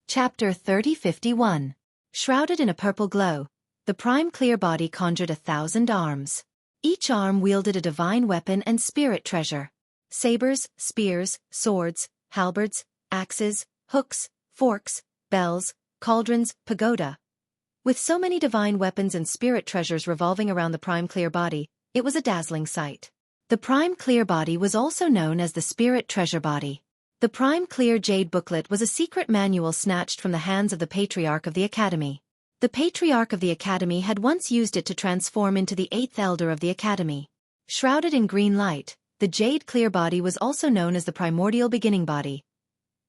Chapter 3051. Shrouded in a purple glow, the prime clear body conjured 1,000 arms. Each arm wielded a divine weapon and spirit treasure. Sabers, spears, swords, halberds, axes, hooks, forks, bells, cauldrons, pagoda. With so many divine weapons and spirit treasures revolving around the prime clear body, it was a dazzling sight. The prime clear body was also known as the spirit treasure body. The prime clear jade booklet was a secret manual snatched from the hands of the patriarch of the academy. The patriarch of the academy had once used it to transform into the 8th elder of the academy. Shrouded in green light, the jade clear body was also known as the primordial beginning body.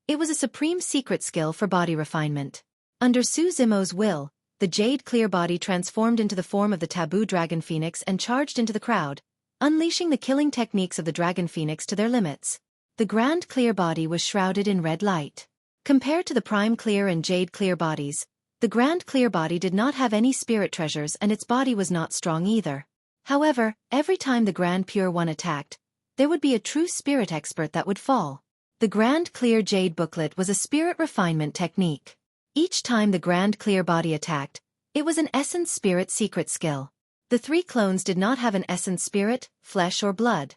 It was a supreme secret skill for body refinement. Under Su Zimo's will, the jade clear body transformed into the form of the taboo dragon phoenix and charged into the crowd, unleashing the killing techniques of the dragon phoenix to their limits. The grand clear body was shrouded in red light. Compared to the prime clear and jade clear bodies, the grand clear body did not have any spirit treasures and its body was not strong either. However, every time the grand pure one attacked, there would be a true spirit expert that would fall. The grand clear jade booklet was a spirit refinement technique. Each time the grand clear body attacked, it was an essence spirit secret skill. The 3 clones did not have an essence spirit, flesh or blood.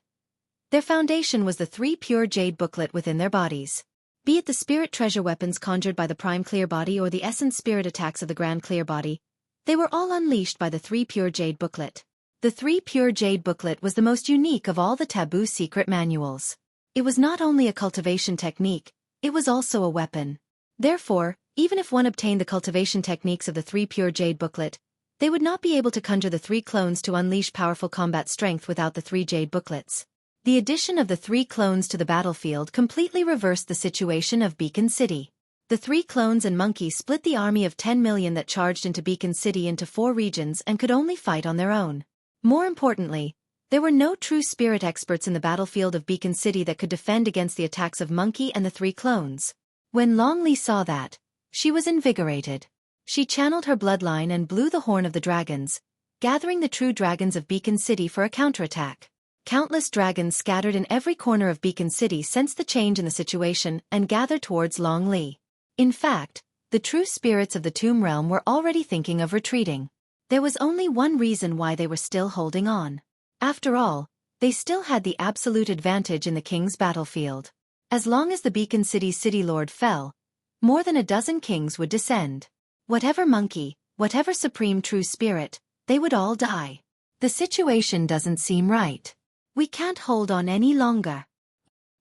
Their foundation was the 3 pure jade booklet within their bodies. Be it the spirit treasure weapons conjured by the prime clear body or the essence spirit attacks of the grand clear body, they were all unleashed by the 3 pure jade booklet. The 3 pure jade booklet was the most unique of all the taboo secret manuals. It was not only a cultivation technique, it was also a weapon. Therefore, even if one obtained the cultivation techniques of the 3 pure jade booklet, they would not be able to conjure the 3 clones to unleash powerful combat strength without the 3 jade booklets. The addition of the 3 clones to the battlefield completely reversed the situation of Beacon City. The 3 clones and Monkey split the army of 10 million that charged into Beacon City into 4 regions and could only fight on their own. More importantly, there were no true spirit experts in the battlefield of Beacon City that could defend against the attacks of Monkey and the 3 clones. When Longli saw that, she was invigorated. She channeled her bloodline and blew the horn of the dragons, gathering the true dragons of Beacon City for a counterattack. Countless dragons scattered in every corner of Beacon City sensed the change in the situation and gathered towards Longli. In fact, the true spirits of the Tomb Realm were already thinking of retreating. There was only one reason why they were still holding on. After all, they still had the absolute advantage in the king's battlefield. As long as the Beacon City's city lord fell, more than a dozen kings would descend. Whatever monkey, whatever supreme true spirit, they would all die. The situation doesn't seem right. We can't hold on any longer.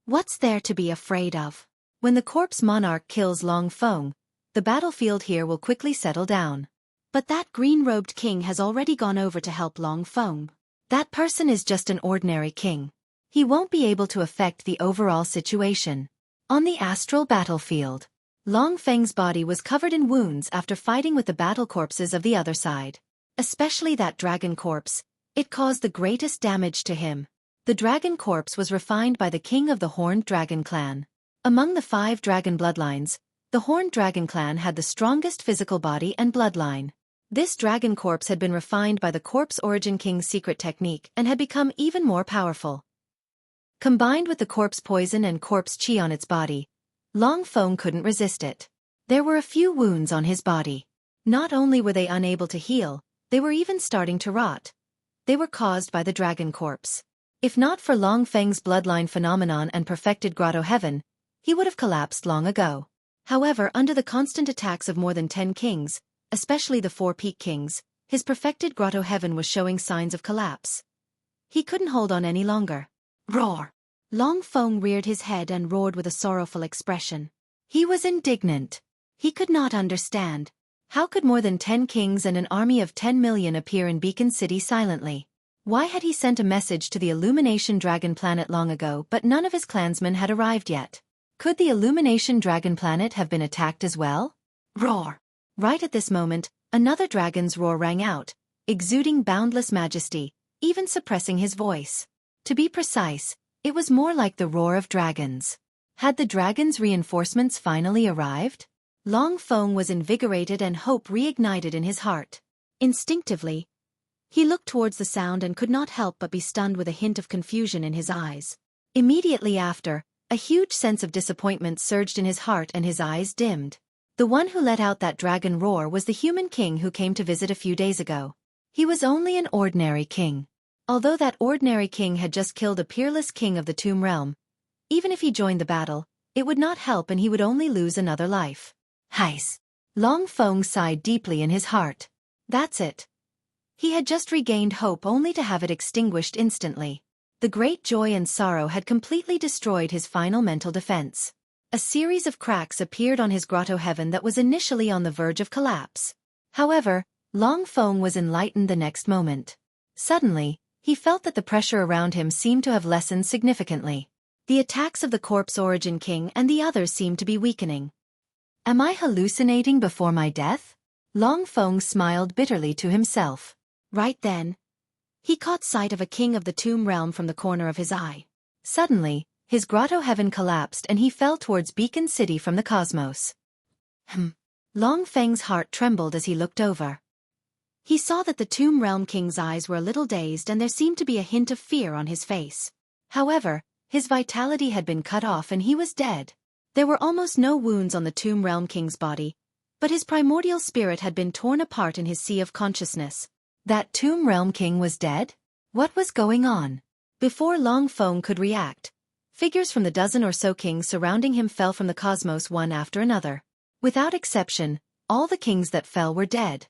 What's there to be afraid of? When the corpse monarch kills Long Feng, the battlefield here will quickly settle down. But that green-robed king has already gone over to help Long Feng. That person is just an ordinary king. He won't be able to affect the overall situation. On the astral battlefield, Long Feng's body was covered in wounds after fighting with the battle corpses of the other side. Especially that dragon corpse, it caused the greatest damage to him. The dragon corpse was refined by the king of the Horned Dragon clan. Among the 5 dragon bloodlines, the Horned Dragon clan had the strongest physical body and bloodline. This dragon corpse had been refined by the Corpse Origin King's secret technique and had become even more powerful. Combined with the corpse poison and corpse chi on its body, Long Feng couldn't resist it. There were a few wounds on his body. Not only were they unable to heal, they were even starting to rot. They were caused by the dragon corpse. If not for Long Feng's bloodline phenomenon and perfected grotto heaven, he would have collapsed long ago. However, under the constant attacks of more than 10 kings, especially the 4 peak kings, his perfected grotto heaven was showing signs of collapse. He couldn't hold on any longer. Roar! Long Feng reared his head and roared with a sorrowful expression. He was indignant. He could not understand. How could more than 10 kings and an army of 10 million appear in Beacon City silently? Why had he sent a message to the Illumination Dragon Planet long ago but none of his clansmen had arrived yet? Could the Illumination Dragon Planet have been attacked as well? Roar! Right at this moment, another dragon's roar rang out, exuding boundless majesty, even suppressing his voice. To be precise, it was more like the roar of dragons. Had the dragon's reinforcements finally arrived? Long Feng was invigorated and hope reignited in his heart. Instinctively, he looked towards the sound and could not help but be stunned with a hint of confusion in his eyes. Immediately after, a huge sense of disappointment surged in his heart and his eyes dimmed. The one who let out that dragon roar was the human king who came to visit a few days ago. He was only an ordinary king. Although that ordinary king had just killed a peerless king of the Tomb Realm, even if he joined the battle, it would not help and he would only lose another life. Heis. Long Feng sighed deeply in his heart. That's it. He had just regained hope only to have it extinguished instantly. The great joy and sorrow had completely destroyed his final mental defense. A series of cracks appeared on his grotto heaven that was initially on the verge of collapse. However, Long Feng was enlightened the next moment. Suddenly, he felt that the pressure around him seemed to have lessened significantly. The attacks of the Corpse Origin King and the others seemed to be weakening. Am I hallucinating before my death? Long Feng smiled bitterly to himself. Right then, he caught sight of a king of the Tomb Realm from the corner of his eye. Suddenly, his grotto heaven collapsed and he fell towards Beacon City from the cosmos. Long Feng's heart trembled as he looked over. He saw that the Tomb Realm King's eyes were a little dazed and there seemed to be a hint of fear on his face. However, his vitality had been cut off and he was dead. There were almost no wounds on the Tomb Realm King's body, but his primordial spirit had been torn apart in his sea of consciousness. That Tomb Realm King was dead? What was going on? Before Long Feng could react, figures from the dozen or so kings surrounding him fell from the cosmos one after another. Without exception, all the kings that fell were dead.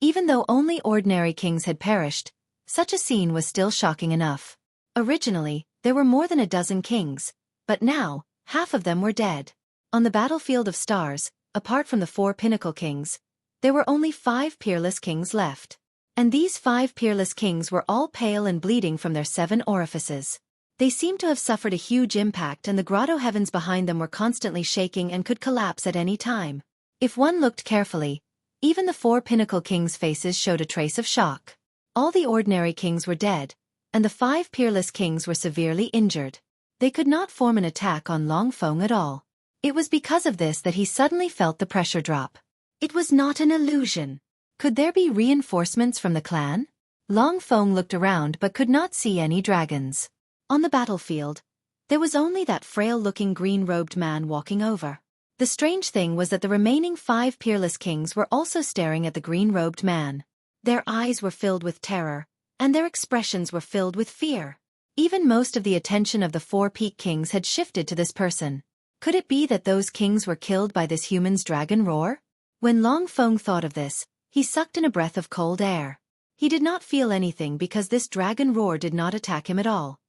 Even though only ordinary kings had perished, such a scene was still shocking enough. Originally, there were more than a dozen kings, but now, half of them were dead. On the battlefield of stars, apart from the 4 pinnacle kings, there were only 5 peerless kings left. And these 5 peerless kings were all pale and bleeding from their 7 orifices. They seemed to have suffered a huge impact and the grotto heavens behind them were constantly shaking and could collapse at any time. If one looked carefully, even the 4 pinnacle kings' faces showed a trace of shock. All the ordinary kings were dead, and the 5 peerless kings were severely injured. They could not form an attack on Long Feng at all. It was because of this that he suddenly felt the pressure drop. It was not an illusion. Could there be reinforcements from the clan? Long Feng looked around but could not see any dragons. On the battlefield, there was only that frail-looking green-robed man walking over. The strange thing was that the remaining 5 peerless kings were also staring at the green-robed man. Their eyes were filled with terror, and their expressions were filled with fear. Even most of the attention of the 4 peak kings had shifted to this person. Could it be that those kings were killed by this human's dragon roar? When Long Feng thought of this, he sucked in a breath of cold air. He did not feel anything because this dragon roar did not attack him at all.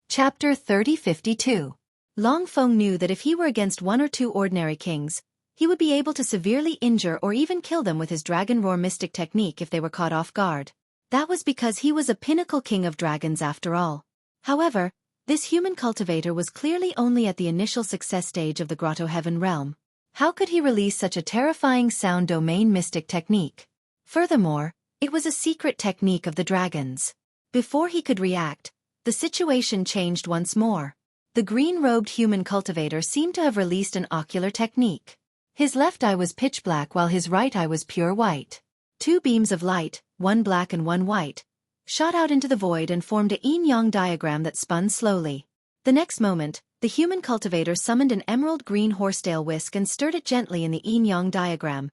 Chapter 3052. Long Feng knew that if he were against 1 or 2 ordinary kings, he would be able to severely injure or even kill them with his dragon roar mystic technique if they were caught off guard. That was because he was a pinnacle king of dragons after all. However, this human cultivator was clearly only at the initial success stage of the Grotto Heaven realm. How could he release such a terrifying sound domain mystic technique? Furthermore, it was a secret technique of the dragons. Before he could react, the situation changed once more. The green-robed human cultivator seemed to have released an ocular technique. His left eye was pitch black while his right eye was pure white. 2 beams of light, one black and one white, shot out into the void and formed a yin-yang diagram that spun slowly. The next moment, the human cultivator summoned an emerald green horsetail whisk and stirred it gently in the yin-yang diagram,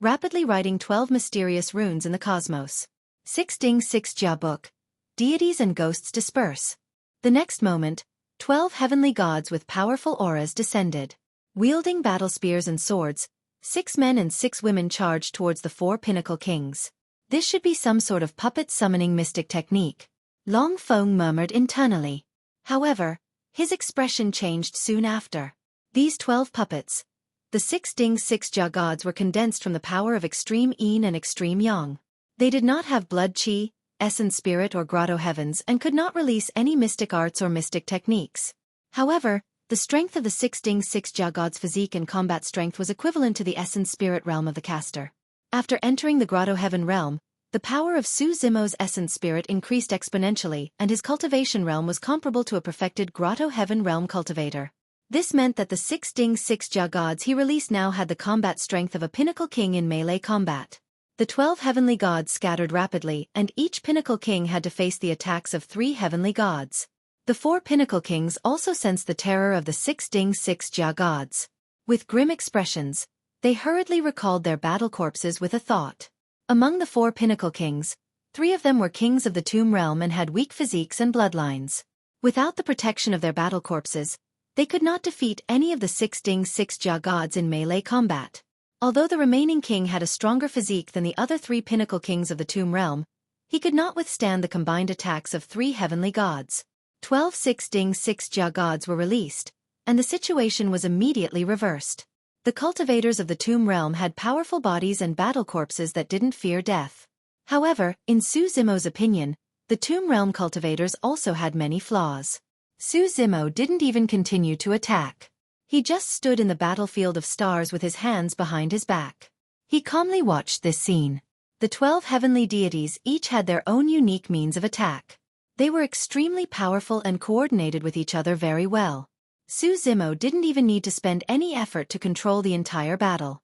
rapidly writing 12 mysterious runes in the cosmos. 6 Ding 6 Jia Book. Deities and ghosts disperse. The next moment, 12 heavenly gods with powerful auras descended. Wielding battle spears and swords, 6 men and 6 women charged towards the 4 pinnacle kings. This should be some sort of puppet summoning mystic technique. Long Feng murmured internally. However, his expression changed soon after. These 12 puppets, the 6 Ding 6 Jia gods, were condensed from the power of extreme yin and extreme yang. They did not have blood chi, essence spirit or grotto heavens and could not release any mystic arts or mystic techniques. However, the strength of the 6 Ding 6 Jia god's physique and combat strength was equivalent to the essence spirit realm of the caster. After entering the grotto heaven realm, the power of Su Zimo's essence spirit increased exponentially and his cultivation realm was comparable to a perfected grotto heaven realm cultivator. This meant that the 6 Ding 6 Jia gods he released now had the combat strength of a pinnacle king in melee combat. The 12 heavenly gods scattered rapidly and each pinnacle king had to face the attacks of 3 heavenly gods. The 4 Pinnacle Kings also sensed the terror of the 6 Ding 6 Jia gods. With grim expressions, they hurriedly recalled their battle corpses with a thought. Among the 4 Pinnacle Kings, 3 of them were kings of the Tomb Realm and had weak physiques and bloodlines. Without the protection of their battle corpses, they could not defeat any of the 6 Ding 6 Jia gods in melee combat. Although the remaining king had a stronger physique than the other 3 Pinnacle Kings of the Tomb Realm, he could not withstand the combined attacks of 3 heavenly gods. 12 6 Ding 6 Jia gods were released, and the situation was immediately reversed. The cultivators of the Tomb Realm had powerful bodies and battle corpses that didn't fear death. However, in Su Zimo's opinion, the Tomb Realm cultivators also had many flaws. Su Zimo didn't even continue to attack. He just stood in the battlefield of stars with his hands behind his back. He calmly watched this scene. The 12 heavenly deities each had their own unique means of attack. They were extremely powerful and coordinated with each other very well. Su Zimo didn't even need to spend any effort to control the entire battle.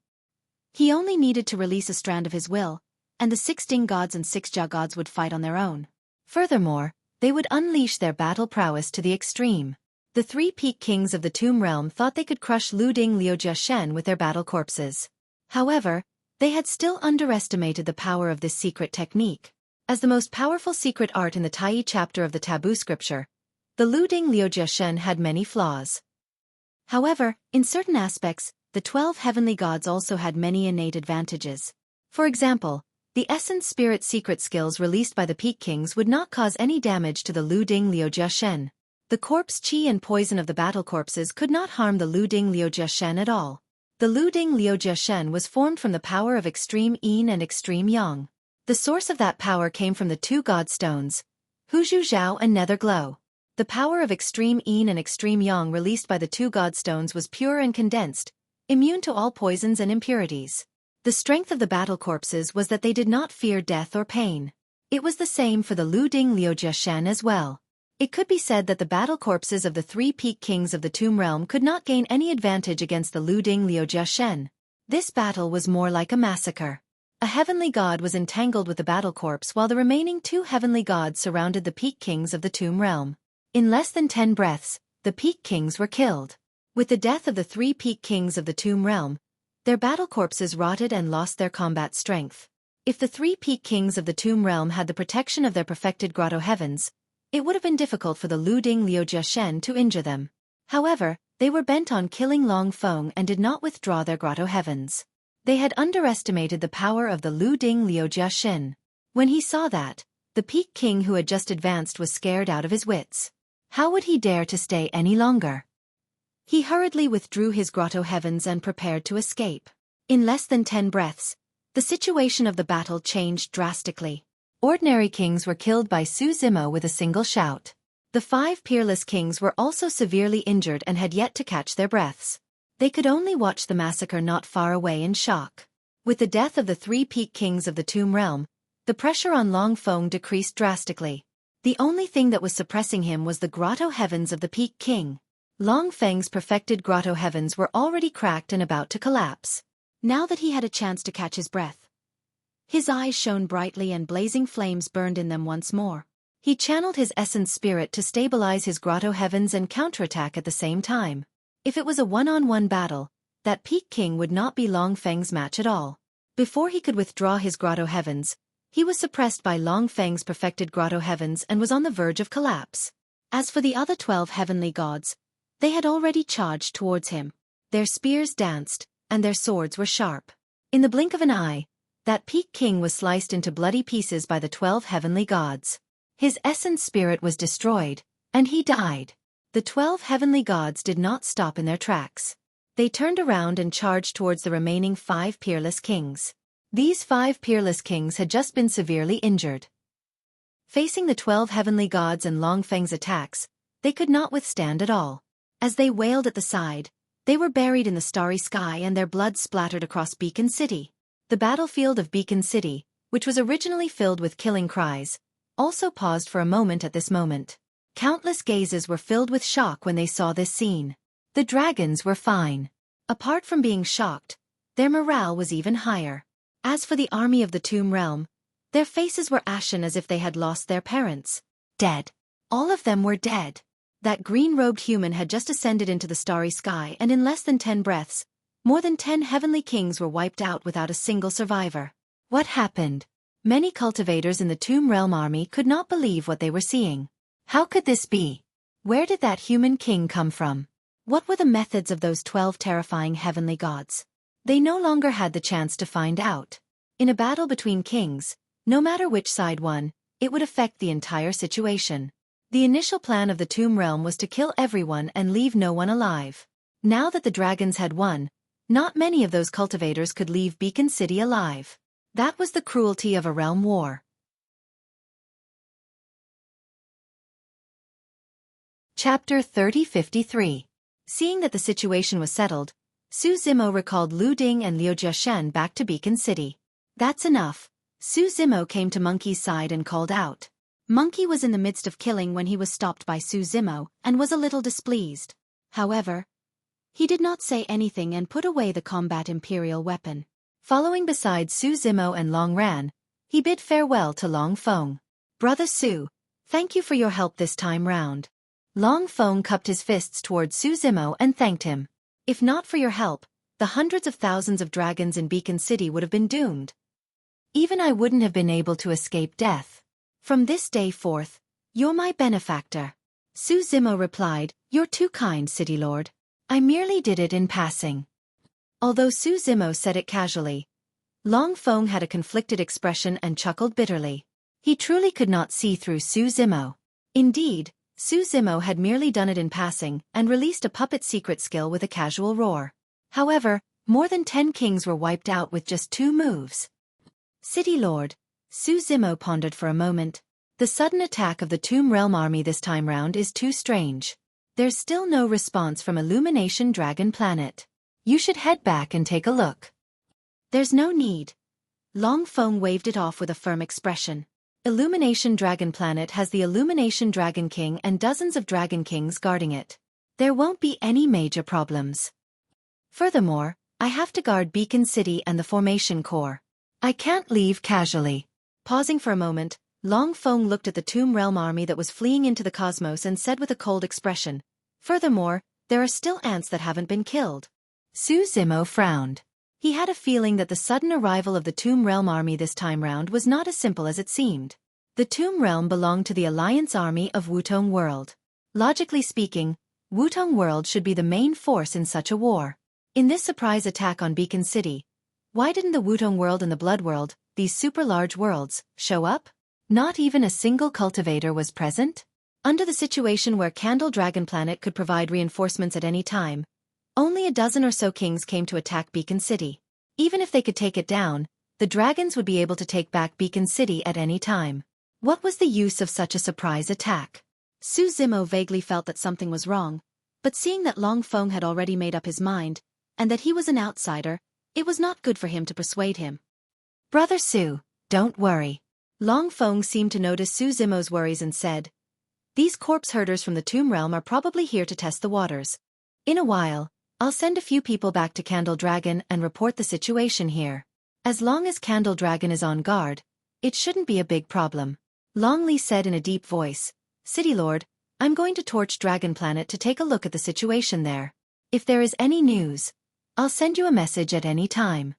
He only needed to release a strand of his will, and the 6 Ding gods and 6 Jia gods would fight on their own. Furthermore, they would unleash their battle prowess to the extreme. The 3 Peak Kings of the Tomb Realm thought they could crush Lu Ding Liujia Shen with their battle corpses. However, they had still underestimated the power of this secret technique. As the most powerful secret art in the Tai chapter of the Taboo Scripture, the Lu Ding Liujia Shen had many flaws. However, in certain aspects, the 12 heavenly gods also had many innate advantages. For example, the essence spirit secret skills released by the Peak Kings would not cause any damage to the Lu Ding Liujia Shen. The corpse qi and poison of the battle corpses could not harm the Lu Ding Liujia Shen at all. The Lu Ding Liujia Shen was formed from the power of extreme yin and extreme yang. The source of that power came from the 2 god stones, Huzhu Zhao and Nether Glow. The power of extreme yin and extreme yang released by the 2 god stones was pure and condensed, immune to all poisons and impurities. The strength of the battle corpses was that they did not fear death or pain. It was the same for the Lu Ding Liujia Shen as well. It could be said that the battle corpses of the 3 Peak Kings of the Tomb Realm could not gain any advantage against the Lu Ding Liujia Shen. This battle was more like a massacre. A heavenly god was entangled with the battle corpse while the remaining 2 heavenly gods surrounded the Peak Kings of the Tomb Realm. In less than 10 breaths, the Peak Kings were killed. With the death of the 3 Peak Kings of the Tomb Realm, their battle corpses rotted and lost their combat strength. If the 3 Peak Kings of the Tomb Realm had the protection of their perfected grotto heavens, it would have been difficult for the Lu Ding Liujia Shen to injure them. However, they were bent on killing Long Feng and did not withdraw their grotto heavens. They had underestimated the power of the Lu Ding Liujia Shen. When he saw that, the Peak King who had just advanced was scared out of his wits. How would he dare to stay any longer? He hurriedly withdrew his grotto heavens and prepared to escape. In less than 10 breaths, the situation of the battle changed drastically. Ordinary kings were killed by Su Zimo with a single shout. The 5 peerless kings were also severely injured and had yet to catch their breaths. They could only watch the massacre not far away in shock. With the death of the 3 Peak Kings of the Tomb Realm, the pressure on Long Feng decreased drastically. The only thing that was suppressing him was the grotto heavens of the Peak King. Long Feng's perfected grotto heavens were already cracked and about to collapse. Now that he had a chance to catch his breath, his eyes shone brightly and blazing flames burned in them once more. He channeled his essence spirit to stabilize his grotto heavens and counterattack at the same time. If it was a one-on-one battle, that Peak King would not be Long Feng's match at all. Before he could withdraw his grotto heavens, he was suppressed by Long Feng's perfected grotto heavens and was on the verge of collapse. As for the other 12 heavenly gods, they had already charged towards him. Their spears danced, and their swords were sharp. In the blink of an eye, that Peak King was sliced into bloody pieces by the 12 heavenly gods. His essence spirit was destroyed, and he died. The 12 heavenly gods did not stop in their tracks. They turned around and charged towards the remaining 5 peerless kings. These 5 peerless kings had just been severely injured. Facing the 12 heavenly gods and Long Feng's attacks, they could not withstand at all. As they wailed at the side, they were buried in the starry sky and their blood splattered across Beacon City. The battlefield of Beacon City, which was originally filled with killing cries, also paused for a moment at this moment. Countless gazes were filled with shock when they saw this scene. The dragons were fine. Apart from being shocked, their morale was even higher. As for the army of the Tomb Realm, their faces were ashen as if they had lost their parents. Dead. All of them were dead. That green-robed human had just ascended into the starry sky, and in less than 10 breaths, more than 10 heavenly kings were wiped out without a single survivor. What happened? Many cultivators in the Tomb Realm army could not believe what they were seeing. How could this be? Where did that human king come from? What were the methods of those 12 terrifying heavenly gods? They no longer had the chance to find out. In a battle between kings, no matter which side won, it would affect the entire situation. The initial plan of the Tomb Realm was to kill everyone and leave no one alive. Now that the dragons had won, not many of those cultivators could leave Beacon City alive. That was the cruelty of a realm war. Chapter 3053. Seeing that the situation was settled, Su Zimo recalled Lu Ding and Liu Jiashen back to Beacon City. That's enough. Su Zimo came to Monkey's side and called out. Monkey was in the midst of killing when he was stopped by Su Zimo and was a little displeased. However, he did not say anything and put away the combat imperial weapon. Following beside Su Zimo and Long Ran, he bid farewell to Long Feng. Brother Su, thank you for your help this time round. Long Feng cupped his fists towards Su Zimo and thanked him. If not for your help, the hundreds of thousands of dragons in Beacon City would have been doomed. Even I wouldn't have been able to escape death. From this day forth, you're my benefactor. Su Zimo replied, You're too kind, City Lord. I merely did it in passing. Although Su Zimo said it casually, Long Feng had a conflicted expression and chuckled bitterly. He truly could not see through Su Zimo. Indeed, Su Zimo had merely done it in passing and released a puppet secret skill with a casual roar. However, more than 10 kings were wiped out with just 2 moves. City Lord, Su Zimo pondered for a moment. The sudden attack of the Tomb Realm army this time round is too strange. There's still no response from Illumination Dragon Planet. You should head back and take a look. There's no need. Long Feng waved it off with a firm expression. Illumination Dragon Planet has the Illumination Dragon King and dozens of Dragon Kings guarding it. There won't be any major problems. Furthermore, I have to guard Beacon City and the Formation Core. I can't leave casually. Pausing for a moment, Long Feng looked at the Tomb Realm army that was fleeing into the cosmos and said with a cold expression, Furthermore, there are still ants that haven't been killed. Su Zimo frowned. He had a feeling that the sudden arrival of the Tomb Realm army this time round was not as simple as it seemed. The Tomb Realm belonged to the Alliance army of Wutong World. Logically speaking, Wutong World should be the main force in such a war. In this surprise attack on Beacon City, why didn't the Wutong World and the Blood World, these super large worlds, show up? Not even a single cultivator was present? Under the situation where Candle Dragon Planet could provide reinforcements at any time, only a dozen or so kings came to attack Beacon City. Even if they could take it down, the dragons would be able to take back Beacon City at any time. What was the use of such a surprise attack? Su Zimo vaguely felt that something was wrong, but seeing that Long Feng had already made up his mind, and that he was an outsider, it was not good for him to persuade him. Brother Su, don't worry. Long Feng seemed to notice Su Zimo's worries and said, These corpse herders from the Tomb Realm are probably here to test the waters. In a while, I'll send a few people back to Candle Dragon and report the situation here. As long as Candle Dragon is on guard, it shouldn't be a big problem. Long Li said in a deep voice, City Lord, I'm going to torch Dragon Planet to take a look at the situation there. If there is any news, I'll send you a message at any time.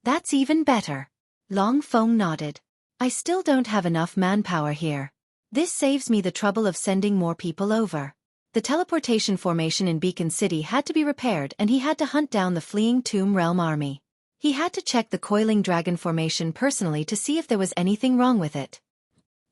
That's even better. Long Feng nodded. I still don't have enough manpower here. This saves me the trouble of sending more people over. The teleportation formation in Beacon City had to be repaired and he had to hunt down the fleeing Tomb Realm army. He had to check the coiling dragon formation personally to see if there was anything wrong with it.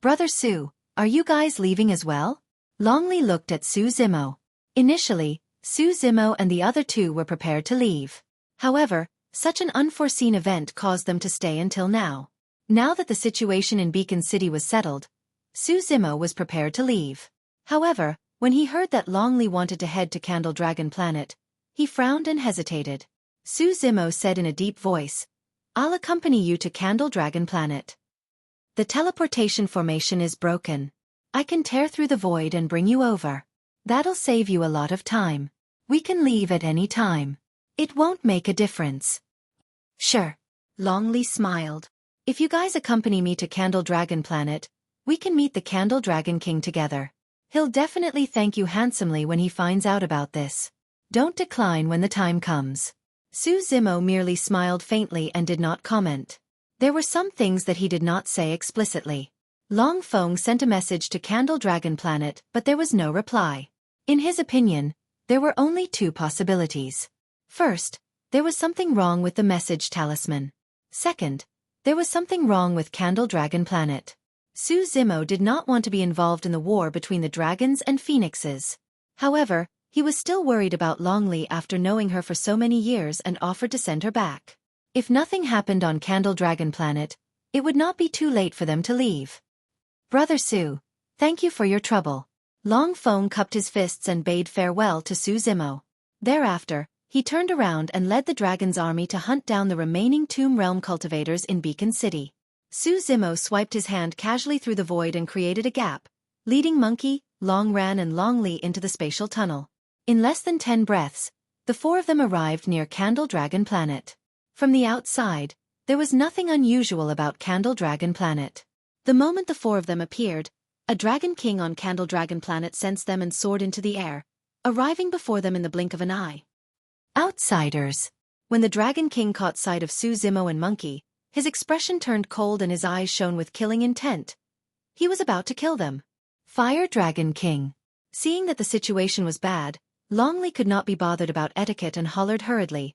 Brother Su, are you guys leaving as well? Long Li looked at Su Zimo. Initially, Su Zimo and the other 2 were prepared to leave. However, such an unforeseen event caused them to stay until now. Now that the situation in Beacon City was settled, Su Zimo was prepared to leave. However, when he heard that Long Li wanted to head to Candle Dragon Planet, he frowned and hesitated. Su Zimo said in a deep voice, I'll accompany you to Candle Dragon Planet. The teleportation formation is broken. I can tear through the void and bring you over. That'll save you a lot of time. We can leave at any time. It won't make a difference. Sure. Long Li smiled. If you guys accompany me to Candle Dragon Planet, we can meet the Candle Dragon King together. He'll definitely thank you handsomely when he finds out about this. Don't decline when the time comes. Su Zimo merely smiled faintly and did not comment. There were some things that he did not say explicitly. Long Feng sent a message to Candle Dragon Planet, but there was no reply. In his opinion, there were only two possibilities. First, there was something wrong with the message talisman. Second, there was something wrong with Candle Dragon Planet. Su Zimo did not want to be involved in the war between the dragons and phoenixes. However, he was still worried about Longli after knowing her for so many years and offered to send her back. If nothing happened on Candle Dragon Planet, it would not be too late for them to leave. Brother Su, thank you for your trouble. Long Feng cupped his fists and bade farewell to Su Zimo. Thereafter, he turned around and led the dragon's army to hunt down the remaining Tomb Realm cultivators in Beacon City. Su Zimo swiped his hand casually through the void and created a gap, leading Monkey, Long Ran and Long Li into the spatial tunnel. In less than 10 breaths, the four of them arrived near Candle Dragon Planet. From the outside, there was nothing unusual about Candle Dragon Planet. The moment the four of them appeared, a Dragon King on Candle Dragon Planet sensed them and soared into the air, arriving before them in the blink of an eye. Outsiders. When the Dragon King caught sight of Su Zimo and Monkey, his expression turned cold and his eyes shone with killing intent. He was about to kill them. Fire Dragon King. Seeing that the situation was bad, Longli could not be bothered about etiquette and hollered hurriedly,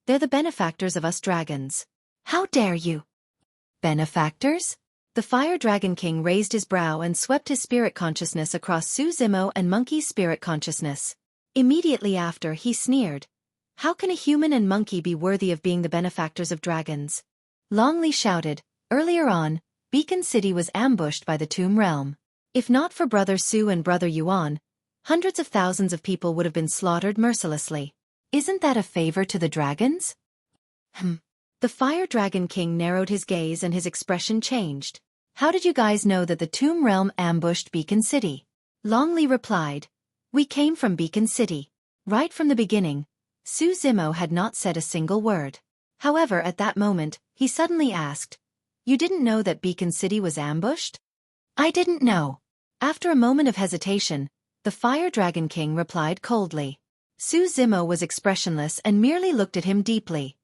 "They're the benefactors of us dragons. How dare you?" Benefactors? The Fire Dragon King raised his brow and swept his spirit consciousness across Su Zimo and Monkey's spirit consciousness. Immediately after, he sneered. How can a human and monkey be worthy of being the benefactors of dragons? Longli shouted, earlier on, Beacon City was ambushed by the Tomb Realm. If not for Brother Su and Brother Yuan, hundreds of thousands of people would have been slaughtered mercilessly. Isn't that a favor to the dragons? The Fire Dragon King narrowed his gaze and his expression changed. How did you guys know that the Tomb Realm ambushed Beacon City? Longli replied, We came from Beacon City. Right from the beginning, Su Zimo had not said a single word. However, at that moment, he suddenly asked, You didn't know that Beacon City was ambushed? I didn't know. After a moment of hesitation, the Fire Dragon King replied coldly. Su Zimo was expressionless and merely looked at him deeply.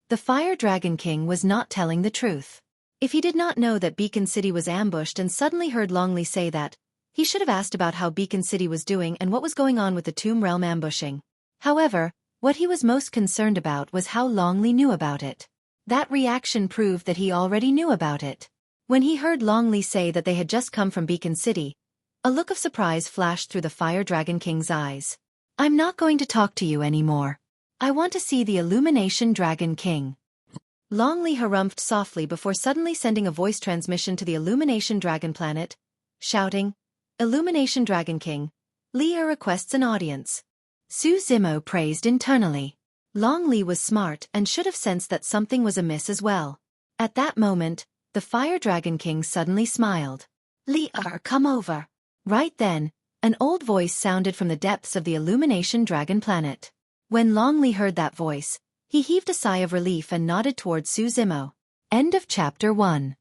The Fire Dragon King was not telling the truth. If he did not know that Beacon City was ambushed and suddenly heard Longli say that, he should have asked about how Beacon City was doing and what was going on with the Tomb Realm ambushing. However, what he was most concerned about was how Longli knew about it. That reaction proved that he already knew about it. When he heard Longli say that they had just come from Beacon City, a look of surprise flashed through the Fire Dragon King's eyes. I'm not going to talk to you anymore. I want to see the Illumination Dragon King. Longli harumphed softly before suddenly sending a voice transmission to the Illumination Dragon Planet, shouting, Illumination Dragon King, Leah requests an audience. Su Zimo praised internally. Longli was smart and should have sensed that something was amiss as well. At that moment, the Fire Dragon King suddenly smiled. Leah, come over. Right then, an old voice sounded from the depths of the Illumination Dragon Planet. When Longli heard that voice, he heaved a sigh of relief and nodded towards Su Zimo. End of Chapter 1.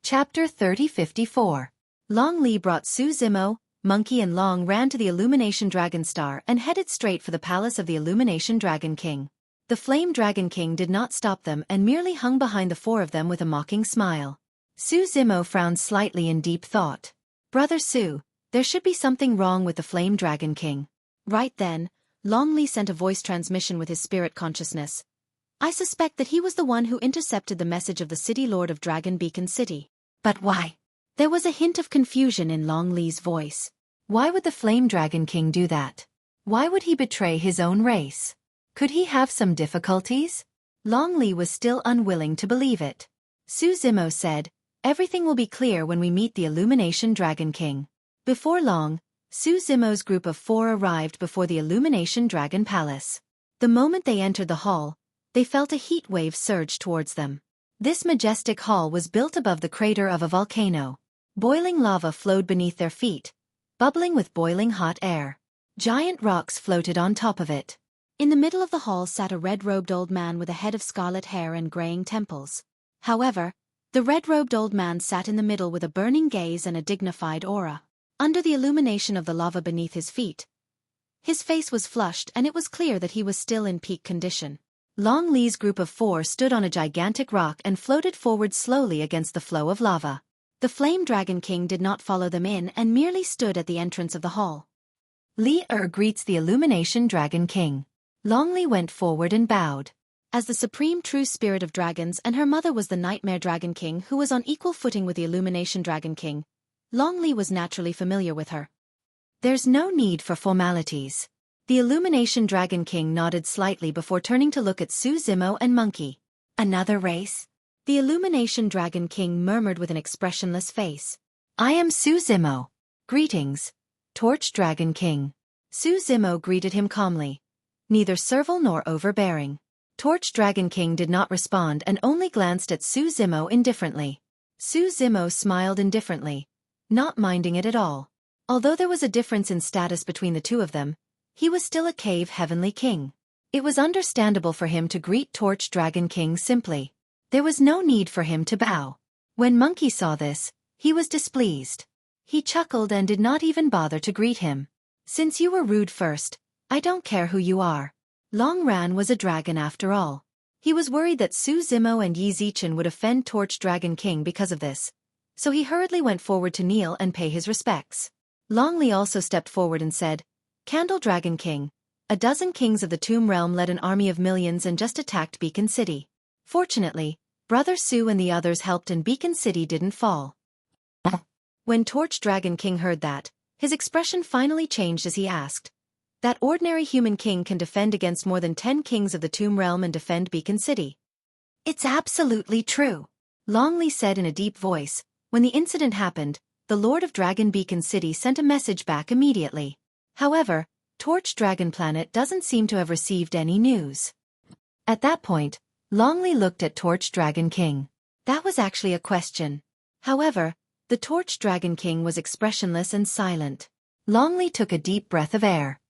Chapter 3054. Longli brought Su Zimo, Monkey and Long ran to the Illumination Dragon Star and headed straight for the palace of the Illumination Dragon King. The Flame Dragon King did not stop them and merely hung behind the four of them with a mocking smile. Su Zimo frowned slightly in deep thought. Brother Su, there should be something wrong with the Flame Dragon King. Right then, Longli sent a voice transmission with his spirit consciousness. I suspect that he was the one who intercepted the message of the City Lord of Dragon Beacon City. But why? There was a hint of confusion in Longli's voice. Why would the Flame Dragon King do that? Why would he betray his own race? Could he have some difficulties? Longli was still unwilling to believe it. Su Zimo said, Everything will be clear when we meet the Illumination Dragon King. Before long, Su Zimo's group of four arrived before the Illumination Dragon Palace. The moment they entered the hall, they felt a heat wave surge towards them. This majestic hall was built above the crater of a volcano. Boiling lava flowed beneath their feet, bubbling with boiling hot air. Giant rocks floated on top of it. In the middle of the hall sat a red-robed old man with a head of scarlet hair and graying temples. However, The red-robed old man sat in the middle with a burning gaze and a dignified aura. Under the illumination of the lava beneath his feet, his face was flushed and it was clear that he was still in peak condition. Long Li's group of 4 stood on a gigantic rock and floated forward slowly against the flow of lava. The Flame Dragon King did not follow them in and merely stood at the entrance of the hall. Li greets the Illumination Dragon King. Long Li went forward and bowed. As the supreme true spirit of dragons, and her mother was the Nightmare Dragon King who was on equal footing with the Illumination Dragon King, Long Li was naturally familiar with her. There's no need for formalities. The Illumination Dragon King nodded slightly before turning to look at Su Zimo and Monkey. Another race? The Illumination Dragon King murmured with an expressionless face. I am Su Zimo. Greetings, Torch Dragon King. Su Zimo greeted him calmly, neither servile nor overbearing. Torch Dragon King did not respond and only glanced at Su Zimo indifferently. Su Zimo smiled indifferently, not minding it at all. Although there was a difference in status between the two of them, he was still a cave heavenly king. It was understandable for him to greet Torch Dragon King simply. There was no need for him to bow. When Monkey saw this, he was displeased. He chuckled and did not even bother to greet him. Since you were rude first, I don't care who you are. Long Ran was a dragon after all. He was worried that Su Zimo and Yi Zichen would offend Torch Dragon King because of this, so he hurriedly went forward to kneel and pay his respects. Long Li also stepped forward and said, Candle Dragon King, a dozen kings of the Tomb Realm led an army of millions and just attacked Beacon City. Fortunately, Brother Su and the others helped and Beacon City didn't fall. When Torch Dragon King heard that, his expression finally changed as he asked, that ordinary human king can defend against more than 10 kings of the Tomb Realm and defend Beacon City? It's absolutely true, Long Li said in a deep voice. When the incident happened, the Lord of Dragon Beacon City sent a message back immediately. However, Torch Dragon Planet doesn't seem to have received any news. At that point, Long Li looked at Torch Dragon King. That was actually a question. However, the Torch Dragon King was expressionless and silent. Long Li took a deep breath of air.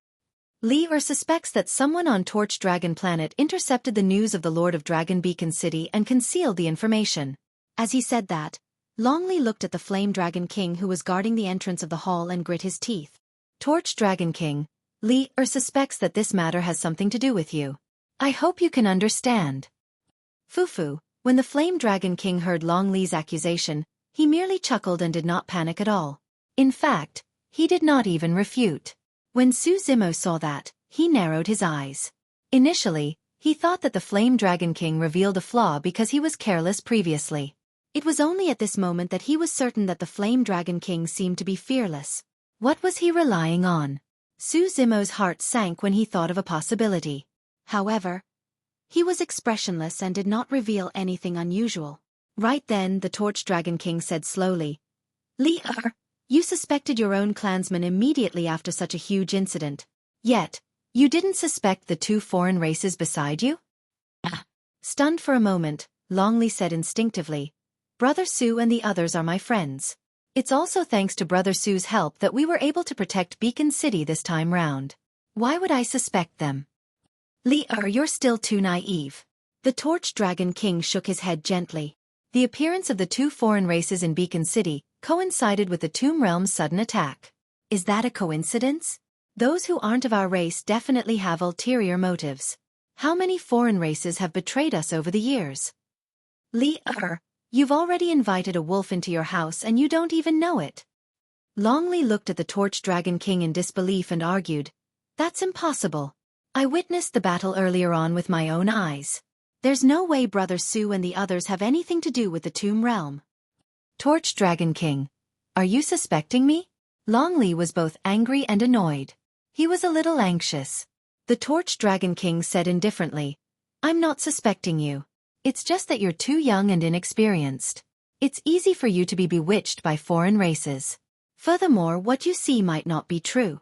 Li suspects that someone on Torch Dragon Planet intercepted the news of the Lord of Dragon Beacon City and concealed the information. As he said that, Long Li looked at the Flame Dragon King who was guarding the entrance of the hall and grit his teeth. Torch Dragon King, Li suspects that this matter has something to do with you. I hope you can understand. Fufu, when the Flame Dragon King heard Long Li's accusation, he merely chuckled and did not panic at all. In fact, he did not even refute. When Su Zimo saw that, he narrowed his eyes. Initially, he thought that the Flame Dragon King revealed a flaw because he was careless previously. It was only at this moment that he was certain that the Flame Dragon King seemed to be fearless. What was he relying on? Su Zimo's heart sank when he thought of a possibility. However, he was expressionless and did not reveal anything unusual. Right then, the Torch Dragon King said slowly, Li, you suspected your own clansmen immediately after such a huge incident. Yet, you didn't suspect the 2 foreign races beside you? Stunned for a moment, Long Li said instinctively, Brother Su and the others are my friends. It's also thanks to Brother Su's help that we were able to protect Beacon City this time round. Why would I suspect them? Li, you're still too naive. The Torch Dragon King shook his head gently. The appearance of the 2 foreign races in Beacon City coincided with the Tomb Realm's sudden attack. Is that a coincidence? Those who aren't of our race definitely have ulterior motives. How many foreign races have betrayed us over the years? Li, you've already invited a wolf into your house and you don't even know it. Long Li looked at the Torch Dragon King in disbelief and argued, That's impossible. I witnessed the battle earlier on with my own eyes. There's no way Brother Su and the others have anything to do with the Tomb Realm. Torch Dragon King, are you suspecting me? Long Li was both angry and annoyed. He was a little anxious. The Torch Dragon King said indifferently, I'm not suspecting you. It's just that you're too young and inexperienced. It's easy for you to be bewitched by foreign races. Furthermore, what you see might not be true.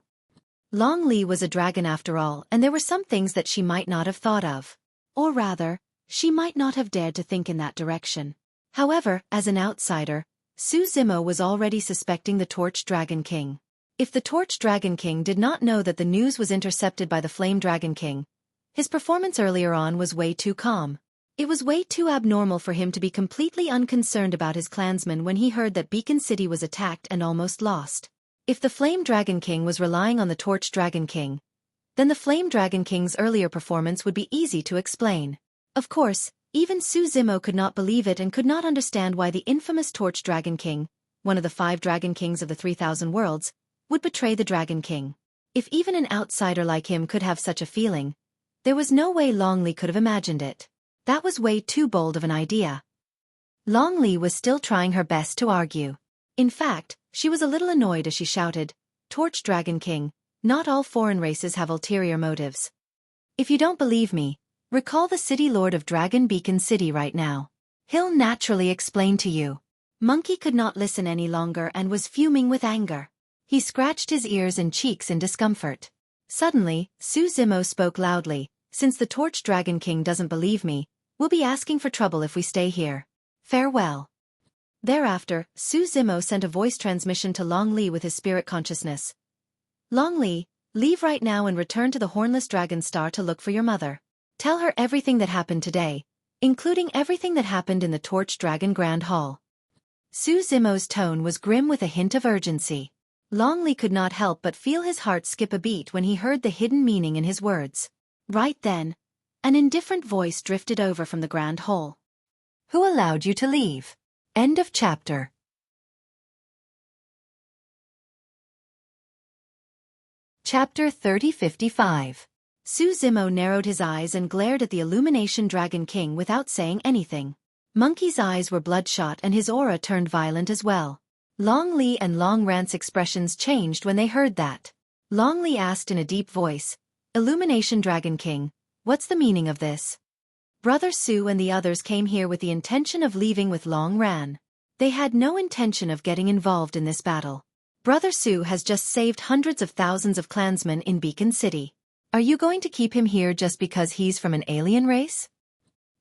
Long Li was a dragon after all, and there were some things that she might not have thought of. Or rather, she might not have dared to think in that direction. However, as an outsider, Su Zimo was already suspecting the Torch Dragon King. If the Torch Dragon King did not know that the news was intercepted by the Flame Dragon King, his performance earlier on was way too calm. It was way too abnormal for him to be completely unconcerned about his clansmen when he heard that Beacon City was attacked and almost lost. If the Flame Dragon King was relying on the Torch Dragon King, then the Flame Dragon King's earlier performance would be easy to explain. Of course, even Su Zimo could not believe it and could not understand why the infamous Torch Dragon King, one of the 5 Dragon Kings of the 3,000 worlds, would betray the Dragon King. If even an outsider like him could have such a feeling, there was no way Long Li could have imagined it. That was way too bold of an idea. Long Li was still trying her best to argue. In fact, she was a little annoyed as she shouted, "Torch Dragon King, not all foreign races have ulterior motives. If you don't believe me, recall the City Lord of Dragon Beacon City right now. He'll naturally explain to you." Monkey could not listen any longer and was fuming with anger. He scratched his ears and cheeks in discomfort. Suddenly, Su Zimo spoke loudly, "Since the Torch Dragon King doesn't believe me, we'll be asking for trouble if we stay here. Farewell." Thereafter, Su Zimo sent a voice transmission to Long Li with his spirit consciousness. "Long Li, leave right now and return to the Hornless Dragon Star to look for your mother. Tell her everything that happened today, including everything that happened in the Torch Dragon Grand Hall." Su Zimo's tone was grim with a hint of urgency. Long Li could not help but feel his heart skip a beat when he heard the hidden meaning in his words. Right then, an indifferent voice drifted over from the Grand Hall. "Who allowed you to leave?" End of chapter. Chapter 3055. Su Zimo narrowed his eyes and glared at the Illumination Dragon King without saying anything. Monkey's eyes were bloodshot and his aura turned violent as well. Long Li and Long Ran's expressions changed when they heard that. Long Li asked in a deep voice, "Illumination Dragon King, what's the meaning of this?" Brother Su and the others came here with the intention of leaving with Long Ran. They had no intention of getting involved in this battle. Brother Su has just saved hundreds of thousands of clansmen in Beacon City. Are you going to keep him here just because he's from an alien race?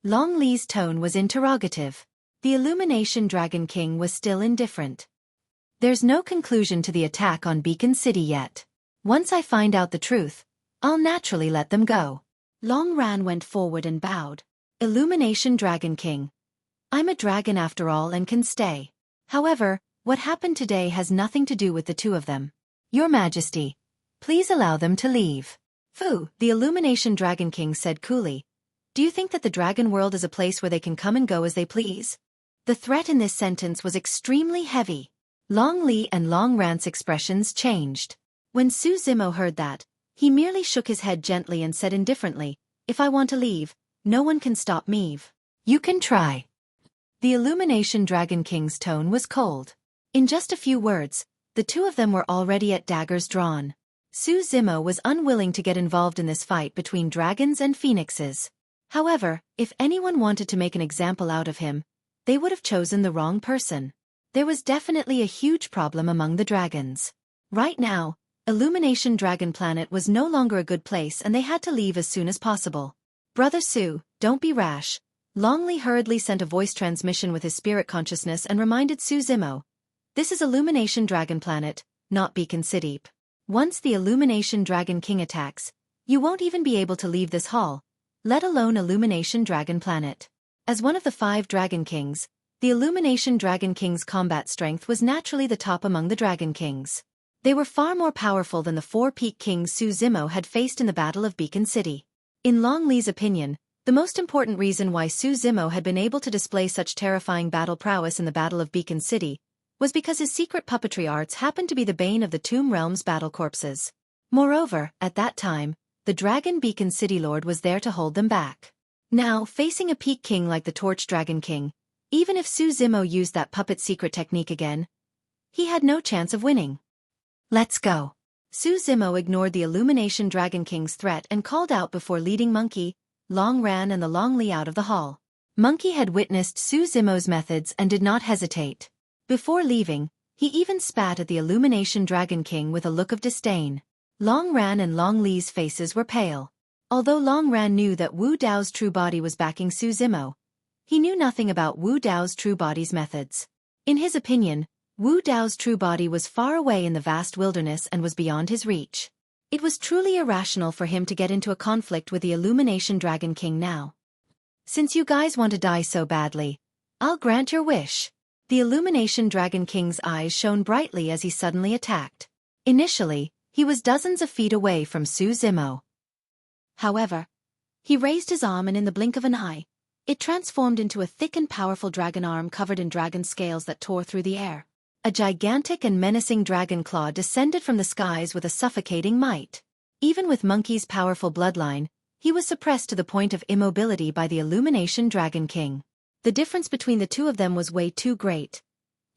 Long Li's tone was interrogative. The Illumination Dragon King was still indifferent. "There's no conclusion to the attack on Beacon City yet. Once I find out the truth, I'll naturally let them go." Long Ran went forward and bowed. "Illumination Dragon King, I'm a dragon after all and can stay. However, what happened today has nothing to do with the two of them. Your Majesty, please allow them to leave." "Fu," the Illumination Dragon King said coolly. "Do you think that the dragon world is a place where they can come and go as they please?" The threat in this sentence was extremely heavy. Long Li and Long Ran's expressions changed. When Su Zimo heard that, he merely shook his head gently and said indifferently, "If I want to leave, no one can stop me. You can try." The Illumination Dragon King's tone was cold. In just a few words, the two of them were already at daggers drawn. Su Zimo was unwilling to get involved in this fight between dragons and phoenixes. However, if anyone wanted to make an example out of him, they would have chosen the wrong person. There was definitely a huge problem among the dragons. Right now, Illumination Dragon Planet was no longer a good place and they had to leave as soon as possible. "Brother Su, don't be rash." Long Li hurriedly sent a voice transmission with his spirit consciousness and reminded Su Zimo, "This is Illumination Dragon Planet, not Beacon City. Once the Illumination Dragon King attacks, you won't even be able to leave this hall, let alone Illumination Dragon Planet." As one of the 5 Dragon Kings, the Illumination Dragon King's combat strength was naturally the top among the Dragon Kings. They were far more powerful than the 4 Peak Kings Su Zimo had faced in the Battle of Beacon City. In Long Li's opinion, the most important reason why Su Zimo had been able to display such terrifying battle prowess in the Battle of Beacon City was because his secret puppetry arts happened to be the bane of the Tomb Realm's battle corpses. Moreover, at that time, the Dragon Beacon City Lord was there to hold them back. Now, facing a Peak King like the Torch Dragon King, even if Su Zimo used that puppet secret technique again, he had no chance of winning. "Let's go." Su Zimo ignored the Illumination Dragon King's threat and called out before leading Monkey, Long Ran and the Long Li out of the hall. Monkey had witnessed Su Zimo's methods and did not hesitate. Before leaving, he even spat at the Illumination Dragon King with a look of disdain. Long Ran and Long Li's faces were pale. Although Long Ran knew that Wu Dao's true body was backing Su Zimo, he knew nothing about Wu Dao's true body's methods. In his opinion, Wu Dao's true body was far away in the vast wilderness and was beyond his reach. It was truly irrational for him to get into a conflict with the Illumination Dragon King now. Since you guys want to die so badly, I'll grant your wish. The Illumination Dragon King's eyes shone brightly as he suddenly attacked. Initially, he was dozens of feet away from Su Zimo. However, he raised his arm and in the blink of an eye, it transformed into a thick and powerful dragon arm covered in dragon scales that tore through the air. A gigantic and menacing dragon claw descended from the skies with a suffocating might. Even with Monkey's powerful bloodline, he was suppressed to the point of immobility by the Illumination Dragon King. The difference between the two of them was way too great.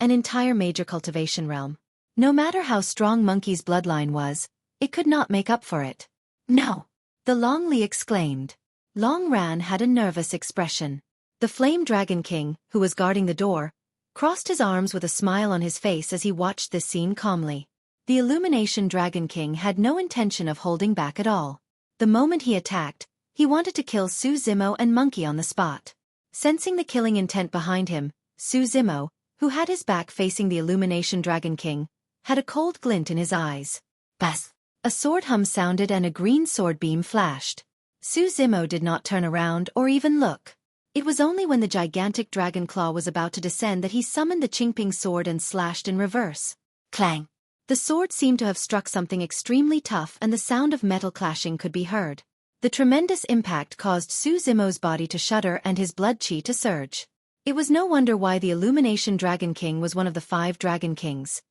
An entire major cultivation realm. No matter how strong Monkey's bloodline was, it could not make up for it. No! The Long Li exclaimed. Long Ran had a nervous expression. The Flame Dragon King, who was guarding the door, crossed his arms with a smile on his face as he watched this scene calmly. The Illumination Dragon King had no intention of holding back at all. The moment he attacked, he wanted to kill Su Zimo and Monkey on the spot. Sensing the killing intent behind him, Su Zimo, who had his back facing the Illumination Dragon King, had a cold glint in his eyes. Bas! A sword hum sounded and a green sword beam flashed. Su Zimo did not turn around or even look. It was only when the gigantic dragon claw was about to descend that he summoned the Qingping sword and slashed in reverse. Clang! The sword seemed to have struck something extremely tough and the sound of metal clashing could be heard. The tremendous impact caused Su Zimo's body to shudder and his blood qi to surge. It was no wonder why the Illumination Dragon King was one of the 5 Dragon Kings.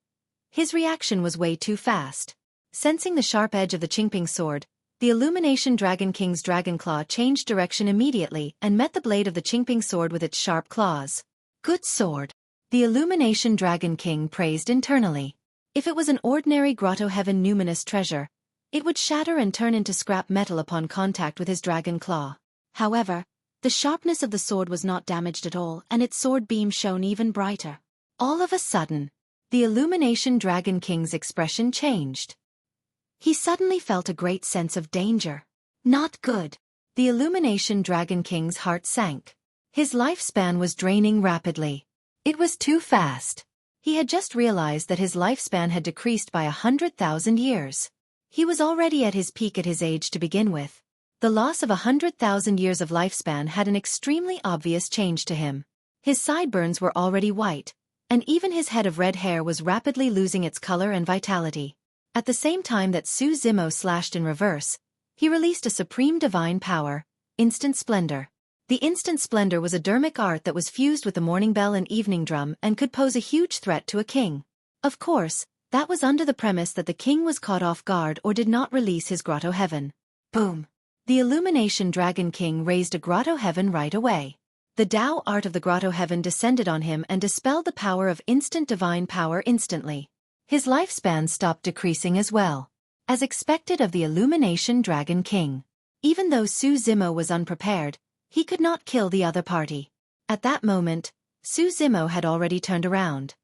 His reaction was way too fast. Sensing the sharp edge of the Qingping sword, the Illumination Dragon King's dragon claw changed direction immediately and met the blade of the Qingping sword with its sharp claws. Good sword! The Illumination Dragon King praised internally. If it was an ordinary Grotto Heaven numinous treasure, it would shatter and turn into scrap metal upon contact with his dragon claw. However, the sharpness of the sword was not damaged at all and its sword beam shone even brighter. All of a sudden, the Illumination Dragon King's expression changed. He suddenly felt a great sense of danger. Not good. The Illumination Dragon King's heart sank. His lifespan was draining rapidly. It was too fast. He had just realized that his lifespan had decreased by 100,000 years. He was already at his peak at his age to begin with. The loss of 100,000 years of lifespan had an extremely obvious change to him. His sideburns were already white, and even his head of red hair was rapidly losing its color and vitality. At the same time that Su Zimo slashed in reverse, he released a supreme divine power, Instant Splendor. The Instant Splendor was a dermic art that was fused with the morning bell and evening drum and could pose a huge threat to a king. Of course, that was under the premise that the king was caught off guard or did not release his Grotto Heaven. Boom! The Illumination Dragon King raised a Grotto Heaven right away. The Tao art of the Grotto Heaven descended on him and dispelled the power of instant divine power instantly. His lifespan stopped decreasing as well. As expected of the Illumination Dragon King. Even though Su Zimo was unprepared, he could not kill the other party. At that moment, Su Zimo had already turned around.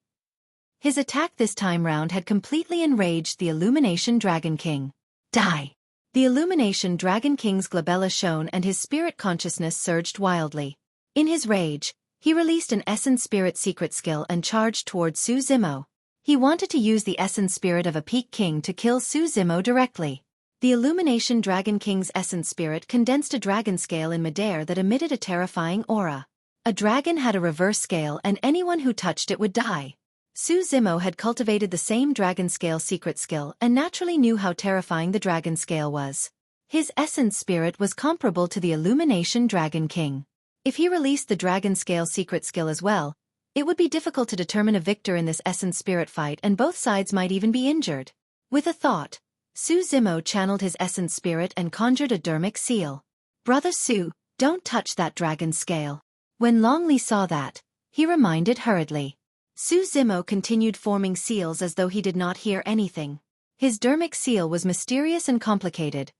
His attack this time round had completely enraged the Illumination Dragon King. Die! The Illumination Dragon King's glabella shone and his spirit consciousness surged wildly. In his rage, he released an Essence Spirit secret skill and charged toward Su Zimo. He wanted to use the Essence Spirit of a Peak King to kill Su Zimo directly. The Illumination Dragon King's Essence Spirit condensed a dragon scale in midair that emitted a terrifying aura. A dragon had a reverse scale and anyone who touched it would die. Su Zimo had cultivated the same dragon scale secret skill and naturally knew how terrifying the dragon scale was. His Essence Spirit was comparable to the Illumination Dragon King. If he released the dragon scale secret skill as well, it would be difficult to determine a victor in this Essence Spirit fight and both sides might even be injured. With a thought, Su Zimo channeled his Essence Spirit and conjured a dermic seal. Brother Su, don't touch that dragon scale. When Long Li saw that, he reminded hurriedly. Su Zimo continued forming seals as though he did not hear anything. His dermic seal was mysterious and complicated,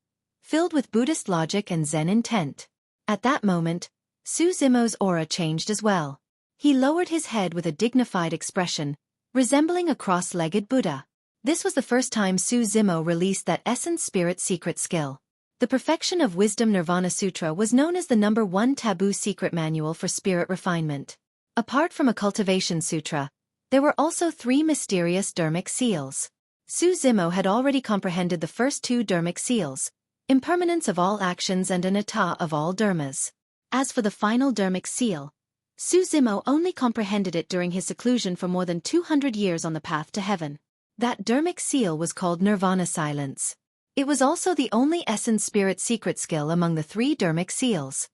filled with Buddhist logic and Zen intent. At that moment, Su Zimo's aura changed as well. He lowered his head with a dignified expression, resembling a cross-legged Buddha. This was the first time Su Zimo released that Essence Spirit secret skill. The Perfection of Wisdom Nirvana Sutra was known as the #1 taboo secret manual for spirit refinement. Apart from a cultivation sutra, there were also 3 mysterious dermic seals. Su Zimo had already comprehended the first 2 dermic seals, impermanence of all actions and anatta of all dharmas. As for the final dermic seal, Su Zimo only comprehended it during his seclusion for more than 200 years on the path to heaven. That dermic seal was called Nirvana Silence. It was also the only essence spirit secret skill among the 3 dermic seals.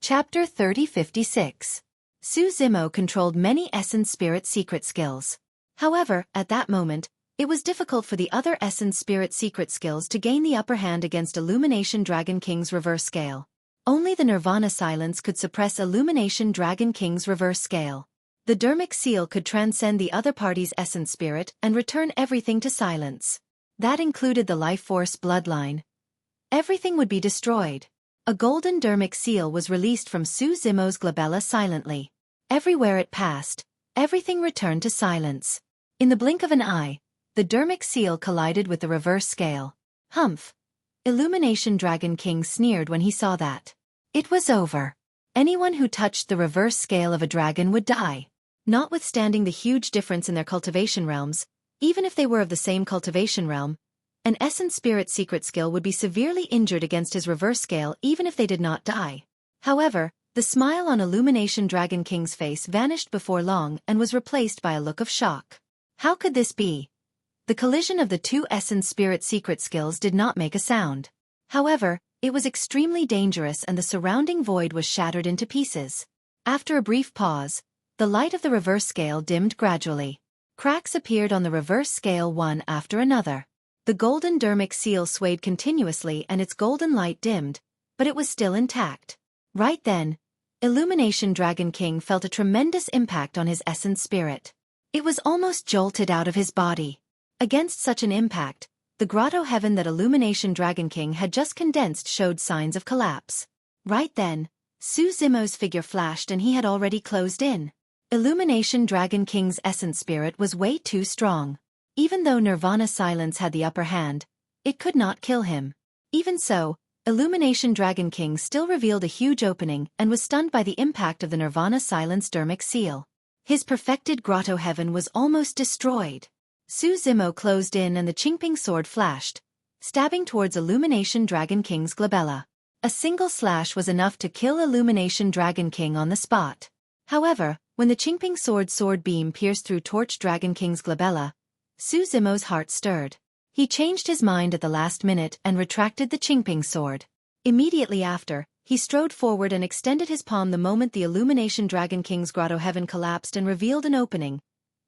Chapter 3056. Su Zimo controlled many essence spirit secret skills. However, at that moment, it was difficult for the other essence spirit secret skills to gain the upper hand against Illumination Dragon King's reverse scale. Only the Nirvana Silence could suppress Illumination Dragon King's reverse scale. The dermic seal could transcend the other party's essence spirit and return everything to silence. That included the life force bloodline. Everything would be destroyed. A golden dermic seal was released from Su Zimo's glabella silently. Everywhere it passed, everything returned to silence. In the blink of an eye, the dermic seal collided with the reverse scale. Humph! Illumination Dragon King sneered when he saw that. It was over. Anyone who touched the reverse scale of a dragon would die. Notwithstanding the huge difference in their cultivation realms, even if they were of the same cultivation realm, an essence spirit secret skill would be severely injured against his reverse scale even if they did not die. However, the smile on Illumination Dragon King's face vanished before long and was replaced by a look of shock. How could this be? The collision of the 2 essence spirit secret skills did not make a sound. However, it was extremely dangerous and the surrounding void was shattered into pieces. After a brief pause, the light of the reverse scale dimmed gradually. Cracks appeared on the reverse scale one after another. The golden dermic seal swayed continuously and its golden light dimmed, but it was still intact. Right then, Illumination Dragon King felt a tremendous impact on his essence spirit. It was almost jolted out of his body. Against such an impact, the grotto heaven that Illumination Dragon King had just condensed showed signs of collapse. Right then, Su Zimo's figure flashed and he had already closed in. Illumination Dragon King's essence spirit was way too strong. Even though Nirvana Silence had the upper hand, it could not kill him. Even so, Illumination Dragon King still revealed a huge opening and was stunned by the impact of the Nirvana Silence dermic seal. His perfected grotto heaven was almost destroyed. Su Zimo closed in and the Qingping sword flashed, stabbing towards Illumination Dragon King's glabella. A single slash was enough to kill Illumination Dragon King on the spot. However, when the Qingping sword beam pierced through Torch Dragon King's glabella, Su Zimo's heart stirred. He changed his mind at the last minute and retracted the Qingping sword. Immediately after, he strode forward and extended his palm the moment the Illumination Dragon King's grotto heaven collapsed and revealed an opening,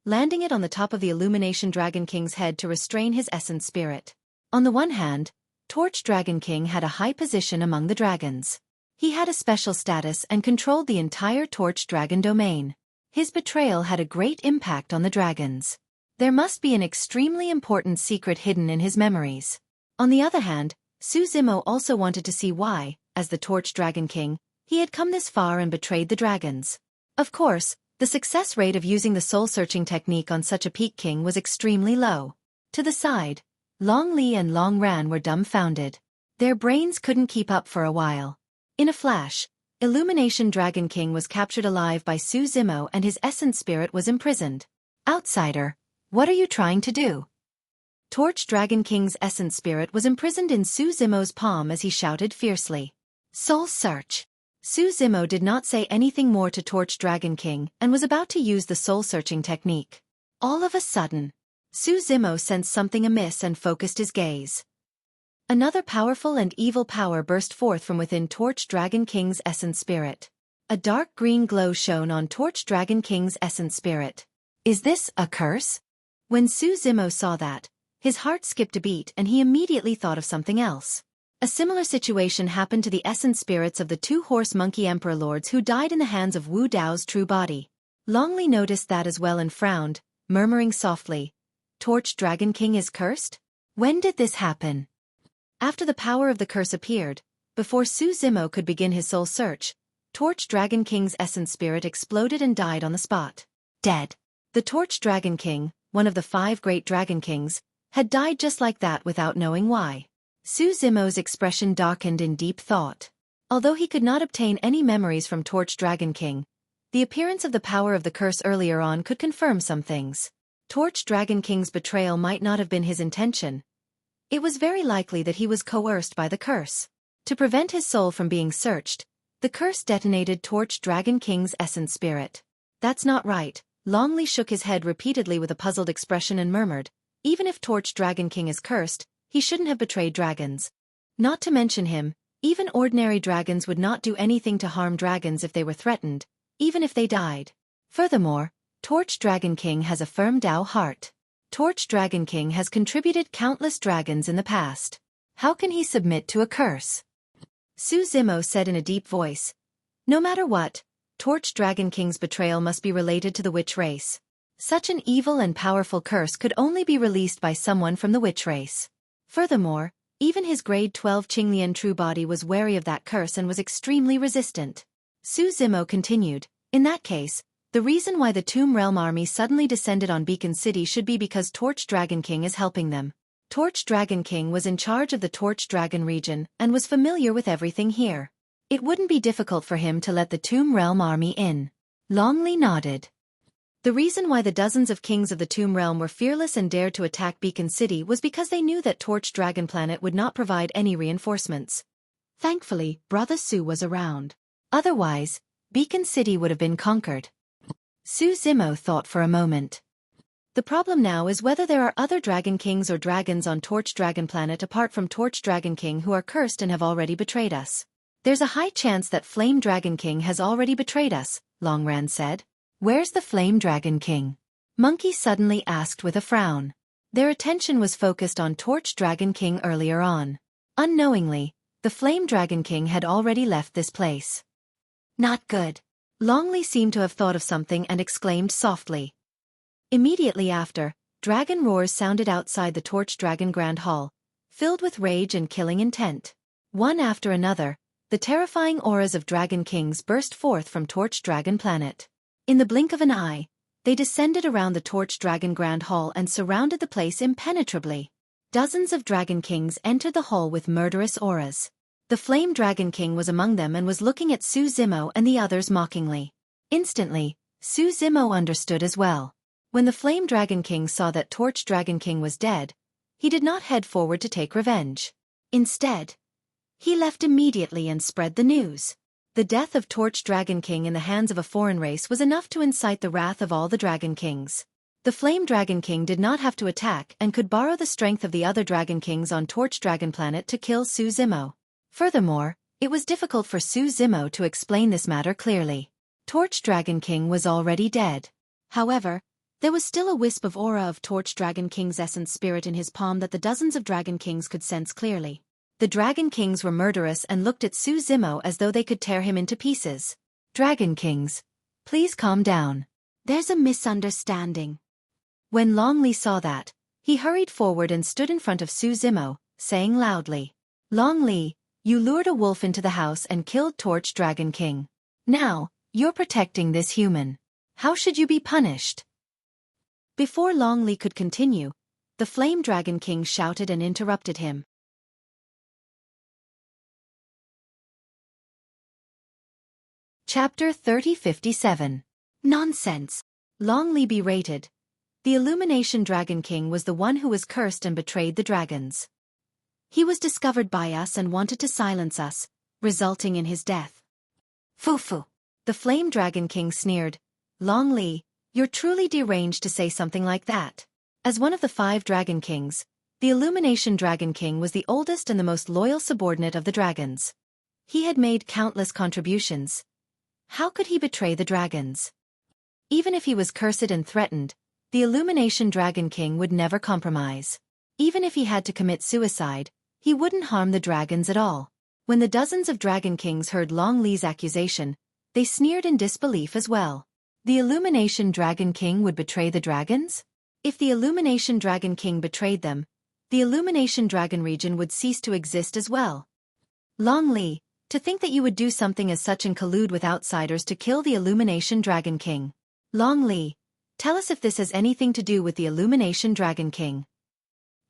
landing it on the top of the Illumination Dragon King's head to restrain his essence spirit. On the one hand, Torch Dragon King had a high position among the dragons. He had a special status and controlled the entire Torch Dragon domain. His betrayal had a great impact on the dragons. There must be an extremely important secret hidden in his memories. On the other hand, Su Zimo also wanted to see why, as the Torch Dragon King, he had come this far and betrayed the dragons. Of course, the success rate of using the soul-searching technique on such a peak king was extremely low. To the side, Long Li and Long Ran were dumbfounded. Their brains couldn't keep up for a while. In a flash, Illumination Dragon King was captured alive by Su Zimo and his essence spirit was imprisoned. Outsider, what are you trying to do? Torch Dragon King's essence spirit was imprisoned in Su Zimo's palm as he shouted fiercely. Soul Search. Su Zimo did not say anything more to Torch Dragon King and was about to use the soul-searching technique. All of a sudden, Su Zimo sensed something amiss and focused his gaze. Another powerful and evil power burst forth from within Torch Dragon King's essence spirit. A dark green glow shone on Torch Dragon King's essence spirit. Is this a curse? When Su Zimo saw that, his heart skipped a beat and he immediately thought of something else. A similar situation happened to the essence spirits of the 2 horse monkey emperor lords who died in the hands of Wu Dao's true body. Long Li noticed that as well and frowned, murmuring softly, Torch Dragon King is cursed? When did this happen? After the power of the curse appeared, before Su Zimo could begin his soul search, Torch Dragon King's essence spirit exploded and died on the spot. Dead. The Torch Dragon King, one of the 5 great dragon kings, had died just like that without knowing why. Su Zimo's expression darkened in deep thought. Although he could not obtain any memories from Torch Dragon King, the appearance of the power of the curse earlier on could confirm some things. Torch Dragon King's betrayal might not have been his intention. It was very likely that he was coerced by the curse. To prevent his soul from being searched, the curse detonated Torch Dragon King's essence spirit. That's not right. Longli shook his head repeatedly with a puzzled expression and murmured, even if Torch Dragon King is cursed, he shouldn't have betrayed dragons. Not to mention him, even ordinary dragons would not do anything to harm dragons if they were threatened, even if they died. Furthermore, Torch Dragon King has a firm Dao heart. Torch Dragon King has contributed countless dragons in the past. How can he submit to a curse? Su Zimo said in a deep voice. No matter what, Torch Dragon King's betrayal must be related to the witch race. Such an evil and powerful curse could only be released by someone from the witch race. Furthermore, even his grade 12 Qinglian true body was wary of that curse and was extremely resistant. Su Zimo continued, in that case, the reason why the Tomb Realm army suddenly descended on Beacon City should be because Torch Dragon King is helping them. Torch Dragon King was in charge of the Torch Dragon region and was familiar with everything here. It wouldn't be difficult for him to let the Tomb Realm army in. Longli nodded. The reason why the dozens of kings of the Tomb Realm were fearless and dared to attack Beacon City was because they knew that Torch Dragon Planet would not provide any reinforcements. Thankfully, Brother Su was around. Otherwise, Beacon City would have been conquered. Su Zimo thought for a moment. The problem now is whether there are other Dragon Kings or dragons on Torch Dragon Planet apart from Torch Dragon King who are cursed and have already betrayed us. There's a high chance that Flame Dragon King has already betrayed us, Longran said. Where's the Flame Dragon King? Monkey suddenly asked with a frown. Their attention was focused on Torch Dragon King earlier on. Unknowingly, the Flame Dragon King had already left this place. Not good. Longli seemed to have thought of something and exclaimed softly. Immediately after, dragon roars sounded outside the Torch Dragon Grand Hall, filled with rage and killing intent. One after another, the terrifying auras of Dragon Kings burst forth from Torch Dragon Planet. In the blink of an eye, they descended around the Torch Dragon Grand Hall and surrounded the place impenetrably. Dozens of Dragon Kings entered the hall with murderous auras. The Flame Dragon King was among them and was looking at Su Zimo and the others mockingly. Instantly, Su Zimo understood as well. When the Flame Dragon King saw that Torch Dragon King was dead, he did not head forward to take revenge. Instead, he left immediately and spread the news. The death of Torch Dragon King in the hands of a foreign race was enough to incite the wrath of all the Dragon Kings. The Flame Dragon King did not have to attack and could borrow the strength of the other Dragon Kings on Torch Dragon Planet to kill Su Zimo. Furthermore, it was difficult for Su Zimo to explain this matter clearly. Torch Dragon King was already dead. However, there was still a wisp of aura of Torch Dragon King's essence spirit in his palm that the dozens of Dragon Kings could sense clearly. The Dragon Kings were murderous and looked at Su Zimo as though they could tear him into pieces. Dragon Kings, please calm down. There's a misunderstanding. When Longli saw that, he hurried forward and stood in front of Su Zimo, saying loudly, Longli, you lured a wolf into the house and killed Torch Dragon King. Now, you're protecting this human. How should you be punished? Before Longli could continue, the Flame Dragon King shouted and interrupted him. Chapter 3057. Nonsense. Longli berated. The Illumination Dragon King was the one who was cursed and betrayed the dragons. He was discovered by us and wanted to silence us, resulting in his death. Foo-foo. The Flame Dragon King sneered. Longli, you're truly deranged to say something like that. As one of the 5 Dragon Kings, the Illumination Dragon King was the oldest and the most loyal subordinate of the dragons. He had made countless contributions. How could he betray the dragons? Even if he was cursed and threatened, the Illumination Dragon King would never compromise. Even if he had to commit suicide, he wouldn't harm the dragons at all. When the dozens of Dragon Kings heard Longli's accusation, they sneered in disbelief as well. The Illumination Dragon King would betray the dragons? If the Illumination Dragon King betrayed them, the Illumination Dragon region would cease to exist as well. Longli, to think that you would do something as such and collude with outsiders to kill the Illumination Dragon King. Longli, tell us if this has anything to do with the Illumination Dragon King.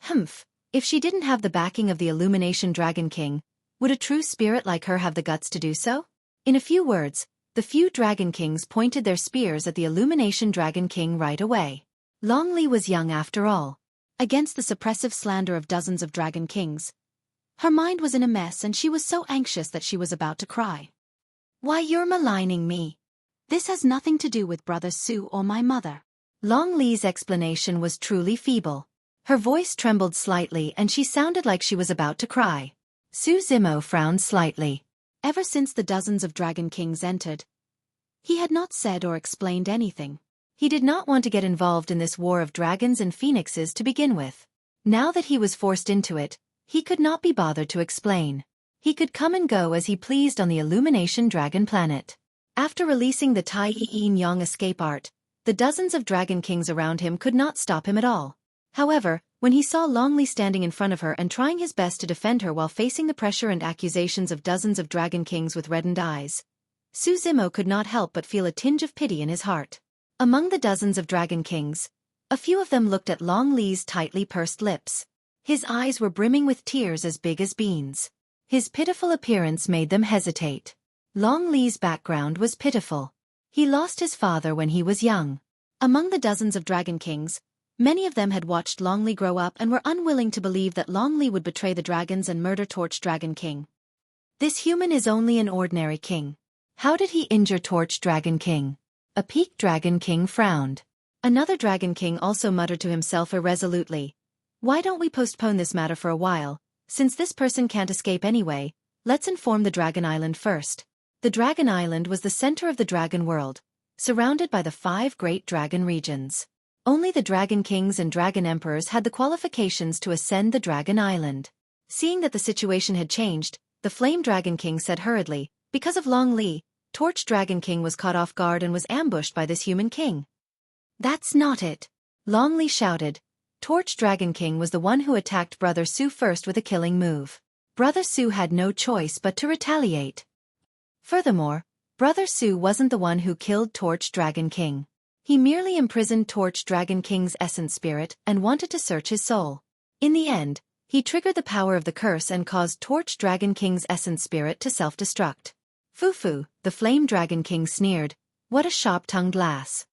Humph, if she didn't have the backing of the Illumination Dragon King, would a true spirit like her have the guts to do so? In a few words, the few Dragon Kings pointed their spears at the Illumination Dragon King right away. Longli was young after all. against the suppressive slander of dozens of dragon kings. Her mind was in a mess and she was so anxious that she was about to cry. Why, you're maligning me. This has nothing to do with Brother Su or my mother. Long Li's explanation was truly feeble. Her voice trembled slightly and she sounded like she was about to cry. Su Zimo frowned slightly. Ever since the dozens of dragon kings entered, he had not said or explained anything. He did not want to get involved in this war of dragons and phoenixes to begin with. Now that he was forced into it, he could not be bothered to explain. He could come and go as he pleased on the Illumination Dragon Planet. After releasing the Tai Yin Yang escape art, the dozens of dragon kings around him could not stop him at all. However, when he saw Long Li standing in front of her and trying his best to defend her while facing the pressure and accusations of dozens of dragon kings with reddened eyes, Su Zimo could not help but feel a tinge of pity in his heart. Among the dozens of dragon kings, a few of them looked at Long Li's tightly pursed lips. His eyes were brimming with tears as big as beans. His pitiful appearance made them hesitate. Long Li's background was pitiful. He lost his father when he was young. Among the dozens of dragon kings, many of them had watched Long Li grow up and were unwilling to believe that Long Li would betray the dragons and murder Torch Dragon King. This human is only an ordinary king. How did he injure Torch Dragon King? A Peak Dragon King frowned. Another Dragon King also muttered to himself irresolutely. Why don't we postpone this matter for a while? Since this person can't escape anyway, let's inform the Dragon Island first. The Dragon Island was the center of the dragon world, surrounded by the 5 great dragon regions. Only the Dragon Kings and Dragon Emperors had the qualifications to ascend the Dragon Island. Seeing that the situation had changed, the Flame Dragon King said hurriedly, because of Long Li, Torch Dragon King was caught off guard and was ambushed by this human king. That's not it. Long Li shouted. Torch Dragon King was the one who attacked Brother Su first with a killing move. Brother Su had no choice but to retaliate. Furthermore, Brother Su wasn't the one who killed Torch Dragon King. He merely imprisoned Torch Dragon King's essence spirit and wanted to search his soul. In the end, he triggered the power of the curse and caused Torch Dragon King's essence spirit to self-destruct. Fufu, the Flame Dragon King sneered, what a sharp-tongued lass.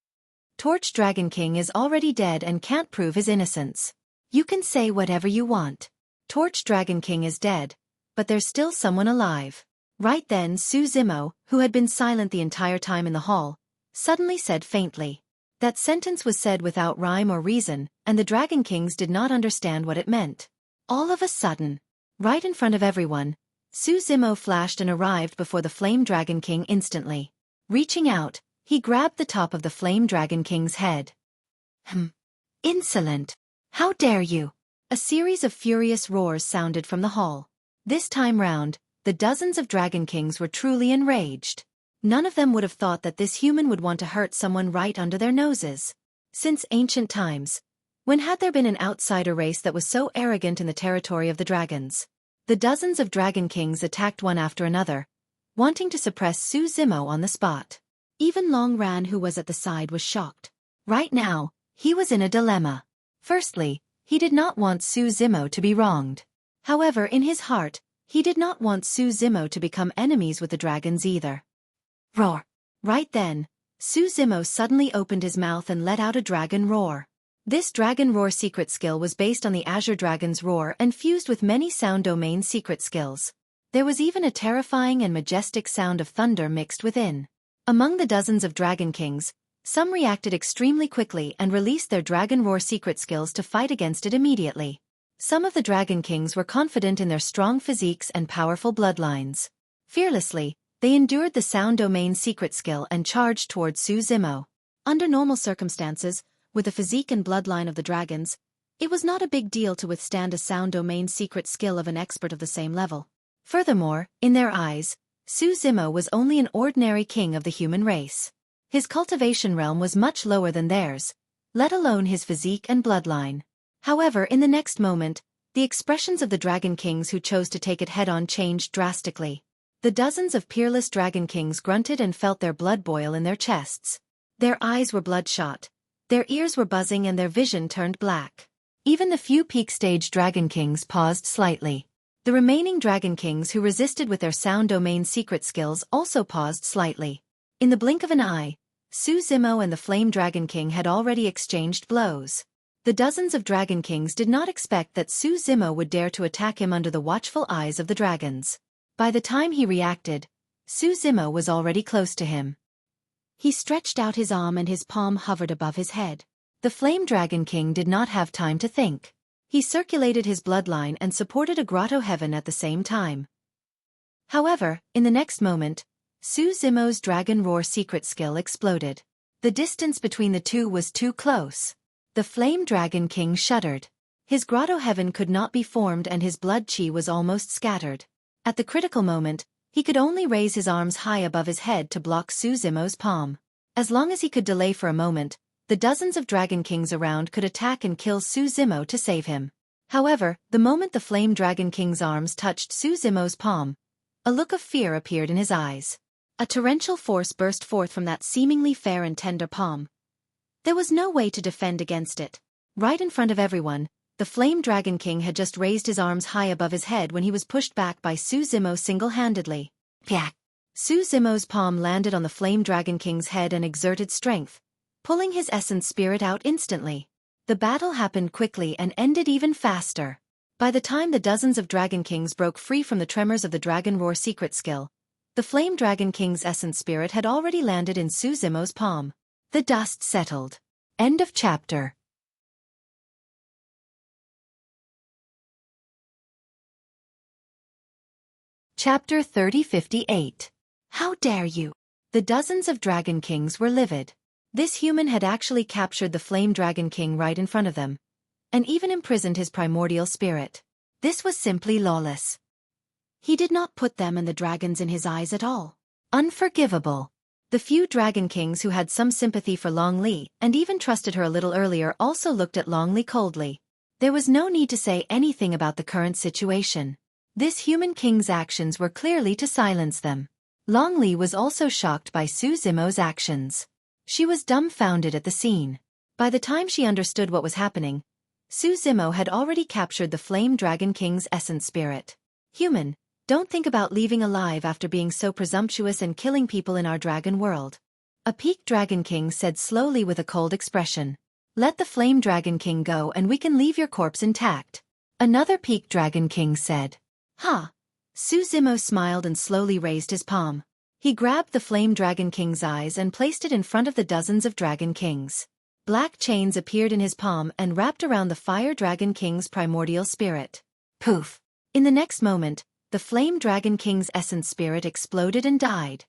Torch Dragon King is already dead and can't prove his innocence. You can say whatever you want. Torch Dragon King is dead, but there's still someone alive. Right then Su Zimo, who had been silent the entire time in the hall, suddenly said faintly. That sentence was said without rhyme or reason, and the Dragon Kings did not understand what it meant. All of a sudden, right in front of everyone, Su Zimo flashed and arrived before the Flame Dragon King instantly. Reaching out, he grabbed the top of the Flame Dragon King's head. Insolent! How dare you! A series of furious roars sounded from the hall. This time round, the dozens of Dragon Kings were truly enraged. None of them would have thought that this human would want to hurt someone right under their noses. Since ancient times, when had there been an outsider race that was so arrogant in the territory of the dragons? The dozens of Dragon Kings attacked one after another, wanting to suppress Su Zimo on the spot. Even Long Ran, who was at the side, was shocked. Right now, he was in a dilemma. Firstly, he did not want Su Zimo to be wronged. However, in his heart, he did not want Su Zimo to become enemies with the dragons either. Roar! Right then, Su Zimo suddenly opened his mouth and let out a dragon roar. This dragon roar secret skill was based on the Azure Dragon's roar and fused with many sound domain secret skills. There was even a terrifying and majestic sound of thunder mixed within. Among the dozens of Dragon Kings, some reacted extremely quickly and released their dragon roar secret skills to fight against it immediately. Some of the Dragon Kings were confident in their strong physiques and powerful bloodlines. Fearlessly, they endured the sound domain secret skill and charged towards Su Zimo. Under normal circumstances, with the physique and bloodline of the dragons, it was not a big deal to withstand a sound domain secret skill of an expert of the same level. Furthermore, in their eyes, Su Zimo was only an ordinary king of the human race. His cultivation realm was much lower than theirs, let alone his physique and bloodline. However, in the next moment, the expressions of the Dragon Kings who chose to take it head-on changed drastically. The dozens of peerless Dragon Kings grunted and felt their blood boil in their chests. Their eyes were bloodshot, their ears were buzzing and their vision turned black. Even the few peak stage Dragon Kings paused slightly. The remaining Dragon Kings who resisted with their sound domain secret skills also paused slightly. In the blink of an eye, Su Zimo and the Flame Dragon King had already exchanged blows. The dozens of Dragon Kings did not expect that Zimo would dare to attack him under the watchful eyes of the dragons. By the time he reacted, Zimo was already close to him. He stretched out his arm and his palm hovered above his head. The Flame Dragon King did not have time to think. He circulated his bloodline and supported a grotto heaven at the same time. However, in the next moment, Zimo's Dragon Roar secret skill exploded. The distance between the two was too close. The Flame Dragon King shuddered. His grotto heaven could not be formed and his blood chi was almost scattered. At the critical moment, he could only raise his arms high above his head to block Zimo's palm. As long as he could delay for a moment, the dozens of Dragon Kings around could attack and kill Zimo to save him. However, the moment the Flame Dragon King's arms touched Zimo's palm, a look of fear appeared in his eyes. A torrential force burst forth from that seemingly fair and tender palm. There was no way to defend against it. Right in front of everyone, the Flame Dragon King had just raised his arms high above his head when he was pushed back by Zimo single-handedly. Pyak! Zimo's palm landed on the Flame Dragon King's head and exerted strength, pulling his essence spirit out instantly. The battle happened quickly and ended even faster. By the time the dozens of Dragon Kings broke free from the tremors of the Dragon Roar secret skill, the Flame Dragon King's essence spirit had already landed in Zimo's palm. The dust settled. End of chapter. Chapter 3058. How dare you? The dozens of Dragon Kings were livid. This human had actually captured the Flame Dragon King right in front of them, and even imprisoned his primordial spirit. This was simply lawless. He did not put them and the dragons in his eyes at all. Unforgivable. The few Dragon Kings who had some sympathy for Long Li and even trusted her a little earlier also looked at Long Li coldly. There was no need to say anything about the current situation. This human king's actions were clearly to silence them. Long Li was also shocked by Zimo's actions. She was dumbfounded at the scene. By the time she understood what was happening, Zimo had already captured the Flame Dragon King's essence spirit. Human, don't think about leaving alive after being so presumptuous and killing people in our dragon world. A peaked Dragon King said slowly with a cold expression. Let the Flame Dragon King go and we can leave your corpse intact. Another peaked Dragon King said. Ha! Zimo smiled and slowly raised his palm. He grabbed the Flame Dragon King's eyes and placed it in front of the dozens of Dragon Kings. Black chains appeared in his palm and wrapped around the Fire Dragon King's primordial spirit. Poof! In the next moment, the Flame Dragon King's essence spirit exploded and died.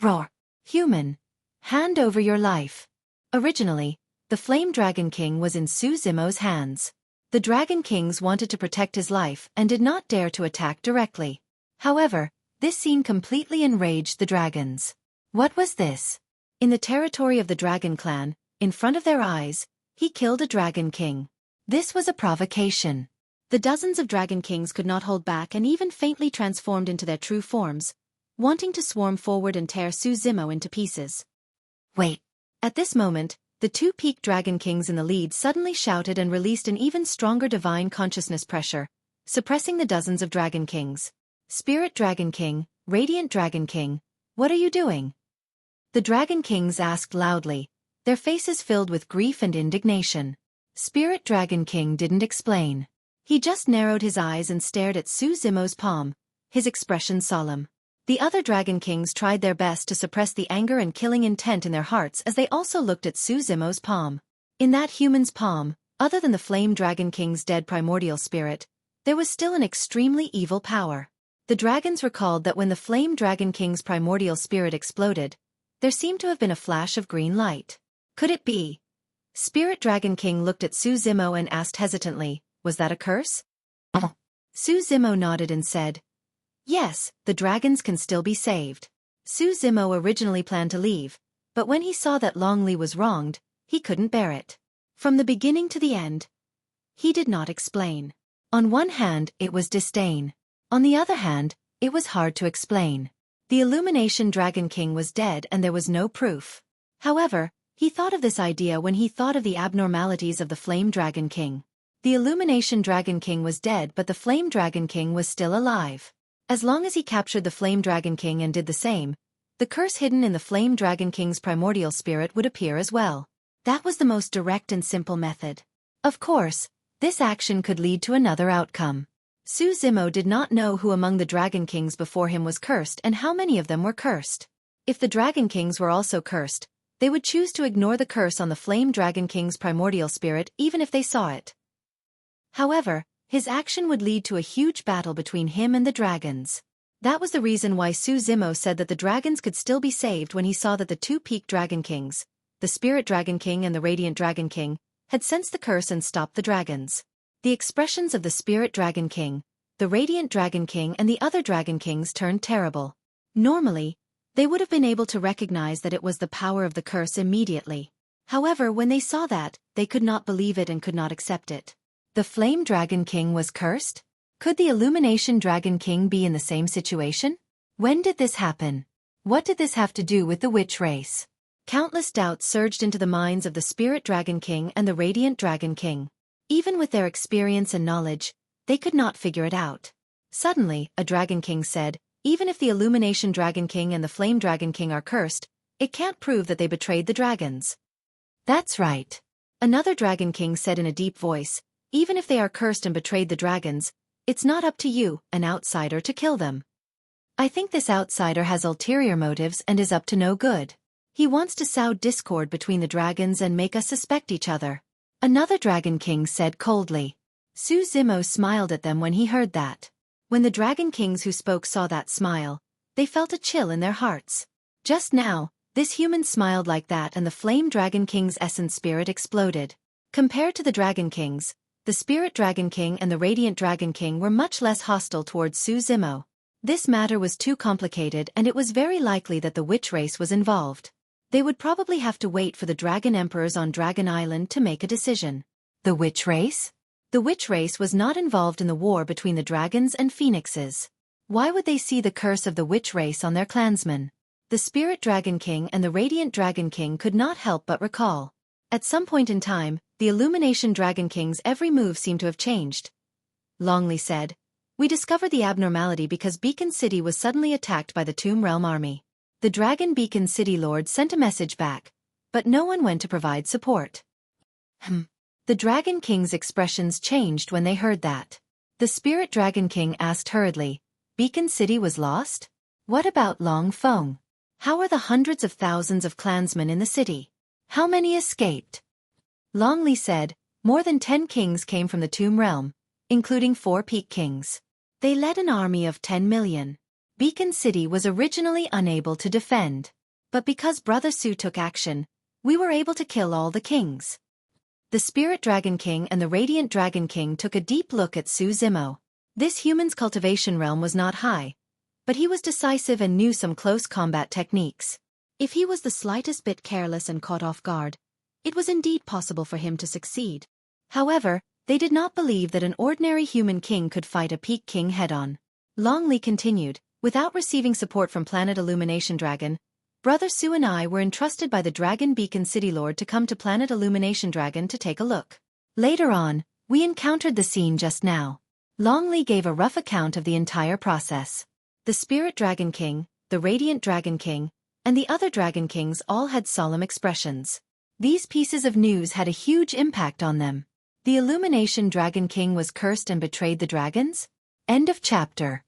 Roar! Human! Hand over your life. Originally, the Flame Dragon King was in Zimo's hands. The Dragon Kings wanted to protect his life and did not dare to attack directly. However, this scene completely enraged the dragons. What was this? In the territory of the Dragon Clan, in front of their eyes, he killed a Dragon King. This was a provocation. The dozens of Dragon Kings could not hold back and even faintly transformed into their true forms, wanting to swarm forward and tear Zimo into pieces. Wait! At this moment, the two peaked Dragon Kings in the lead suddenly shouted and released an even stronger divine consciousness pressure, suppressing the dozens of Dragon Kings. Spirit Dragon King, Radiant Dragon King, what are you doing? The Dragon Kings asked loudly, their faces filled with grief and indignation. Spirit Dragon King didn't explain. He just narrowed his eyes and stared at Zimo's palm, his expression solemn. The other Dragon Kings tried their best to suppress the anger and killing intent in their hearts as they also looked at Zimo's palm. In that human's palm, other than the Flame Dragon King's dead primordial spirit, there was still an extremely evil power. The dragons recalled that when the Flame Dragon King's primordial spirit exploded, there seemed to have been a flash of green light. Could it be? Spirit Dragon King looked at Zimo and asked hesitantly, was that a curse? Zimo nodded and said, yes, the dragons can still be saved. Zimo originally planned to leave, but when he saw that Long Li was wronged, he couldn't bear it. From the beginning to the end, he did not explain. On one hand, it was disdain. On the other hand, it was hard to explain. The Illumination Dragon King was dead and there was no proof. However, he thought of this idea when he thought of the abnormalities of the Flame Dragon King. The Illumination Dragon King was dead but the Flame Dragon King was still alive. As long as he captured the Flame Dragon King and did the same, the curse hidden in the Flame Dragon King's primordial spirit would appear as well. That was the most direct and simple method. Of course, this action could lead to another outcome. Xueqi did not know who among the Dragon Kings before him was cursed and how many of them were cursed. If the Dragon Kings were also cursed, they would choose to ignore the curse on the Flame Dragon King's primordial spirit even if they saw it. However, his action would lead to a huge battle between him and the dragons. That was the reason why Xueqi said that the dragons could still be saved when he saw that the two peak Dragon Kings, the Spirit Dragon King and the Radiant Dragon King, had sensed the curse and stopped the dragons. The expressions of the Spirit Dragon King, the Radiant Dragon King and the other Dragon Kings turned terrible. Normally, they would have been able to recognize that it was the power of the curse immediately. However, when they saw that, they could not believe it and could not accept it. The Flame Dragon King was cursed? Could the Illumination Dragon King be in the same situation? When did this happen? What did this have to do with the witch race? Countless doubts surged into the minds of the Spirit Dragon King and the Radiant Dragon King. Even with their experience and knowledge, they could not figure it out. Suddenly, a Dragon King said, even if the Illumination Dragon King and the Flame Dragon King are cursed, it can't prove that they betrayed the dragons. That's right. Another Dragon King said in a deep voice, even if they are cursed and betrayed the dragons, it's not up to you, an outsider, to kill them. I think this outsider has ulterior motives and is up to no good. He wants to sow discord between the dragons and make us suspect each other. Another Dragon King said coldly. Xueqi smiled at them when he heard that. When the Dragon Kings who spoke saw that smile, they felt a chill in their hearts. Just now, this human smiled like that and the Flame Dragon King's essence spirit exploded. Compared to the Dragon Kings, the Spirit Dragon King and the Radiant Dragon King were much less hostile towards Xueqi. This matter was too complicated and it was very likely that the witch race was involved. They would probably have to wait for the Dragon Emperors on Dragon Island to make a decision. The witch race? The witch race was not involved in the war between the dragons and phoenixes. Why would they see the curse of the witch race on their clansmen? The Spirit Dragon King and the Radiant Dragon King could not help but recall. At some point in time, the Illumination Dragon King's every move seemed to have changed. Longley said, we discovered the abnormality because Beacon City was suddenly attacked by the Tomb Realm army. The Dragon Beacon City Lord sent a message back, but no one went to provide support. The Dragon King's expressions changed when they heard that. The Spirit Dragon King asked hurriedly, Beacon City was lost? What about Long Feng? How are the hundreds of thousands of clansmen in the city? How many escaped? Longley said, more than 10 kings came from the Tomb Realm, including 4 peak kings. They led an army of 10 million. Beacon City was originally unable to defend. But because Brother Su took action, we were able to kill all the kings. The Spirit Dragon King and the Radiant Dragon King took a deep look at Xueqi. This human's cultivation realm was not high, but he was decisive and knew some close combat techniques. If he was the slightest bit careless and caught off guard, it was indeed possible for him to succeed. However, they did not believe that an ordinary human king could fight a peak king head-on. Longley continued, without receiving support from Planet Illumination Dragon, Brother Su and I were entrusted by the Dragon Beacon City Lord to come to Planet Illumination Dragon to take a look. Later on, we encountered the scene just now. Longley gave a rough account of the entire process. The Spirit Dragon King, the Radiant Dragon King, and the other Dragon Kings all had solemn expressions. These pieces of news had a huge impact on them. The Illumination Dragon King was cursed and betrayed the dragons? End of chapter.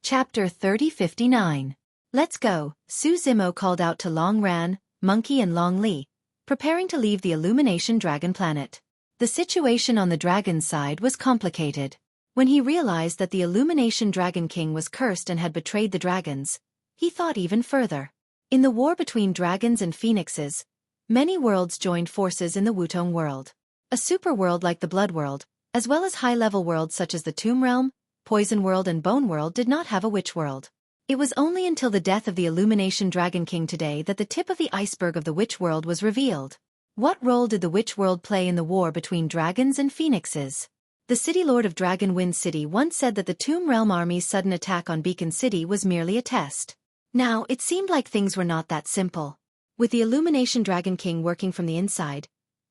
Chapter 3059. Let's go, Xueqi called out to Long Ran, Monkey and Long Li, preparing to leave the Illumination Dragon planet. The situation on the dragon's side was complicated. When he realized that the Illumination Dragon King was cursed and had betrayed the dragons, he thought even further. In the war between dragons and phoenixes, many worlds joined forces in the Wutong world. A super world like the Blood World, as well as high-level worlds such as the Tomb Realm, Poison World and Bone World did not have a witch world. It was only until the death of the Illumination Dragon King today that the tip of the iceberg of the witch world was revealed. What role did the witch world play in the war between dragons and phoenixes? The City Lord of Dragon Wind City once said that the Tomb Realm army's sudden attack on Beacon City was merely a test. Now, it seemed like things were not that simple. With the Illumination Dragon King working from the inside,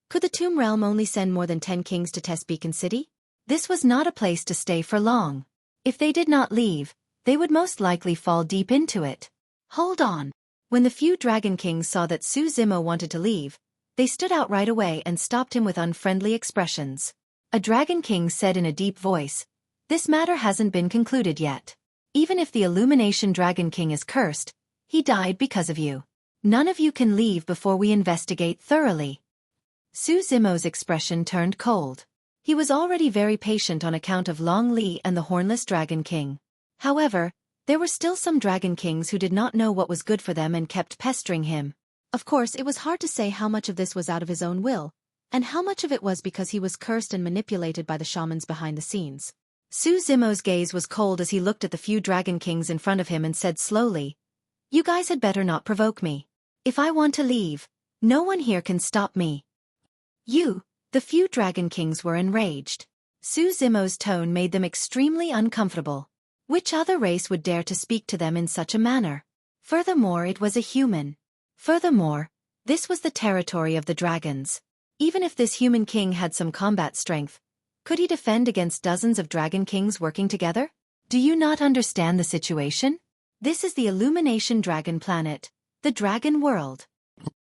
could the Tomb Realm only send more than 10 kings to test Beacon City? This was not a place to stay for long. If they did not leave, they would most likely fall deep into it. Hold on. When the few Dragon Kings saw that Su Zimo wanted to leave, they stood out right away and stopped him with unfriendly expressions. A Dragon King said in a deep voice, "This matter hasn't been concluded yet. Even if the Illumination Dragon King is cursed, he died because of you. None of you can leave before we investigate thoroughly." Su Zimo's expression turned cold. He was already very patient on account of Long Li and the Hornless Dragon King. However, there were still some Dragon Kings who did not know what was good for them and kept pestering him. Of course, it was hard to say how much of this was out of his own will, and how much of it was because he was cursed and manipulated by the shamans behind the scenes. Su Zimo's gaze was cold as he looked at the few Dragon Kings in front of him and said slowly, "You guys had better not provoke me. If I want to leave, no one here can stop me." The few Dragon Kings were enraged. Su Zimo's tone made them extremely uncomfortable. Which other race would dare to speak to them in such a manner? Furthermore, it was a human. Furthermore, this was the territory of the dragons. Even if this human king had some combat strength, could he defend against dozens of Dragon Kings working together? Do you not understand the situation? This is the Illumination Dragon Planet, the Dragon World.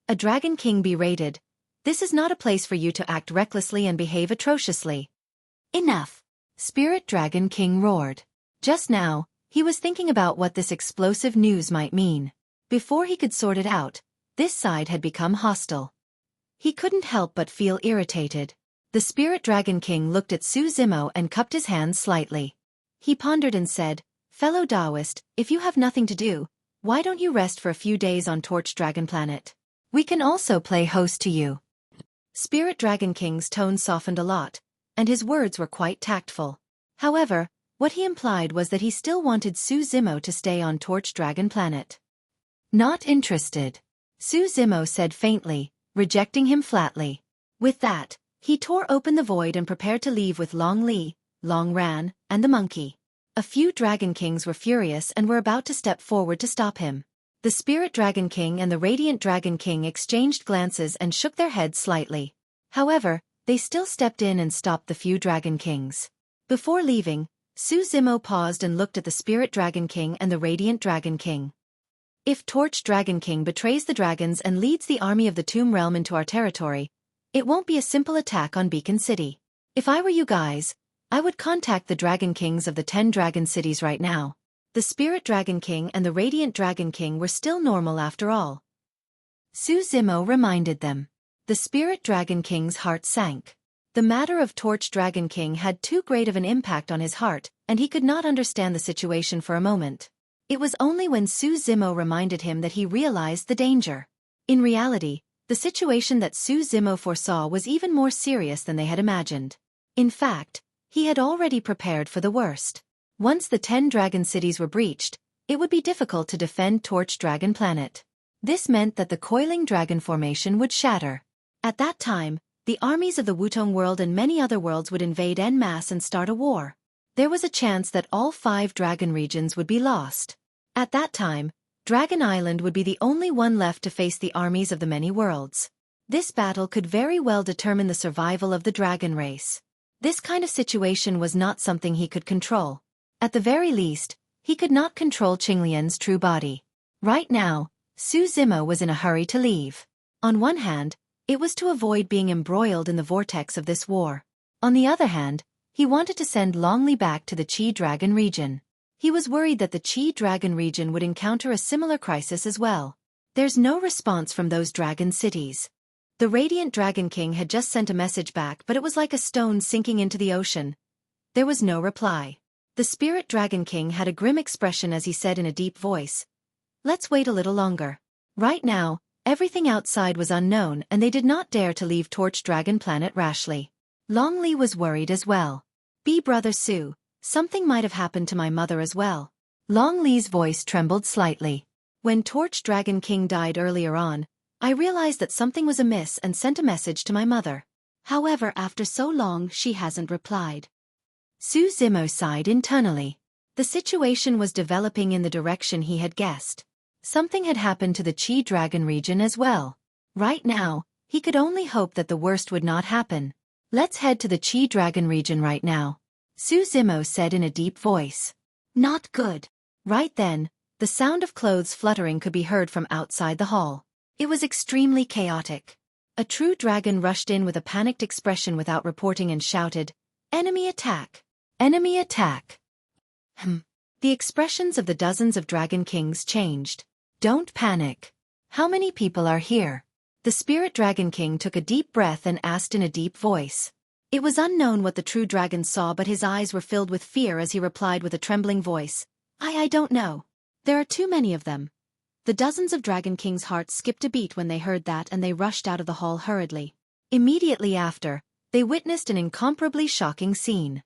A Dragon King berated, "This is not a place for you to act recklessly and behave atrociously." "Enough!" Spirit Dragon King roared. Just now, he was thinking about what this explosive news might mean. Before he could sort it out, this side had become hostile. He couldn't help but feel irritated. The Spirit Dragon King looked at Su Zimo and cupped his hands slightly. He pondered and said, "Fellow Taoist, if you have nothing to do, why don't you rest for a few days on Torch Dragon Planet? We can also play host to you." Spirit Dragon King's tone softened a lot, and his words were quite tactful. However, what he implied was that he still wanted Su Zimo to stay on Torch Dragon Planet. "Not interested," Su Zimo said faintly, rejecting him flatly. With that, he tore open the void and prepared to leave with Long Li, Long Ran, and the monkey. A few Dragon Kings were furious and were about to step forward to stop him. The Spirit Dragon King and the Radiant Dragon King exchanged glances and shook their heads slightly. However, they still stepped in and stopped the few Dragon Kings. Before leaving, Su Zimo paused and looked at the Spirit Dragon King and the Radiant Dragon King. "If Torch Dragon King betrays the dragons and leads the army of the Tomb Realm into our territory, it won't be a simple attack on Beacon City. If I were you guys, I would contact the Dragon Kings of the 10 Dragon Cities right now." The Spirit Dragon King and the Radiant Dragon King were still normal after all. Su Zimo reminded them. The Spirit Dragon King's heart sank. The matter of Torch Dragon King had too great of an impact on his heart, and he could not understand the situation for a moment. It was only when Su Zimo reminded him that he realized the danger. In reality, the situation that Su Zimo foresaw was even more serious than they had imagined. In fact, he had already prepared for the worst. Once the 10 Dragon Cities were breached, it would be difficult to defend Torch Dragon Planet. This meant that the coiling dragon formation would shatter. At that time, the armies of the Wutong world and many other worlds would invade en masse and start a war. There was a chance that all 5 dragon regions would be lost. At that time, Dragon Island would be the only one left to face the armies of the many worlds. This battle could very well determine the survival of the dragon race. This kind of situation was not something he could control. At the very least, he could not control Qinglian's true body. Right now, Su Zimo was in a hurry to leave. On one hand, it was to avoid being embroiled in the vortex of this war. On the other hand, he wanted to send Long Li back to the Qi Dragon region. He was worried that the Qi Dragon region would encounter a similar crisis as well. There's no response from those dragon cities. The Radiant Dragon King had just sent a message back, but it was like a stone sinking into the ocean. There was no reply. The Spirit Dragon King had a grim expression as he said in a deep voice, "Let's wait a little longer." Right now, everything outside was unknown and they did not dare to leave Torch Dragon Planet rashly. Long Li was worried as well. Brother Su, something might have happened to my mother as well." Long Li's voice trembled slightly. "When Torch Dragon King died earlier on, I realized that something was amiss and sent a message to my mother. However, after so long she hasn't replied." Su Zimo sighed internally. The situation was developing in the direction he had guessed. Something had happened to the Qi Dragon region as well. Right now, he could only hope that the worst would not happen. "Let's head to the Qi Dragon region right now," Su Zimo said in a deep voice. "Not good." Right then, The sound of clothes fluttering could be heard from outside the hall. It was extremely chaotic. A true dragon rushed in with a panicked expression without reporting and shouted, "Enemy attack! Enemy attack!" The expressions of the dozens of dragon kings changed. "Don't panic. How many people are here?" The spirit dragon king took a deep breath and asked in a deep voice. It was unknown what the true dragon saw, but his eyes were filled with fear as he replied with a trembling voice, I don't know. There are too many of them." The dozens of dragon kings' hearts skipped a beat when they heard that, and they rushed out of the hall hurriedly. Immediately after, they witnessed an incomparably shocking scene.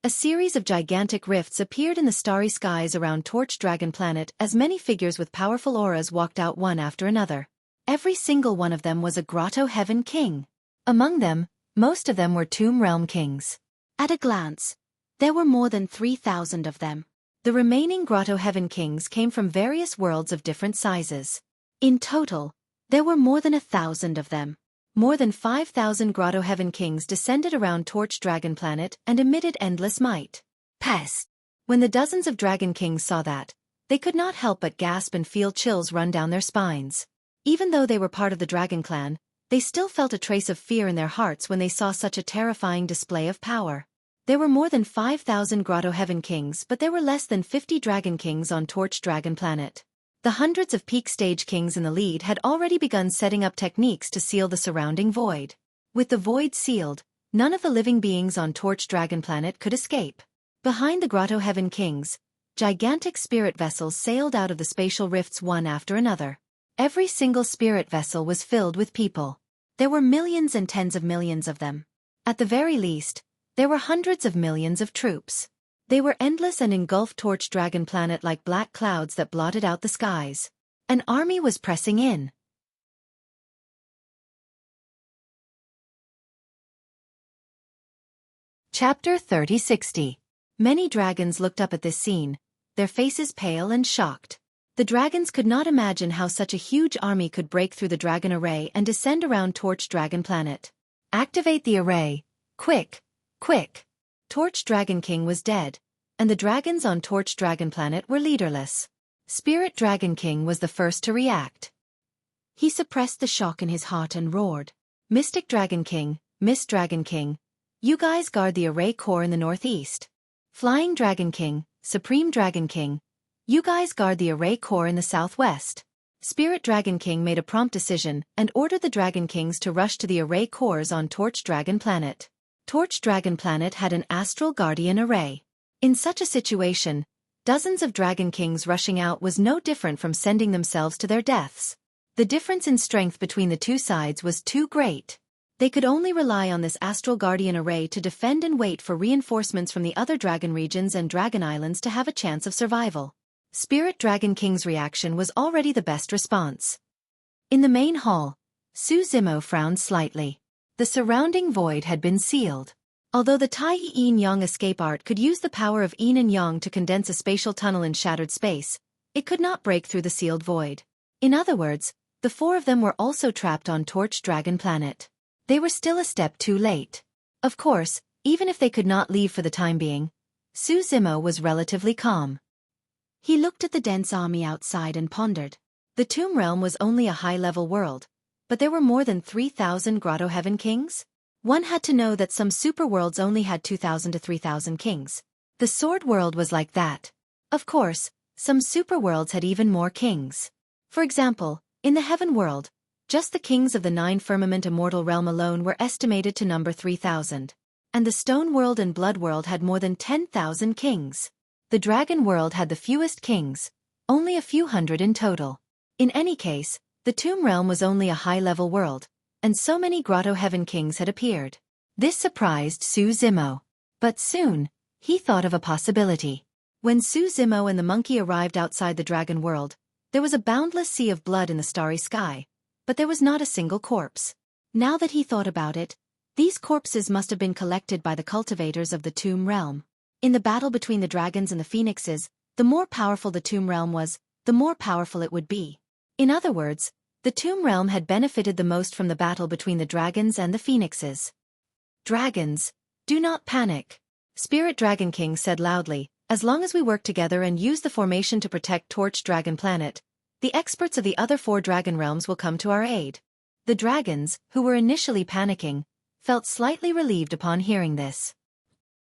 A series of gigantic rifts appeared in the starry skies around Torch Dragon Planet as many figures with powerful auras walked out one after another. Every single one of them was a Grotto Heaven king. Among them, most of them were Tomb Realm kings. At a glance, there were more than 3,000 of them. The remaining Grotto Heaven kings came from various worlds of different sizes. In total, there were more than 1,000 of them. More than 5,000 Grotto Heaven kings descended around Torch Dragon Planet and emitted endless might. Pest! When the dozens of dragon kings saw that, they could not help but gasp and feel chills run down their spines. Even though they were part of the Dragon Clan, they still felt a trace of fear in their hearts when they saw such a terrifying display of power. There were more than 5,000 Grotto Heaven kings, but there were less than 50 dragon kings on Torch Dragon Planet. The hundreds of peak stage kings in the lead had already begun setting up techniques to seal the surrounding void. With the void sealed, none of the living beings on Torch Dragon Planet could escape. Behind the Grotto Heaven kings, gigantic spirit vessels sailed out of the spatial rifts one after another. Every single spirit vessel was filled with people. There were millions and tens of millions of them. At the very least, there were hundreds of millions of troops. They were endless and engulfed Torch Dragon Planet like black clouds that blotted out the skies. An army was pressing in. Chapter 3060. Many dragons looked up at this scene, their faces pale and shocked. The dragons could not imagine how such a huge army could break through the dragon array and descend around Torch Dragon Planet. "Activate the array. Quick! Quick!" Torch Dragon King was dead, and the dragons on Torch Dragon Planet were leaderless. Spirit Dragon King was the first to react. He suppressed the shock in his heart and roared, "Mystic Dragon King, Mist Dragon King, you guys guard the array core in the northeast. Flying Dragon King, Supreme Dragon King, you guys guard the array core in the southwest." Spirit Dragon King made a prompt decision and ordered the Dragon Kings to rush to the array cores on Torch Dragon Planet. Torch Dragon Planet had an astral guardian array. In such a situation, dozens of Dragon Kings rushing out was no different from sending themselves to their deaths. The difference in strength between the two sides was too great. They could only rely on this astral guardian array to defend and wait for reinforcements from the other dragon regions and dragon islands to have a chance of survival. Spirit Dragon King's reaction was already the best response. In the main hall, Su Zimo frowned slightly. The surrounding void had been sealed. Although the Tai Yin Yang escape art could use the power of Yin and Yang to condense a spatial tunnel in shattered space, it could not break through the sealed void. In other words, the four of them were also trapped on Torch Dragon Planet. They were still a step too late. Of course, even if they could not leave for the time being, Su Zimo was relatively calm. He looked at the dense army outside and pondered. The Tomb Realm was only a high-level world, but there were more than 3,000 Grotto Heaven kings? One had to know that some superworlds only had 2,000 to 3,000 kings. The Sword World was like that. Of course, some superworlds had even more kings. For example, in the Heaven World, just the kings of the 9 Firmament Immortal Realm alone were estimated to number 3,000. And the Stone World and Blood World had more than 10,000 kings. The Dragon World had the fewest kings, only a few hundred in total. In any case, the Tomb Realm was only a high-level world, and so many Grotto Heaven kings had appeared. This surprised Su Zimo. But soon, he thought of a possibility. When Su Zimo and the monkey arrived outside the Dragon World, there was a boundless sea of blood in the starry sky, but there was not a single corpse. Now that he thought about it, these corpses must have been collected by the cultivators of the Tomb Realm. In the battle between the dragons and the phoenixes, the more powerful the Tomb Realm was, the more powerful it would be. In other words, the Tomb Realm had benefited the most from the battle between the dragons and the phoenixes. "Dragons, do not panic," Spirit Dragon King said loudly, As long as we work together and use the formation to protect Torch Dragon Planet, the experts of the other 4 dragon realms will come to our aid. The dragons, who were initially panicking, felt slightly relieved upon hearing this.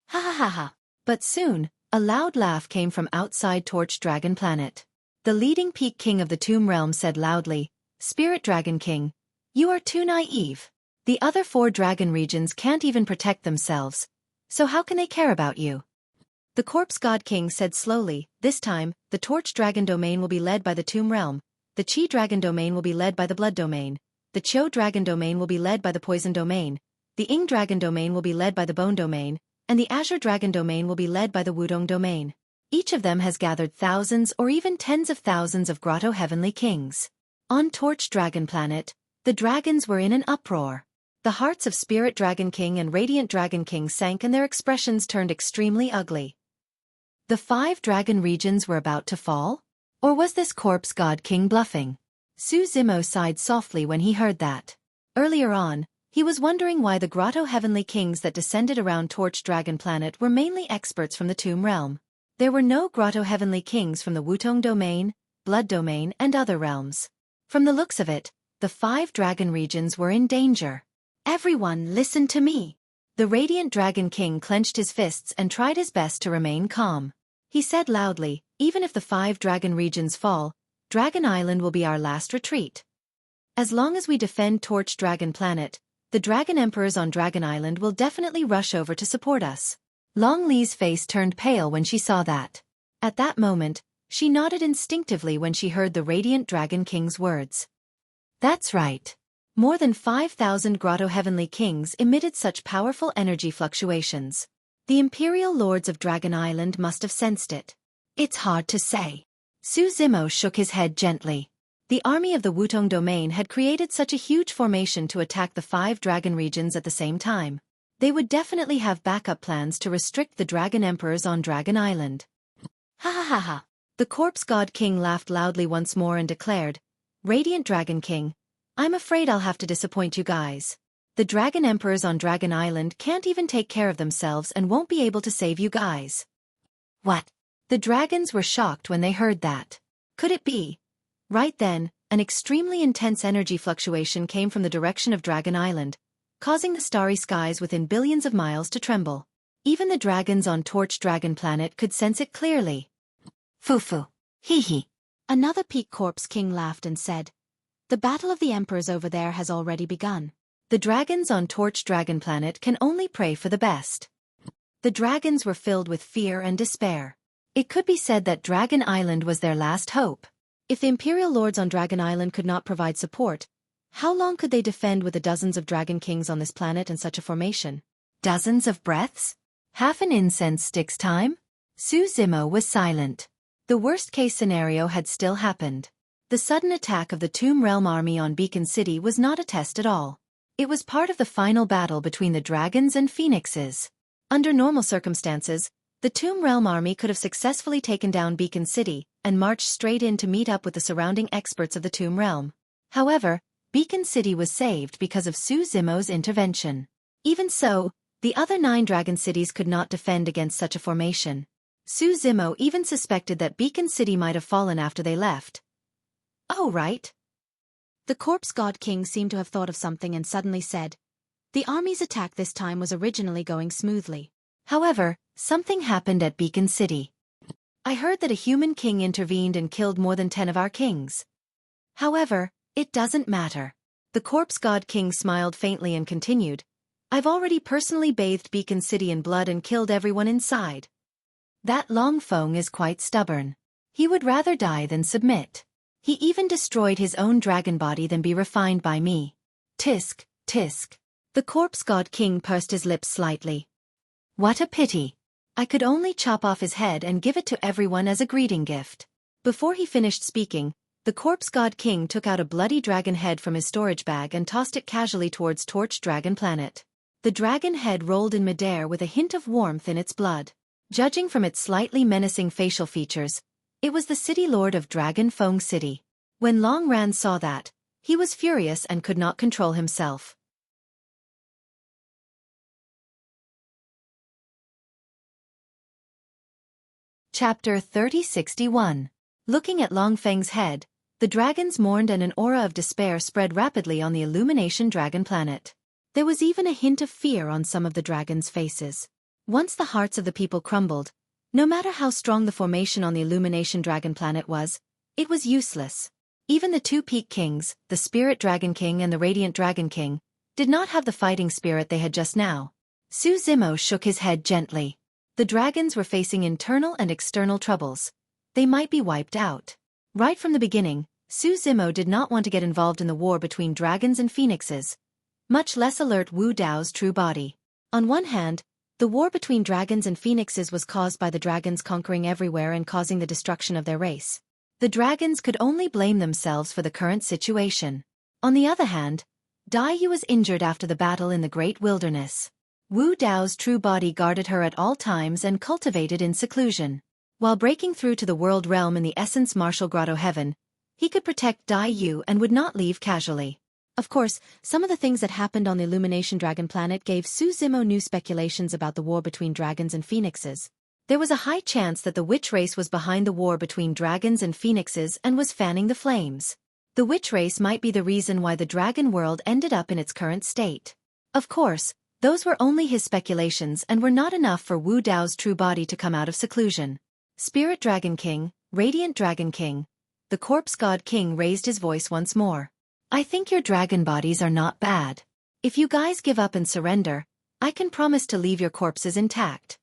Ha ha ha ha. But soon, a loud laugh came from outside Torch Dragon Planet. The leading Peak King of the Tomb Realm said loudly, "Spirit Dragon King, you are too naive. The other 4 dragon regions can't even protect themselves, so how can they care about you?" The Corpse God King said slowly, "This time, the Torch Dragon Domain will be led by the Tomb Realm, the Chi Dragon Domain will be led by the Blood Domain, the Chio Dragon Domain will be led by the Poison Domain, the Ing Dragon Domain will be led by the Bone Domain, and the Azure Dragon Domain will be led by the Wudong Domain. Each of them has gathered thousands or even tens of thousands of Grotto Heavenly Kings." On Torch Dragon Planet, the dragons were in an uproar. The hearts of Spirit Dragon King and Radiant Dragon King sank and their expressions turned extremely ugly. The 5 dragon regions were about to fall? Or was this Corpse God King bluffing? Su Zimo sighed softly when he heard that. Earlier on, he was wondering why the Grotto Heavenly Kings that descended around Torch Dragon Planet were mainly experts from the Tomb Realm. There were no Grotto Heavenly Kings from the Wutong Domain, Blood Domain, and other realms. From the looks of it, the 5 dragon regions were in danger. "Everyone, listen to me." The Radiant Dragon King clenched his fists and tried his best to remain calm. He said loudly, "Even if the 5 dragon regions fall, Dragon Island will be our last retreat. As long as we defend Torch Dragon Planet, the Dragon Emperors on Dragon Island will definitely rush over to support us." Long Li's face turned pale when she saw that. At that moment, she nodded instinctively when she heard the Radiant Dragon King's words. That's right. More than 5,000 Grotto Heavenly Kings emitted such powerful energy fluctuations. The Imperial Lords of Dragon Island must have sensed it. It's hard to say. Su Zimo shook his head gently. The army of the Wutong Domain had created such a huge formation to attack the 5 dragon regions at the same time. They would definitely have backup plans to restrict the Dragon Emperors on Dragon Island. Ha ha ha ha. The Corpse God King laughed loudly once more and declared, "Radiant Dragon King, I'm afraid I'll have to disappoint you guys. The Dragon Emperors on Dragon Island can't even take care of themselves and won't be able to save you guys." What? The dragons were shocked when they heard that. Could it be? Right then, an extremely intense energy fluctuation came from the direction of Dragon Island, causing the starry skies within billions of miles to tremble. Even the dragons on Torch Dragon Planet could sense it clearly. Foo-foo. Hee-hee. Another Peak Corpse King laughed and said, "The battle of the Emperors over there has already begun. The dragons on Torch Dragon Planet can only pray for the best." The dragons were filled with fear and despair. It could be said that Dragon Island was their last hope. If the Imperial Lords on Dragon Island could not provide support, how long could they defend with the dozens of Dragon Kings on this planet in such a formation? Dozens of breaths? Half an incense stick's time? Su Zimo was silent. The worst-case scenario had still happened. The sudden attack of the Tomb Realm army on Beacon City was not a test at all. It was part of the final battle between the dragons and phoenixes. Under normal circumstances, the Tomb Realm army could have successfully taken down Beacon City and marched straight in to meet up with the surrounding experts of the Tomb Realm. However, Beacon City was saved because of Su Zimo's intervention. Even so, the other 9 dragon cities could not defend against such a formation. Su Zimo even suspected that Beacon City might have fallen after they left. Oh right. The Corpse God King seemed to have thought of something and suddenly said, "The army's attack this time was originally going smoothly. However, something happened at Beacon City. I heard that a human king intervened and killed more than 10 of our kings. However, it doesn't matter." The Corpse God King smiled faintly and continued, "I've already personally bathed Beacon City in blood and killed everyone inside. That Long Feng is quite stubborn. He would rather die than submit. He even destroyed his own dragon body than be refined by me. Tisk, tisk." The Corpse God King pursed his lips slightly. What a pity. I could only chop off his head and give it to everyone as a greeting gift. Before he finished speaking, the Corpse God King took out a bloody dragon head from his storage bag and tossed it casually towards Torch Dragon Planet. The dragon head rolled in midair with a hint of warmth in its blood. Judging from its slightly menacing facial features, it was the city lord of Dragon Feng City. When Long Ran saw that, he was furious and could not control himself. Chapter 3061. Looking at Longfeng's head, the dragons mourned and an aura of despair spread rapidly on the Illumination Dragon planet. There was even a hint of fear on some of the dragons' faces. Once the hearts of the people crumbled, no matter how strong the formation on the Illumination Dragon planet was, it was useless. Even the two Peak Kings, the Spirit Dragon King and the Radiant Dragon King, did not have the fighting spirit they had just now. Su Zimo shook his head gently. The dragons were facing internal and external troubles. They might be wiped out. Right from the beginning, Su Zimo did not want to get involved in the war between dragons and phoenixes, much less alert Wu Dao's true body. On one hand, the war between dragons and phoenixes was caused by the dragons conquering everywhere and causing the destruction of their race. The dragons could only blame themselves for the current situation. On the other hand, Dai Yu was injured after the battle in the Great Wilderness. Wu Dao's true body guarded her at all times and cultivated in seclusion. While breaking through to the world realm in the Essence Martial Grotto Heaven, he could protect Dai Yu and would not leave casually. Of course, some of the things that happened on the Illumination Dragon planet gave Su Zimo new speculations about the war between dragons and phoenixes. There was a high chance that the witch race was behind the war between dragons and phoenixes and was fanning the flames. The witch race might be the reason why the dragon world ended up in its current state. Of course, those were only his speculations and were not enough for Wu Dao's true body to come out of seclusion. Spirit Dragon King, Radiant Dragon King, the Corpse God King raised his voice once more. I think your dragon bodies are not bad. If you guys give up and surrender, I can promise to leave your corpses intact.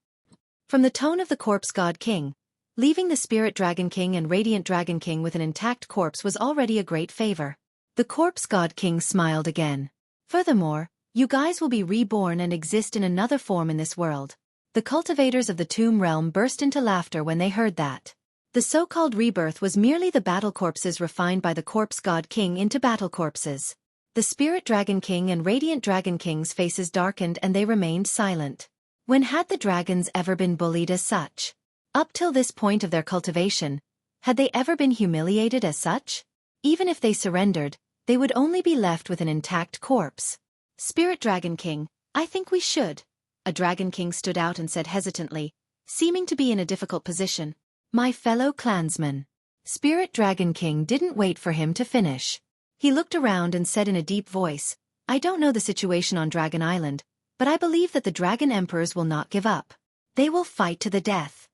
From the tone of the Corpse God King, leaving the Spirit Dragon King and Radiant Dragon King with an intact corpse was already a great favor. The Corpse God King smiled again. Furthermore, you guys will be reborn and exist in another form in this world. The cultivators of the Tomb Realm burst into laughter when they heard that. The so-called rebirth was merely the battle corpses refined by the Corpse God King into battle corpses. The Spirit Dragon King and Radiant Dragon King's faces darkened and they remained silent. When had the dragons ever been bullied as such? Up till this point of their cultivation, had they ever been humiliated as such? Even if they surrendered, they would only be left with an intact corpse. Spirit Dragon King, I think we should. A Dragon King stood out and said hesitantly, seeming to be in a difficult position. My fellow clansmen. Spirit Dragon King didn't wait for him to finish. He looked around and said in a deep voice, I don't know the situation on Dragon Island, but I believe that the Dragon Emperors will not give up. They will fight to the death.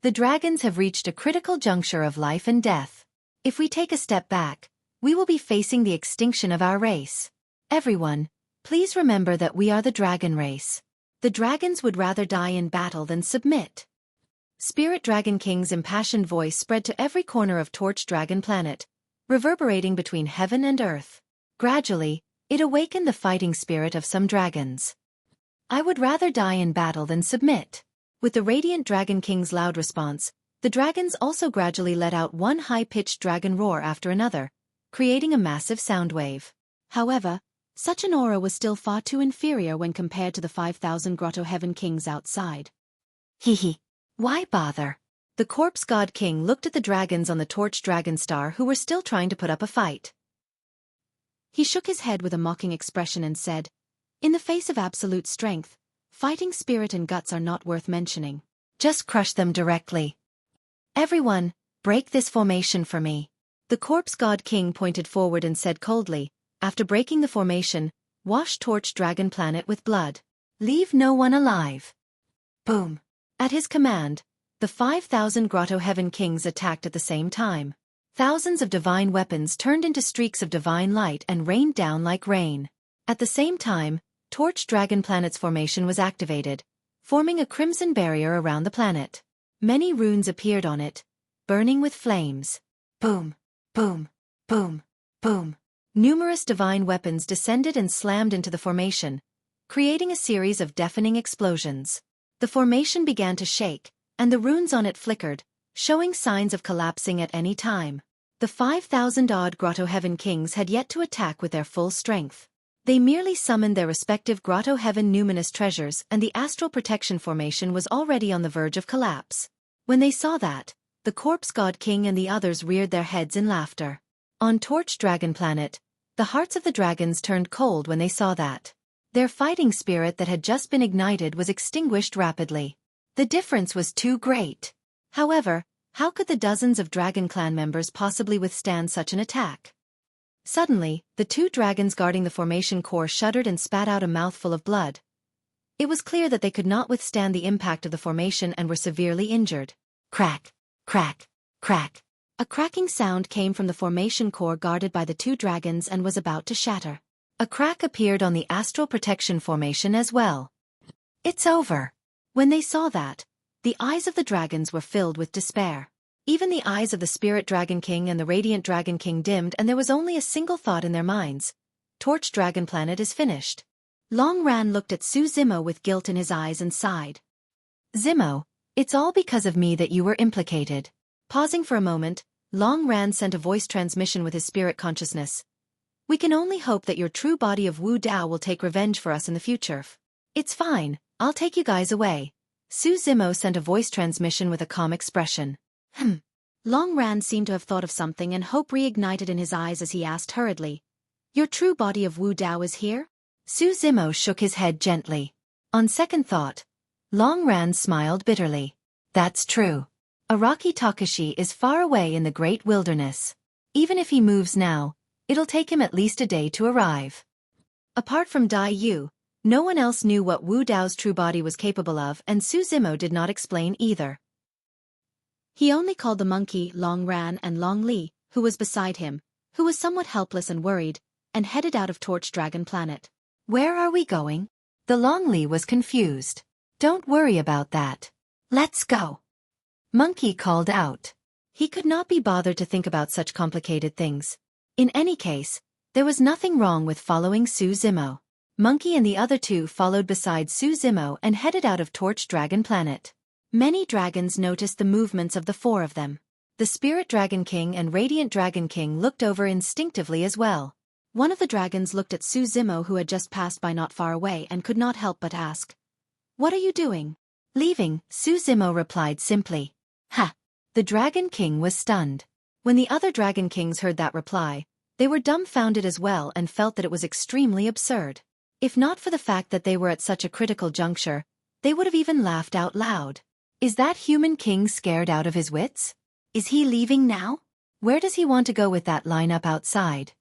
The dragons have reached a critical juncture of life and death. If we take a step back, we will be facing the extinction of our race. Everyone, please remember that we are the dragon race. The dragons would rather die in battle than submit. Spirit Dragon King's impassioned voice spread to every corner of Torch Dragon Planet, reverberating between heaven and earth. Gradually, it awakened the fighting spirit of some dragons. I would rather die in battle than submit. With the Radiant Dragon King's loud response, the dragons also gradually let out one high-pitched dragon roar after another, creating a massive sound wave. However, such an aura was still far too inferior when compared to the 5,000 Grotto Heaven Kings outside. Hehe. Why bother? The Corpse God King looked at the dragons on the Torch Dragon Star who were still trying to put up a fight. He shook his head with a mocking expression and said, in the face of absolute strength, fighting spirit and guts are not worth mentioning. Just crush them directly. Everyone, break this formation for me. The Corpse God King pointed forward and said coldly, after breaking the formation, wash Torch Dragon Planet with blood. Leave no one alive. Boom. At his command, the 5,000 Grotto Heaven Kings attacked at the same time. Thousands of divine weapons turned into streaks of divine light and rained down like rain. At the same time, Torch Dragon Planet's formation was activated, forming a crimson barrier around the planet. Many runes appeared on it, burning with flames. Boom, boom, boom, boom. Numerous divine weapons descended and slammed into the formation, creating a series of deafening explosions. The formation began to shake, and the runes on it flickered, showing signs of collapsing at any time. The 5,000-odd Grotto Heaven Kings had yet to attack with their full strength. They merely summoned their respective Grotto Heaven numinous treasures and the Astral Protection formation was already on the verge of collapse. When they saw that, the Corpse God King and the others reared their heads in laughter. On Torch Dragon Planet, the hearts of the dragons turned cold when they saw that. Their fighting spirit that had just been ignited was extinguished rapidly. The difference was too great. However, how could the dozens of Dragon Clan members possibly withstand such an attack? Suddenly, the two dragons guarding the formation core shuddered and spat out a mouthful of blood. It was clear that they could not withstand the impact of the formation and were severely injured. Crack, crack, crack. A cracking sound came from the formation core guarded by the two dragons and was about to shatter. A crack appeared on the astral protection formation as well. It's over. When they saw that, the eyes of the dragons were filled with despair. Even the eyes of the Spirit Dragon King and the Radiant Dragon King dimmed, and there was only a single thought in their minds. Torch Dragon Planet is finished. Long Ran looked at Su Zimo with guilt in his eyes and sighed. Zimo, it's all because of me that you were implicated. Pausing for a moment, Long Ran sent a voice transmission with his spirit consciousness. We can only hope that your true body of Wu Dao will take revenge for us in the future. It's fine, I'll take you guys away. Su Zimo sent a voice transmission with a calm expression. Long Ran seemed to have thought of something, and hope reignited in his eyes as he asked hurriedly. Your true body of Wu Dao is here? Su Zimo shook his head gently. On second thought, Long Ran smiled bitterly. That's true. Araki Takashi is far away in the great wilderness. Even if he moves now, it'll take him at least a day to arrive. Apart from Dai Yu, no one else knew what Wu Dao's true body was capable of, and Su Zimo did not explain either. He only called the monkey Long Ran and Long Li, who was beside him, who was somewhat helpless and worried, and headed out of Torch Dragon Planet. Where are we going? The Long Li was confused. Don't worry about that. Let's go. Monkey called out. He could not be bothered to think about such complicated things. In any case, there was nothing wrong with following Su Zimo. Monkey and the other two followed beside Su Zimo and headed out of Torch Dragon Planet. Many dragons noticed the movements of the four of them. The Spirit Dragon King and Radiant Dragon King looked over instinctively as well. One of the dragons looked at Su Zimo, who had just passed by not far away, and could not help but ask, "What are you doing?" "Leaving," Su Zimo replied simply. Ha! The Dragon King was stunned. When the other Dragon Kings heard that reply, they were dumbfounded as well and felt that it was extremely absurd. If not for the fact that they were at such a critical juncture, they would have even laughed out loud. Is that human king scared out of his wits? Is he leaving now? Where does he want to go with that lineup outside?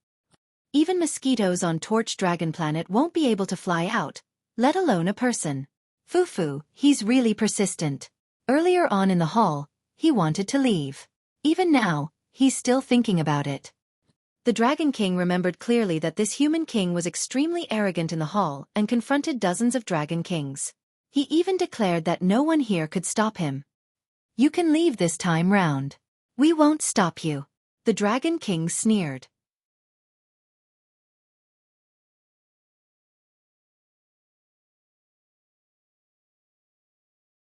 Even mosquitoes on Torch Dragon Planet won't be able to fly out, let alone a person. Fufu, he's really persistent. Earlier on in the hall, he wanted to leave. Even now, he's still thinking about it. The Dragon King remembered clearly that this human king was extremely arrogant in the hall and confronted dozens of Dragon Kings. He even declared that no one here could stop him. You can leave this time round. We won't stop you. The Dragon King sneered.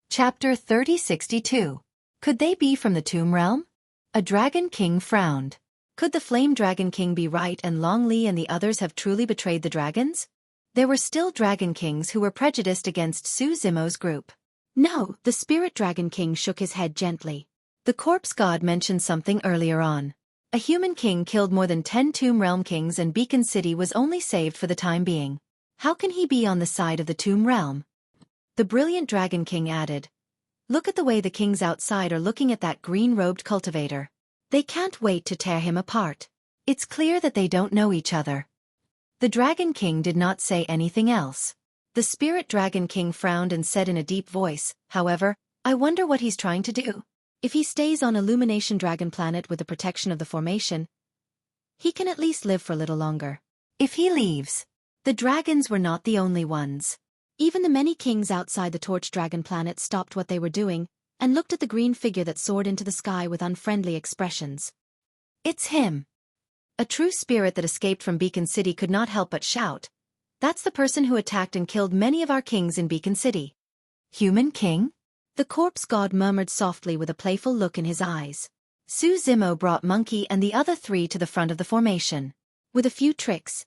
Chapter 3062. Could they be from the Tomb Realm? A Dragon King frowned. Could the Flame Dragon King be right and Long Li and the others have truly betrayed the dragons? There were still Dragon Kings who were prejudiced against Su Zimo's group. No, the Spirit Dragon King shook his head gently. The Corpse God mentioned something earlier on. A human king killed more than 10 Tomb Realm kings and Beacon City was only saved for the time being. How can he be on the side of the Tomb Realm? The Brilliant Dragon King added. Look at the way the kings outside are looking at that green-robed cultivator. They can't wait to tear him apart. It's clear that they don't know each other. The Dragon King did not say anything else. The Spirit Dragon King frowned and said in a deep voice, however, I wonder what he's trying to do. If he stays on Illumination Dragon Planet with the protection of the formation, he can at least live for a little longer. If he leaves, the dragons were not the only ones. Even the many kings outside the Torch Dragon Planet stopped what they were doing and looked at the green figure that soared into the sky with unfriendly expressions. It's him. A true spirit that escaped from Beacon City could not help but shout. That's the person who attacked and killed many of our kings in Beacon City. Human king? The Corpse God murmured softly with a playful look in his eyes. Su Zimo brought Monkey and the other three to the front of the formation. With a few tricks,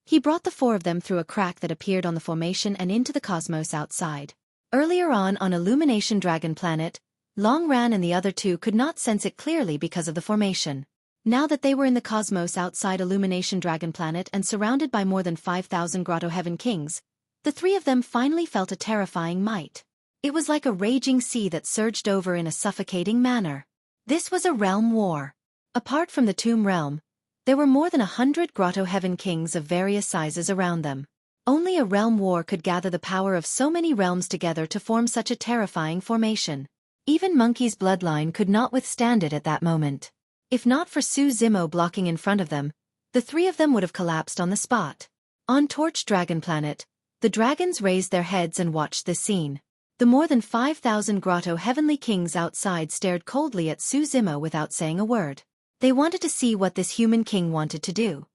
he brought the four of them through a crack that appeared on the formation and into the cosmos outside. Earlier on Illumination Dragon Planet, Long Ran and the other two could not sense it clearly because of the formation. Now that they were in the cosmos outside Illumination Dragon Planet and surrounded by more than 5,000 Grotto Heaven Kings, the three of them finally felt a terrifying might. It was like a raging sea that surged over in a suffocating manner. This was a realm war. Apart from the tomb realm, there were more than 100 grotto heaven kings of various sizes around them. Only a realm war could gather the power of so many realms together to form such a terrifying formation. Even Monkey's bloodline could not withstand it at that moment. If not for Su Zimo blocking in front of them, the three of them would have collapsed on the spot. On Torch Dragon Planet, the dragons raised their heads and watched this scene. The more than 5,000 grotto heavenly kings outside stared coldly at Su Zimo without saying a word. They wanted to see what this human king wanted to do.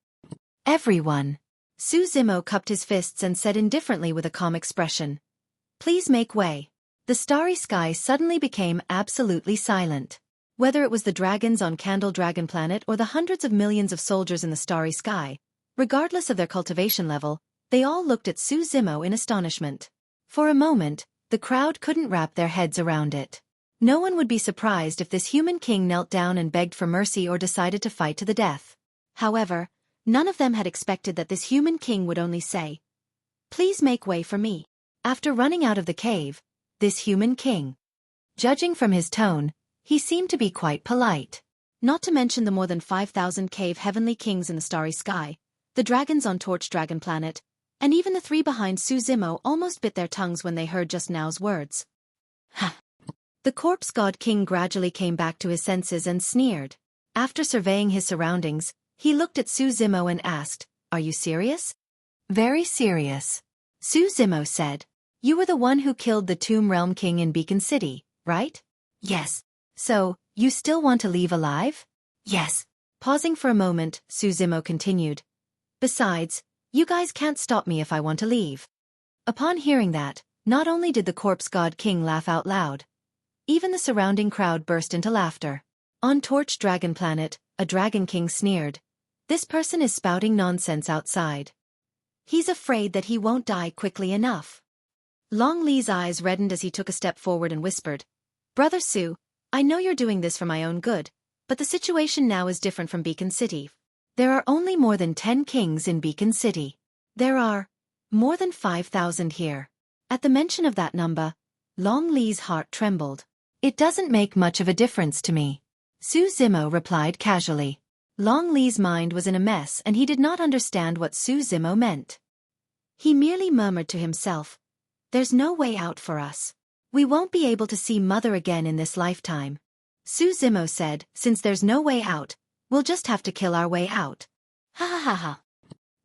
Everyone. Su Zimo cupped his fists and said indifferently with a calm expression, "Please make way." The starry sky suddenly became absolutely silent. Whether it was the dragons on Candle Dragon Planet or the hundreds of millions of soldiers in the starry sky, regardless of their cultivation level, they all looked at Su Zimo in astonishment. For a moment, the crowd couldn't wrap their heads around it. No one would be surprised if this human king knelt down and begged for mercy or decided to fight to the death. However, none of them had expected that this human king would only say, "Please make way for me." After running out of the cave, this human king, judging from his tone, he seemed to be quite polite. Not to mention the more than 5,000 cave heavenly kings in the starry sky, the dragons on Torch Dragon Planet, and even the three behind Su Zimo almost bit their tongues when they heard just now's words. Ha! The corpse god king gradually came back to his senses and sneered. After surveying his surroundings, he looked at Su Zimo and asked, "Are you serious?" "Very serious." Su Zimo said, "You were the one who killed the Tomb Realm King in Beacon City, right?" "Yes." "So, you still want to leave alive?" "Yes." Pausing for a moment, Su Zimo continued, "Besides, you guys can't stop me if I want to leave." Upon hearing that, not only did the corpse god king laugh out loud, even the surrounding crowd burst into laughter. On Torch Dragon Planet, a dragon king sneered, "This person is spouting nonsense outside. He's afraid that he won't die quickly enough." Long Li's eyes reddened as he took a step forward and whispered, "Brother Su, I know you're doing this for my own good, but the situation now is different from Beacon City. There are only more than 10 kings in Beacon City. There are more than 5,000 here." At the mention of that number, Long Li's heart trembled. "It doesn't make much of a difference to me," Su Zimo replied casually. Long Li's mind was in a mess and he did not understand what Su Zimo meant. He merely murmured to himself, "There's no way out for us. We won't be able to see Mother again in this lifetime." Su Zimo said, "Since there's no way out, we'll just have to kill our way out." Ha ha ha ha.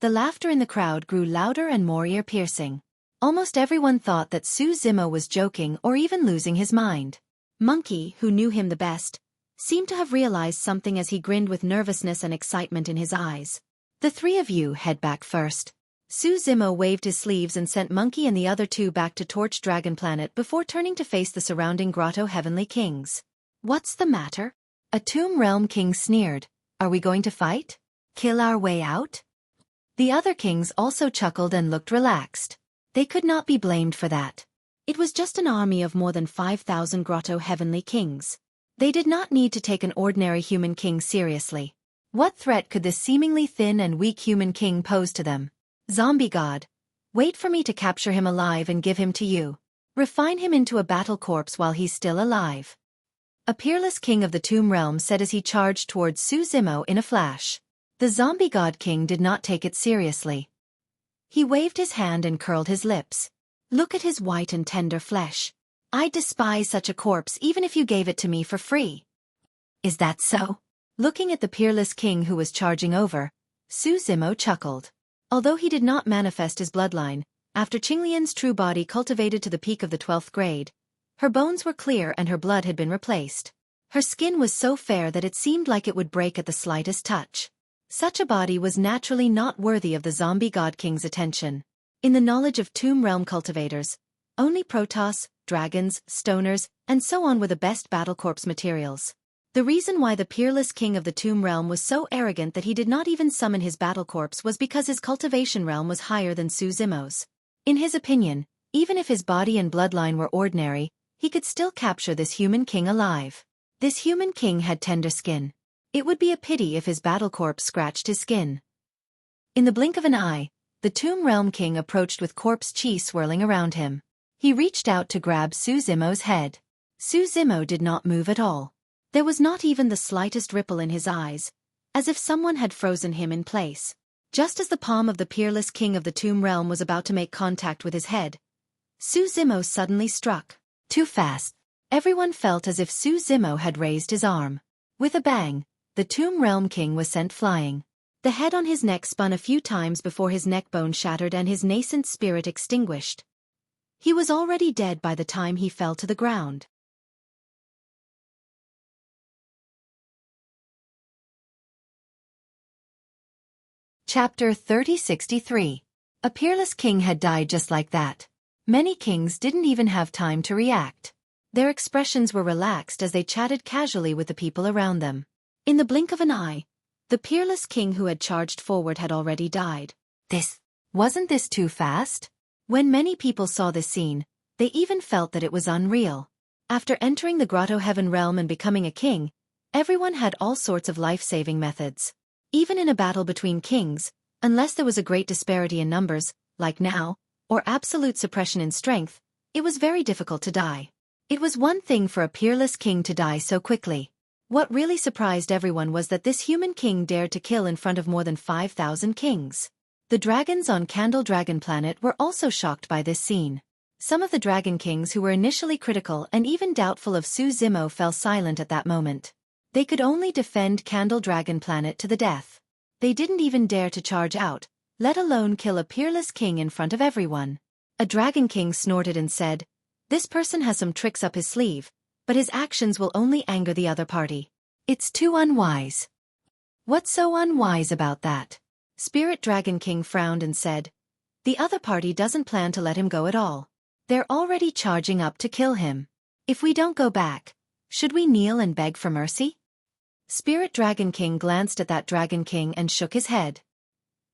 The laughter in the crowd grew louder and more ear-piercing. Almost everyone thought that Su Zimo was joking or even losing his mind. Monkey, who knew him the best, seemed to have realized something as he grinned with nervousness and excitement in his eyes. "The three of you head back first." Su Zimo waved his sleeves and sent Monkey and the other two back to Torch Dragon Planet before turning to face the surrounding grotto heavenly kings. "What's the matter?" A Tomb Realm king sneered. "Are we going to fight? Kill our way out?" The other kings also chuckled and looked relaxed. They could not be blamed for that. It was just an army of more than 5,000 grotto heavenly kings. They did not need to take an ordinary human king seriously. What threat could this seemingly thin and weak human king pose to them? "Zombie god, wait for me to capture him alive and give him to you. Refine him into a battle corpse while he's still alive," a peerless king of the Tomb Realm said as he charged towards Su Zimo in a flash. The zombie god king did not take it seriously. He waved his hand and curled his lips. "Look at his white and tender flesh. I'd despise such a corpse even if you gave it to me for free." "Is that so?" Looking at the peerless king who was charging over, Su Zimo chuckled. Although he did not manifest his bloodline, after Qinglian's true body cultivated to the peak of the 12th grade, her bones were clear and her blood had been replaced. Her skin was so fair that it seemed like it would break at the slightest touch. Such a body was naturally not worthy of the zombie god king's attention. In the knowledge of Tomb Realm cultivators, only Protoss, dragons, stoners, and so on were the best battle corpse materials. The reason why the peerless king of the Tomb Realm was so arrogant that he did not even summon his battle corpse was because his cultivation realm was higher than Su Zimo's. In his opinion, even if his body and bloodline were ordinary, he could still capture this human king alive. This human king had tender skin. It would be a pity if his battle corpse scratched his skin. In the blink of an eye, the Tomb Realm king approached with corpse chi swirling around him. He reached out to grab Xueqi's head. Xueqi did not move at all. There was not even the slightest ripple in his eyes, as if someone had frozen him in place. Just as the palm of the peerless king of the tomb realm was about to make contact with his head, Xueqi suddenly struck. Too fast. Everyone felt as if Xueqi had raised his arm. With a bang, the tomb realm king was sent flying. The head on his neck spun a few times before his neck bone shattered and his nascent spirit extinguished. He was already dead by the time he fell to the ground. Chapter 3063. A peerless king had died just like that. Many kings didn't even have time to react. Their expressions were relaxed as they chatted casually with the people around them. In the blink of an eye, the peerless king who had charged forward had already died. Wasn't this too fast? When many people saw this scene, they even felt that it was unreal. After entering the grotto heaven realm and becoming a king, everyone had all sorts of life-saving methods. Even in a battle between kings, unless there was a great disparity in numbers, like now, or absolute suppression in strength, it was very difficult to die. It was one thing for a peerless king to die so quickly. What really surprised everyone was that this human king dared to kill in front of more than 5,000 kings. The dragons on Candle Dragon Planet were also shocked by this scene. Some of the dragon kings who were initially critical and even doubtful of Xueqi fell silent at that moment. They could only defend Candle Dragon Planet to the death. They didn't even dare to charge out, let alone kill a peerless king in front of everyone. A dragon king snorted and said, "This person has some tricks up his sleeve, but his actions will only anger the other party. It's too unwise." "What's so unwise about that?" Spirit Dragon King frowned and said, "The other party doesn't plan to let him go at all. They're already charging up to kill him. If we don't go back, should we kneel and beg for mercy?" Spirit Dragon King glanced at that Dragon King and shook his head.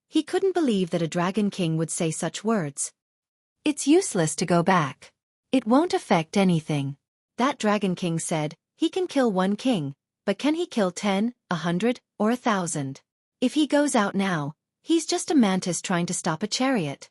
He couldn't believe that a Dragon King would say such words. "It's useless to go back. It won't affect anything." That Dragon King said, "He can kill one king, but can he kill 10, 100, or 1,000? If he goes out now, he's just a mantis trying to stop a chariot."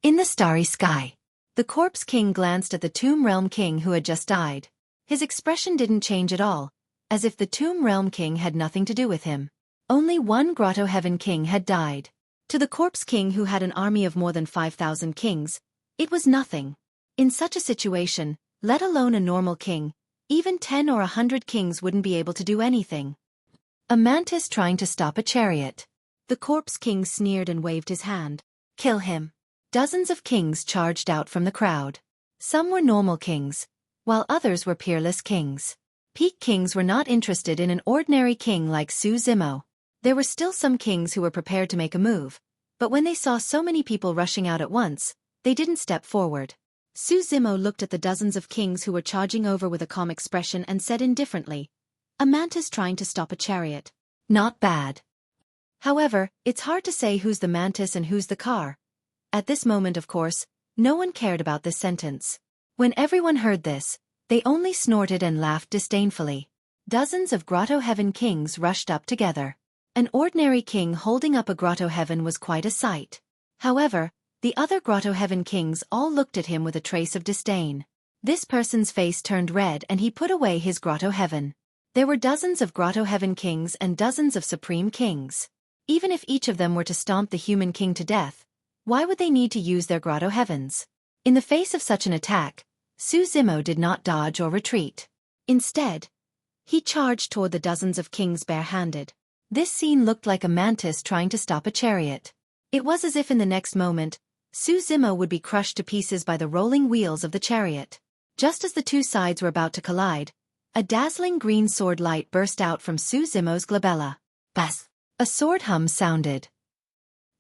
In the starry sky, the Corpse King glanced at the Tomb Realm King who had just died. His expression didn't change at all, as if the Tomb Realm King had nothing to do with him. Only one Grotto Heaven King had died. To the Corpse King who had an army of more than 5,000 kings, it was nothing. In such a situation, let alone a normal king, even 10 or 100 kings wouldn't be able to do anything. A mantis trying to stop a chariot. The Corpse King sneered and waved his hand. "Kill him." Dozens of kings charged out from the crowd. Some were normal kings, while others were peerless kings. Peak kings were not interested in an ordinary king like Xueqi. There were still some kings who were prepared to make a move, but when they saw so many people rushing out at once, they didn't step forward. Xueqi looked at the dozens of kings who were charging over with a calm expression and said indifferently, "A mantis trying to stop a chariot. Not bad." However, it's hard to say who's the mantis and who's the car. At this moment, of course, no one cared about this sentence. When everyone heard this, they only snorted and laughed disdainfully. Dozens of Grotto Heaven kings rushed up together. An ordinary king holding up a Grotto Heaven was quite a sight. However, the other Grotto Heaven kings all looked at him with a trace of disdain. This person's face turned red and he put away his Grotto Heaven. There were dozens of Grotto Heaven kings and dozens of supreme kings. Even if each of them were to stomp the human king to death, why would they need to use their Grotto Heavens? In the face of such an attack, Xueqi did not dodge or retreat. Instead, he charged toward the dozens of kings barehanded. This scene looked like a mantis trying to stop a chariot. It was as if in the next moment, Xueqi would be crushed to pieces by the rolling wheels of the chariot. Just as the two sides were about to collide, a dazzling green sword light burst out from Xueqi's glabella. Bas! A sword hum sounded.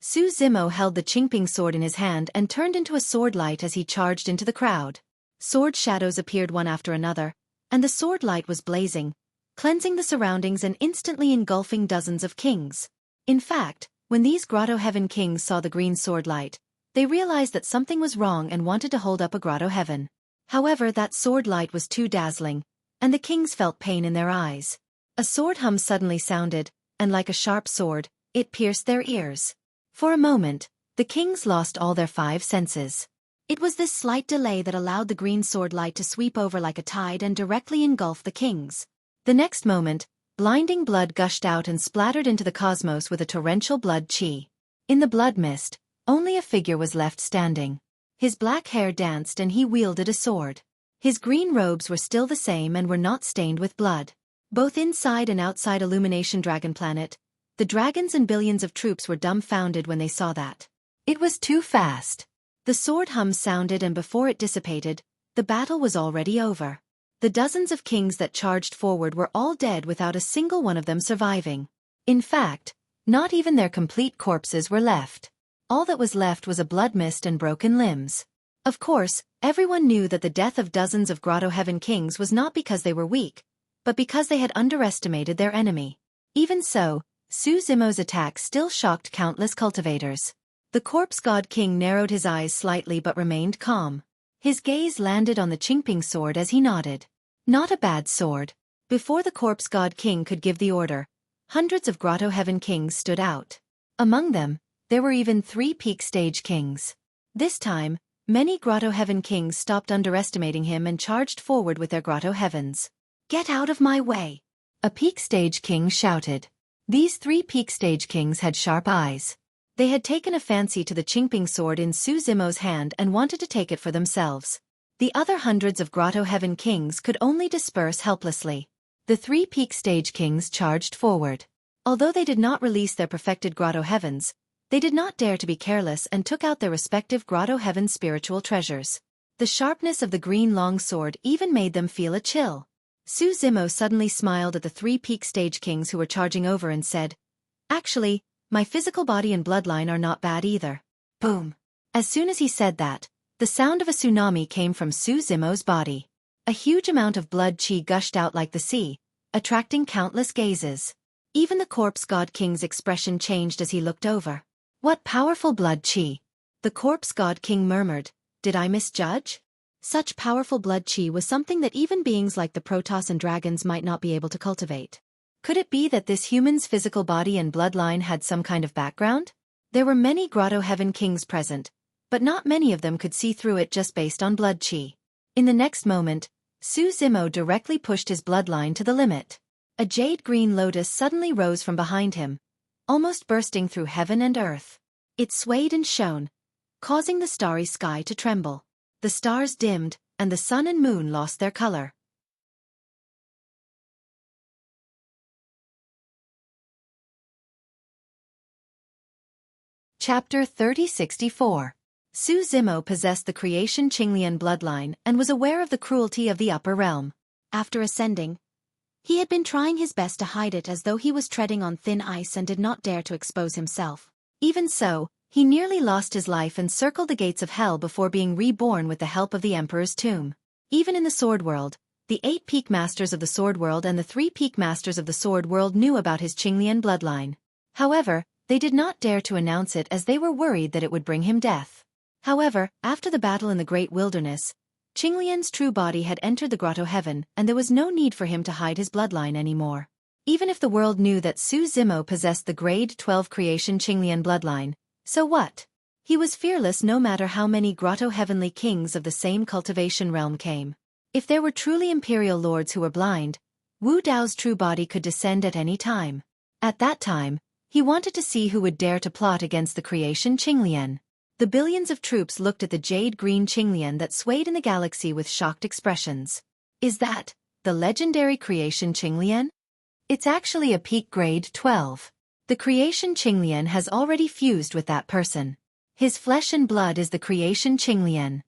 Xueqi held the Qingping sword in his hand and turned into a sword light as he charged into the crowd. Sword shadows appeared one after another, and the sword light was blazing, cleansing the surroundings and instantly engulfing dozens of kings. In fact, when these Grotto Heaven kings saw the green sword light, they realized that something was wrong and wanted to hold up a Grotto Heaven. However, that sword light was too dazzling, and the kings felt pain in their eyes. A sword hum suddenly sounded, and like a sharp sword, it pierced their ears. For a moment, the kings lost all their 5 senses. It was this slight delay that allowed the green sword light to sweep over like a tide and directly engulf the kings. The next moment, blinding blood gushed out and splattered into the cosmos with a torrential blood chi. In the blood mist, only a figure was left standing. His black hair danced and he wielded a sword. His green robes were still the same and were not stained with blood. Both inside and outside Illumination Dragon Planet, the dragons and billions of troops were dumbfounded when they saw that. It was too fast. The sword hum sounded and before it dissipated, the battle was already over. The dozens of kings that charged forward were all dead without a single one of them surviving. In fact, not even their complete corpses were left. All that was left was a blood mist and broken limbs. Of course, everyone knew that the death of dozens of Grotto Heaven kings was not because they were weak, but because they had underestimated their enemy. Even so, Su Zimo's attack still shocked countless cultivators. The corpse god king narrowed his eyes slightly but remained calm. His gaze landed on the Qingping sword as he nodded. Not a bad sword. Before the corpse god king could give the order, hundreds of Grotto Heaven kings stood out. Among them, there were even 3 peak stage kings. This time, many Grotto Heaven kings stopped underestimating him and charged forward with their Grotto Heavens. "Get out of my way!" a peak stage king shouted. These 3 peak stage kings had sharp eyes. They had taken a fancy to the Qingping sword in Su Zimo's hand and wanted to take it for themselves. The other hundreds of Grotto Heaven kings could only disperse helplessly. The 3 peak stage kings charged forward. Although they did not release their perfected Grotto Heavens, they did not dare to be careless and took out their respective Grotto Heaven spiritual treasures. The sharpness of the green long sword even made them feel a chill. Su Zimo suddenly smiled at the 3 peak stage kings who were charging over and said, "Actually, my physical body and bloodline are not bad either." Boom! As soon as he said that, the sound of a tsunami came from Su Zimo's body. A huge amount of blood chi gushed out like the sea, attracting countless gazes. Even the corpse god king's expression changed as he looked over. "What powerful blood chi!" The corpse god king murmured, "Did I misjudge?" Such powerful blood chi was something that even beings like the Protoss and dragons might not be able to cultivate. Could it be that this human's physical body and bloodline had some kind of background? There were many Grotto Heaven kings present, but not many of them could see through it just based on blood chi. In the next moment, Su Zimo directly pushed his bloodline to the limit. A jade green lotus suddenly rose from behind him, almost bursting through heaven and earth. It swayed and shone, causing the starry sky to tremble. The stars dimmed, and the sun and moon lost their color. Chapter 3064. Su Zimo possessed the creation Qinglian bloodline and was aware of the cruelty of the upper realm. After ascending, he had been trying his best to hide it as though he was treading on thin ice and did not dare to expose himself. Even so, he nearly lost his life and circled the gates of hell before being reborn with the help of the Emperor's tomb. Even in the Sword World, the 8 peak masters of the Sword World and the 3 peak masters of the Sword World knew about his Qinglian bloodline. However, they did not dare to announce it as they were worried that it would bring him death. However, after the battle in the Great Wilderness, Qinglian's true body had entered the Grotto Heaven and there was no need for him to hide his bloodline anymore. Even if the world knew that Su Zimo possessed the Grade 12 creation Qinglian bloodline, so what? He was fearless no matter how many Grotto Heavenly kings of the same cultivation realm came. If there were truly imperial lords who were blind, Wu Dao's true body could descend at any time. At that time, he wanted to see who would dare to plot against the creation Qinglian. The billions of troops looked at the jade-green Qinglian that swayed in the galaxy with shocked expressions. Is that the legendary creation Qinglian? It's actually a peak grade 12. The creation Qinglian has already fused with that person. His flesh and blood is the creation Qinglian.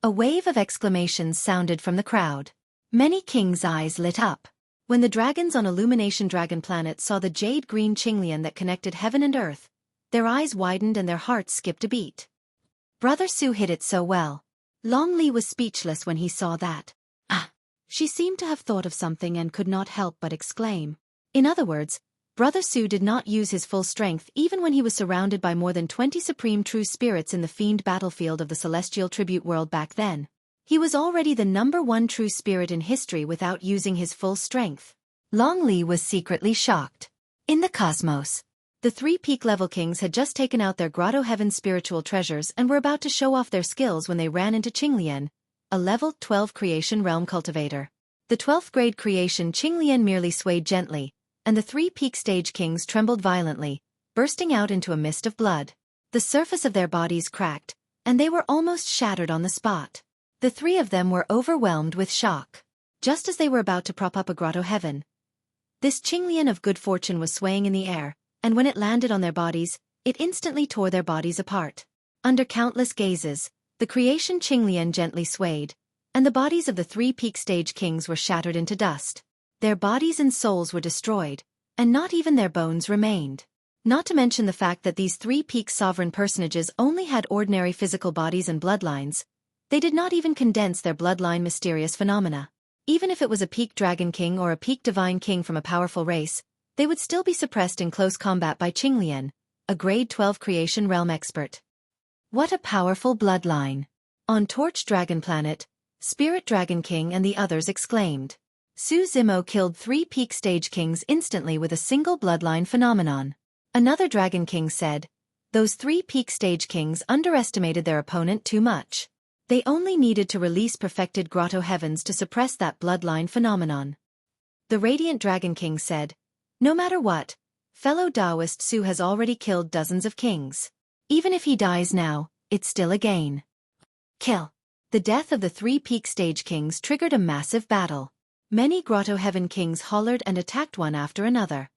A wave of exclamations sounded from the crowd. Many kings' eyes lit up. When the dragons on Illumination Dragon Planet saw the jade-green Qinglian that connected heaven and earth, their eyes widened and their hearts skipped a beat. Brother Su hit it so well. Long Li was speechless when he saw that. Ah! She seemed to have thought of something and could not help but exclaim. In other words, Brother Su did not use his full strength even when he was surrounded by more than 20 supreme true spirits in the fiend battlefield of the celestial tribute world back then. He was already the #1 true spirit in history without using his full strength. Long Li was secretly shocked. In the cosmos, The three peak-level kings had just taken out their Grotto Heaven spiritual treasures and were about to show off their skills when they ran into Qinglian, a level 12 creation realm cultivator. The 12th grade creation Qinglian merely swayed gently, and the three peak stage kings trembled violently, bursting out into a mist of blood. The surface of their bodies cracked, and they were almost shattered on the spot. The three of them were overwhelmed with shock. Just as they were about to prop up a Grotto Heaven, this Qinglian of good fortune was swaying in the air, and when it landed on their bodies, it instantly tore their bodies apart. Under countless gazes, the creation Qinglian gently swayed, and the bodies of the three peak stage kings were shattered into dust. Their bodies and souls were destroyed, and not even their bones remained. Not to mention the fact that these three peak sovereign personages only had ordinary physical bodies and bloodlines. They did not even condense their bloodline mysterious phenomena. Even if it was a peak dragon king or a peak divine king from a powerful race, they would still be suppressed in close combat by Qinglian, a grade 12 creation realm expert. What a powerful bloodline! On Torch Dragon Planet, Spirit Dragon King and the others exclaimed. Su Zimo killed three peak stage kings instantly with a single bloodline phenomenon. Another Dragon King said, those three peak stage kings underestimated their opponent too much. They only needed to release perfected Grotto Heavens to suppress that bloodline phenomenon. The Radiant Dragon King said, no matter what, fellow Taoist Su has already killed dozens of kings. Even if he dies now, it's still a gain. Kill. The death of the three peak stage kings triggered a massive battle. Many Grotto Heaven kings hollered and attacked one after another.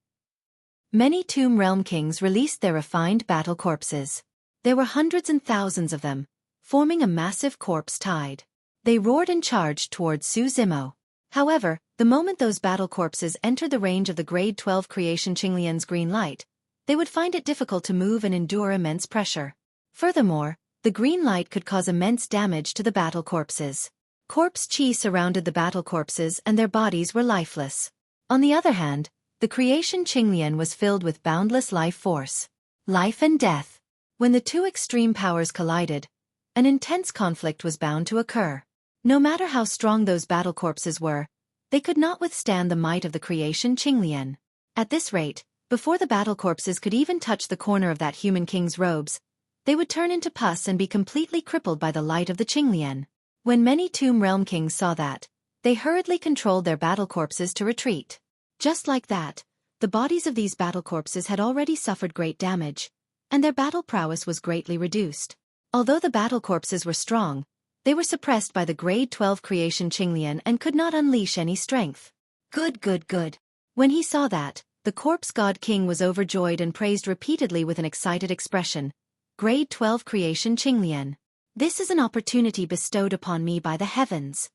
Many Tomb Realm kings released their refined battle corpses. There were hundreds and thousands of them, forming a massive corpse tide. They roared and charged towards Su Zimo. However, the moment those battle corpses entered the range of the grade 12 creation Qinglian's green light, they would find it difficult to move and endure immense pressure. Furthermore, the green light could cause immense damage to the battle corpses. Corpse chi surrounded the battle corpses and their bodies were lifeless. On the other hand, the creation Qinglian was filled with boundless life force. Life and death. When the two extreme powers collided, an intense conflict was bound to occur. No matter how strong those battle corpses were, they could not withstand the might of the creation Qinglian. At this rate, before the battle corpses could even touch the corner of that human king's robes, they would turn into pus and be completely crippled by the light of the Qinglian. When many Tomb Realm kings saw that, they hurriedly controlled their battle corpses to retreat. Just like that, the bodies of these battle corpses had already suffered great damage, and their battle prowess was greatly reduced. Although the battle corpses were strong, they were suppressed by the grade 12 creation Qinglian and could not unleash any strength. Good. When he saw that, the corpse god king was overjoyed and praised repeatedly with an excited expression. Grade 12 creation Qinglian. This is an opportunity bestowed upon me by the heavens.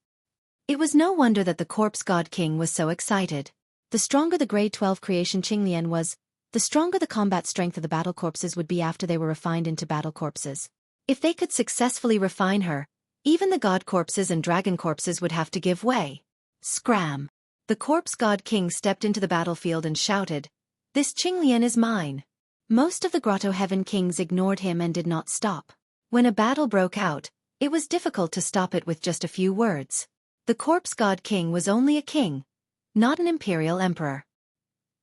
It was no wonder that the corpse god king was so excited. The stronger the grade 12 creation Qinglian was, the stronger the combat strength of the battle corpses would be after they were refined into battle corpses. If they could successfully refine her, even the god corpses and dragon corpses would have to give way. Scram! The corpse god king stepped into the battlefield and shouted, "This Qinglian is mine." Most of the Grotto Heaven kings ignored him and did not stop. When a battle broke out, it was difficult to stop it with just a few words. The corpse god king was only a king, not an imperial emperor.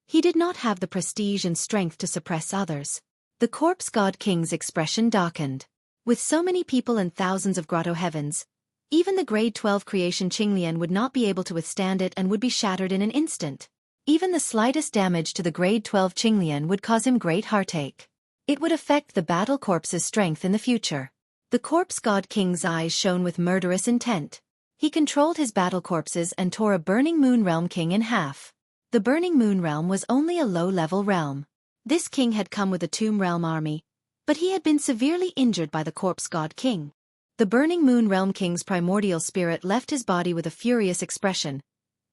He did not have the prestige and strength to suppress others. The corpse god king's expression darkened. With so many people and thousands of Grotto Heavens, even the grade 12 creation Qinglian would not be able to withstand it and would be shattered in an instant. Even the slightest damage to the grade 12 Qinglian would cause him great heartache. It would affect the battle corpse's strength in the future. The corpse god king's eyes shone with murderous intent. He controlled his battle corpses and tore a Burning Moon Realm king in half. The Burning Moon Realm was only a low-level realm. This king had come with a Tomb Realm army, but he had been severely injured by the corpse god king. The Burning Moon Realm king's primordial spirit left his body with a furious expression,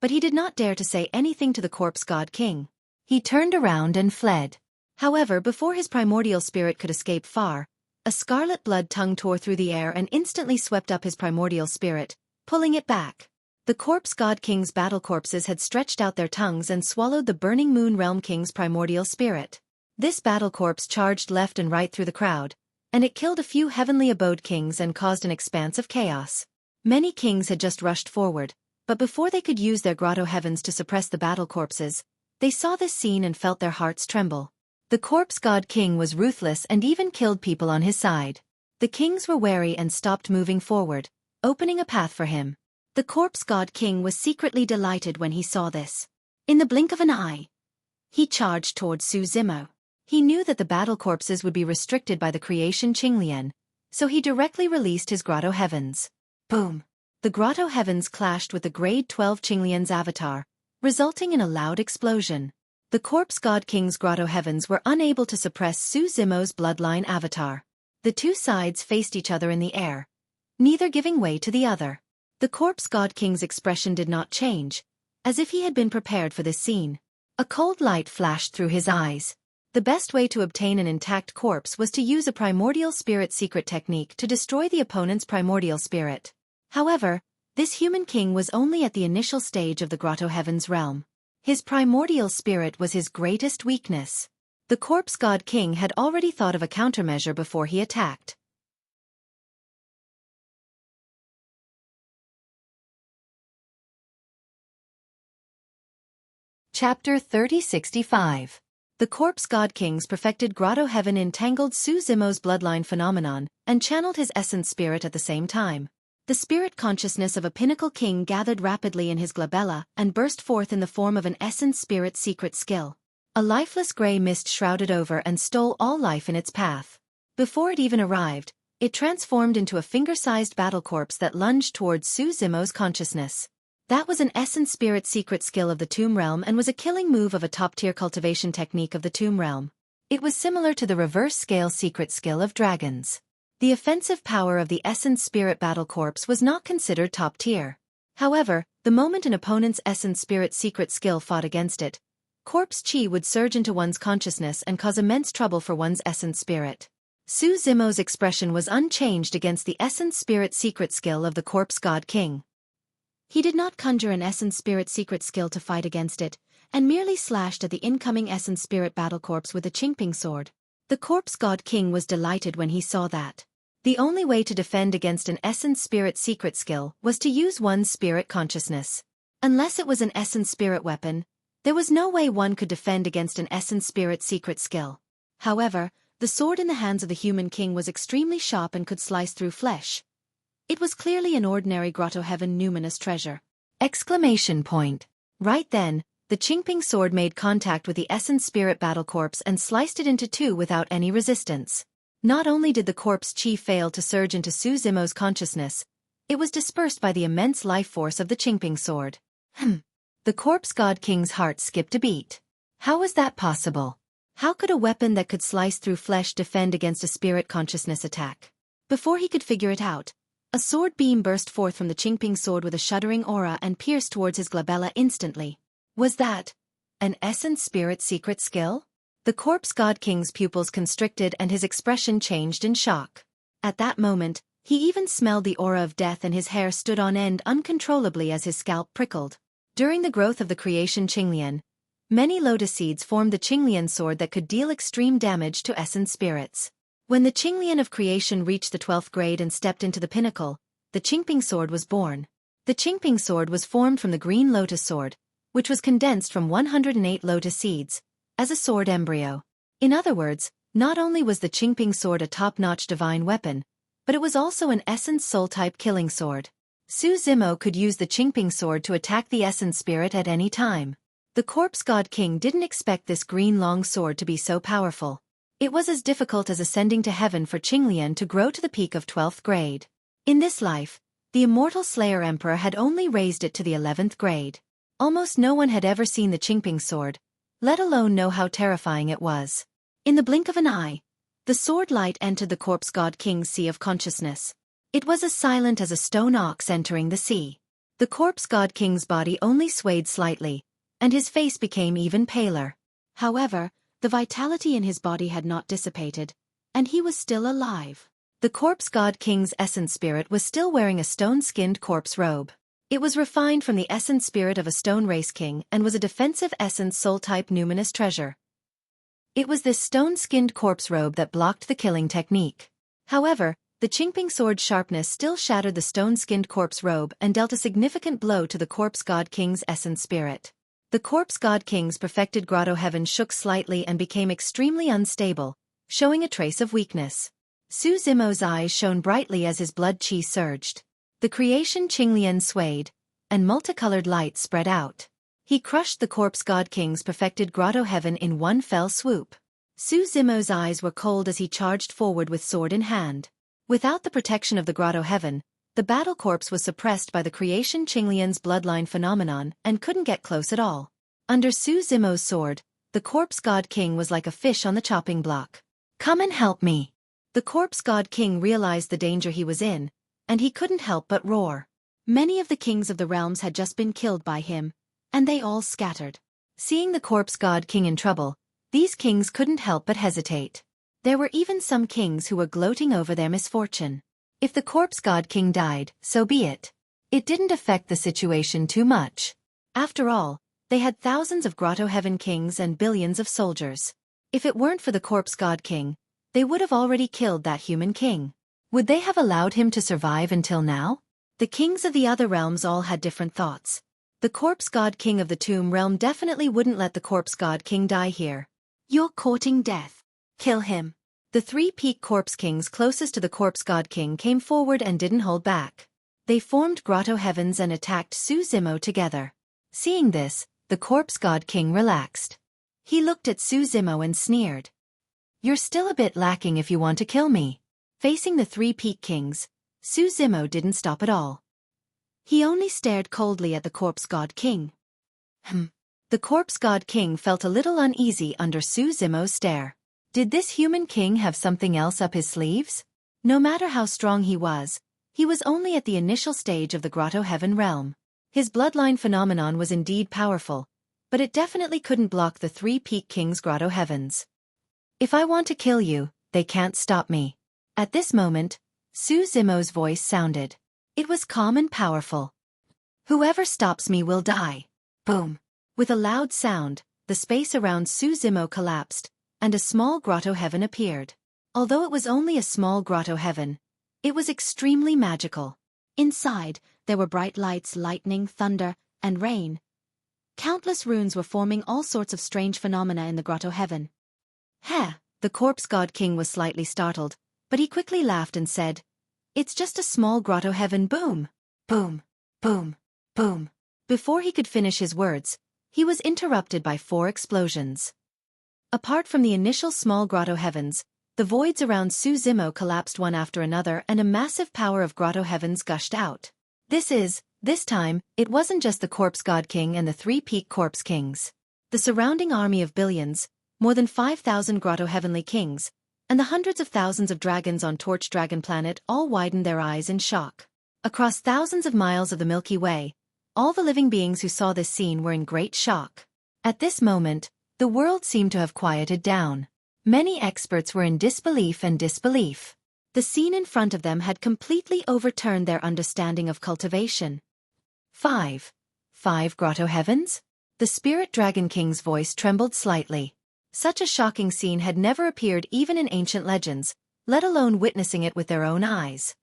but he did not dare to say anything to the corpse god king. He turned around and fled. However, before his primordial spirit could escape far, a scarlet blood tongue tore through the air and instantly swept up his primordial spirit, pulling it back. The corpse god king's battle corpses had stretched out their tongues and swallowed the Burning Moon Realm king's primordial spirit. This battle corpse charged left and right through the crowd, and it killed a few heavenly abode kings and caused an expanse of chaos. Many kings had just rushed forward, but before they could use their Grotto Heavens to suppress the battle corpses, they saw this scene and felt their hearts tremble. The corpse god king was ruthless and even killed people on his side. The kings were wary and stopped moving forward, opening a path for him. The corpse god king was secretly delighted when he saw this. In the blink of an eye, he charged towards Su Zimo. He knew that the battle corpses would be restricted by the creation Qinglian, so he directly released his grotto heavens. Boom! The grotto heavens clashed with the grade 12 Qinglian's avatar, resulting in a loud explosion. The corpse god king's grotto heavens were unable to suppress Su Zimo's bloodline avatar. The two sides faced each other in the air, neither giving way to the other. The corpse god king's expression did not change, as if he had been prepared for this scene. A cold light flashed through his eyes. The best way to obtain an intact corpse was to use a primordial spirit secret technique to destroy the opponent's primordial spirit. However, this human king was only at the initial stage of the grotto heavens realm. His primordial spirit was his greatest weakness. The corpse god king had already thought of a countermeasure before he attacked. Chapter 3065. The corpse god king's perfected grotto heaven entangled Su Zimo's bloodline phenomenon and channeled his essence spirit at the same time. The spirit consciousness of a pinnacle king gathered rapidly in his glabella and burst forth in the form of an essence spirit secret skill. A lifeless gray mist shrouded over and stole all life in its path. Before it even arrived, it transformed into a finger-sized battle corpse that lunged towards Su Zimo's consciousness. That was an essence spirit secret skill of the Tomb Realm and was a killing move of a top-tier cultivation technique of the Tomb Realm. It was similar to the reverse scale secret skill of dragons. The offensive power of the essence spirit battle corpse was not considered top tier. However, the moment an opponent's essence spirit secret skill fought against it, corpse chi would surge into one's consciousness and cause immense trouble for one's essence spirit. Su Zimo's expression was unchanged against the essence spirit secret skill of the corpse god king. He did not conjure an essence spirit secret skill to fight against it, and merely slashed at the incoming essence spirit battle corpse with a Qingping sword. The corpse god king was delighted when he saw that. The only way to defend against an essence spirit secret skill was to use one's spirit consciousness. Unless it was an essence spirit weapon, there was no way one could defend against an essence spirit secret skill. However, the sword in the hands of the human king was extremely sharp and could slice through flesh. It was clearly an ordinary grotto heaven numinous treasure. Exclamation point. Right then, the Qingping sword made contact with the essence spirit battle corpse and sliced it into two without any resistance. Not only did the corpse chi fail to surge into Su Zimo's consciousness, it was dispersed by the immense life force of the Qingping sword. The corpse god king's heart skipped a beat. How was that possible? How could a weapon that could slice through flesh defend against a spirit consciousness attack? Before he could figure it out, a sword beam burst forth from the Qingping sword with a shuddering aura and pierced towards his glabella instantly. Was that an essence spirit secret skill? The corpse god king's pupils constricted and his expression changed in shock. At that moment, he even smelled the aura of death and his hair stood on end uncontrollably as his scalp prickled. During the growth of the creation Qinglian, many lotus seeds formed the Qinglian sword that could deal extreme damage to essence spirits. When the Qinglian of creation reached the 12th grade and stepped into the pinnacle, the Qingping sword was born. The Qingping sword was formed from the green lotus sword, which was condensed from 108 lotus seeds, as a sword embryo. In other words, not only was the Qingping sword a top-notch divine weapon, but it was also an essence soul-type killing sword. Su Zimo could use the Qingping sword to attack the essence spirit at any time. The corpse god king didn't expect this green long sword to be so powerful. It was as difficult as ascending to heaven for Qinglian to grow to the peak of 12th grade. In this life, the immortal Slayer Emperor had only raised it to the 11th grade. Almost no one had ever seen the Qingping sword, let alone know how terrifying it was. In the blink of an eye, the sword light entered the corpse god king's sea of consciousness. It was as silent as a stone ox entering the sea. The corpse god king's body only swayed slightly, and his face became even paler. However, the vitality in his body had not dissipated, and he was still alive. The corpse god king's essence spirit was still wearing a stone-skinned corpse robe. It was refined from the essence spirit of a stone race king and was a defensive essence soul-type numinous treasure. It was this stone-skinned corpse robe that blocked the killing technique. However, the Qingping sword's sharpness still shattered the stone-skinned corpse robe and dealt a significant blow to the corpse god king's essence spirit. The corpse god king's perfected grotto heaven shook slightly and became extremely unstable, showing a trace of weakness. Su Zimo's eyes shone brightly as his blood qi surged. The creation Qinglian swayed, and multicolored light spread out. He crushed the corpse god king's perfected grotto heaven in one fell swoop. Su Zimo's eyes were cold as he charged forward with sword in hand. Without the protection of the grotto heaven, the battle corpse was suppressed by the creation Qinglian's bloodline phenomenon and couldn't get close at all. Under Su Zimo's sword, the corpse god king was like a fish on the chopping block. "Come and help me." The corpse god king realized the danger he was in, and he couldn't help but roar. Many of the kings of the realms had just been killed by him, and they all scattered. Seeing the corpse god king in trouble, these kings couldn't help but hesitate. There were even some kings who were gloating over their misfortune. If the corpse god king died, so be it. It didn't affect the situation too much. After all, they had thousands of grotto heaven kings and billions of soldiers. If it weren't for the corpse god king, they would have already killed that human king. Would they have allowed him to survive until now? The kings of the other realms all had different thoughts. The corpse god king of the tomb realm definitely wouldn't let the corpse god king die here. "You're courting death. Kill him." The three peak corpse kings closest to the corpse god king came forward and didn't hold back. They formed grotto heavens and attacked Su Zimo together. Seeing this, the corpse god king relaxed. He looked at Su Zimo and sneered. "You're still a bit lacking if you want to kill me." Facing the three peak kings, Su Zimo didn't stop at all. He only stared coldly at the corpse god king. The corpse god king felt a little uneasy under Su Zimo's stare. Did this human king have something else up his sleeves? No matter how strong he was only at the initial stage of the grotto heaven realm. His bloodline phenomenon was indeed powerful, but it definitely couldn't block the three peak kings' grotto heavens. "If I want to kill you, they can't stop me." At this moment, Su Zimo's voice sounded. It was calm and powerful. "Whoever stops me will die." Boom! With a loud sound, the space around Su Zimo collapsed, and a small grotto heaven appeared. Although it was only a small grotto heaven, it was extremely magical. Inside, there were bright lights, lightning, thunder, and rain. Countless runes were forming all sorts of strange phenomena in the grotto heaven. "Heh!" The corpse god king was slightly startled, but he quickly laughed and said, "It's just a small grotto heaven." Boom! Boom! Boom! Boom! Before he could finish his words, he was interrupted by 4 explosions. Apart from the initial small grotto heavens, the voids around Su Zimo collapsed one after another and a massive power of grotto heavens gushed out. This time, it wasn't just the corpse god king and the 3 peak corpse kings. The surrounding army of billions, more than 5,000 grotto heavenly kings, and the hundreds of thousands of dragons on Torch Dragon Planet all widened their eyes in shock. Across thousands of miles of the Milky Way, all the living beings who saw this scene were in great shock. At this moment, the world seemed to have quieted down. Many experts were in disbelief. The scene in front of them had completely overturned their understanding of cultivation. Five grotto heavens? The spirit dragon king's voice trembled slightly. Such a shocking scene had never appeared even in ancient legends, let alone witnessing it with their own eyes.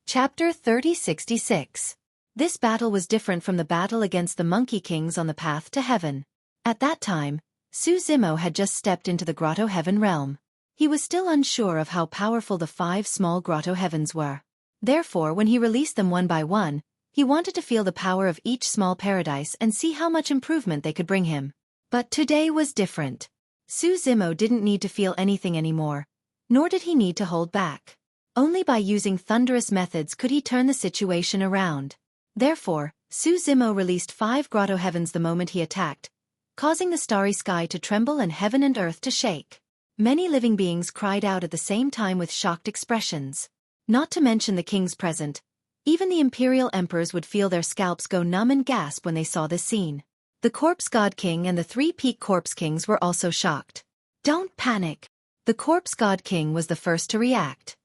Chapter 3066. This battle was different from the battle against the Monkey Kings on the path to heaven. At that time, Su Zimo had just stepped into the grotto heaven realm. He was still unsure of how powerful the 5 small grotto heavens were. Therefore, when he released them one by one, he wanted to feel the power of each small paradise and see how much improvement they could bring him. But today was different. Su Zimo didn't need to feel anything anymore, nor did he need to hold back. Only by using thunderous methods could he turn the situation around. Therefore, Su Zimo released 5 grotto heavens the moment he attacked, causing the starry sky to tremble and heaven and earth to shake. Many living beings cried out at the same time with shocked expressions. Not to mention the kings present, even the imperial emperors would feel their scalps go numb and gasp when they saw this scene. The corpse god king and the 3 peak corpse kings were also shocked. "Don't panic." The corpse god king was the first to react.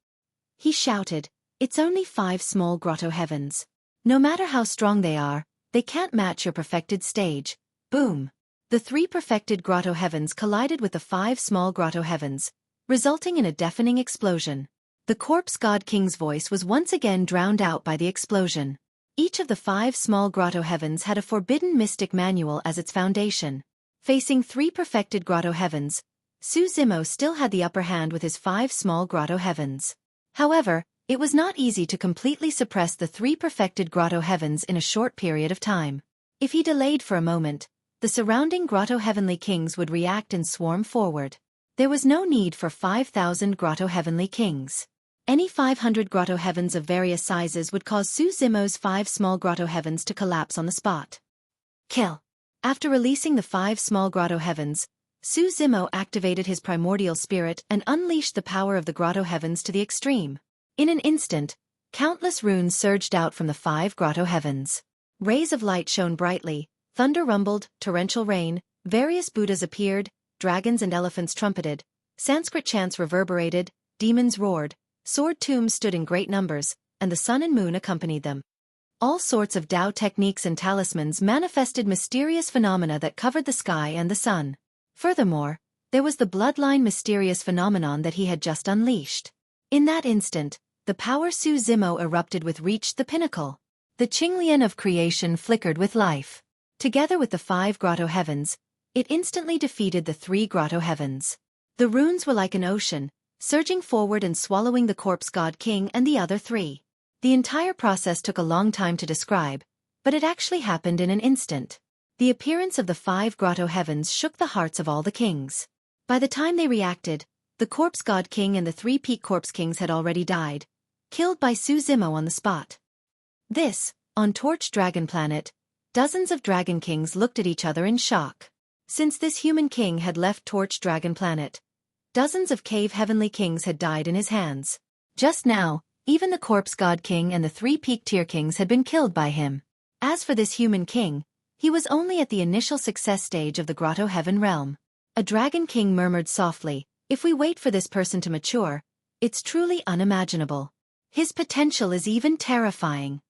He shouted, "It's only 5 small grotto heavens. No matter how strong they can't match your perfected stage." Boom! The 3 perfected grotto heavens collided with the 5 small grotto heavens, resulting in a deafening explosion. The corpse god king's voice was once again drowned out by the explosion. Each of the 5 small grotto heavens had a forbidden mystic manual as its foundation. Facing 3 perfected grotto heavens, Xueqi still had the upper hand with his 5 small grotto heavens. However, it was not easy to completely suppress the 3 perfected grotto heavens in a short period of time. If he delayed for a moment, the surrounding grotto heavenly kings would react and swarm forward. There was no need for 5,000 grotto heavenly kings. Any 500 grotto heavens of various sizes would cause Xueqi's 5 small grotto heavens to collapse on the spot. Kill. After releasing the 5 small grotto heavens, Xueqi activated his primordial spirit and unleashed the power of the grotto heavens to the extreme. In an instant, countless runes surged out from the 5 grotto heavens. Rays of light shone brightly, thunder rumbled, torrential rain, various Buddhas appeared, dragons and elephants trumpeted, Sanskrit chants reverberated, demons roared, sword tombs stood in great numbers, and the sun and moon accompanied them. All sorts of Tao techniques and talismans manifested mysterious phenomena that covered the sky and the sun. Furthermore, there was the bloodline mysterious phenomenon that he had just unleashed. In that instant, the power Xueqi erupted with reached the pinnacle. The Qinglian of creation flickered with life. Together with the 5 grotto heavens, it instantly defeated the 3 grotto heavens. The runes were like an ocean, surging forward and swallowing the corpse god king and the other 3. The entire process took a long time to describe, but it actually happened in an instant. The appearance of the 5 grotto heavens shook the hearts of all the kings. By the time they reacted, the corpse god king and the 3 peak corpse kings had already died, killed by Xueqi on the spot. This, on Torch Dragon Planet, dozens of dragon kings looked at each other in shock. Since this human king had left Torch Dragon Planet, dozens of cave heavenly kings had died in his hands. Just now, even the corpse god king and the 3 peak tier kings had been killed by him. As for this human king, he was only at the initial success stage of the grotto heaven realm. A dragon king murmured softly, "If we wait for this person to mature, it's truly unimaginable. His potential is even terrifying."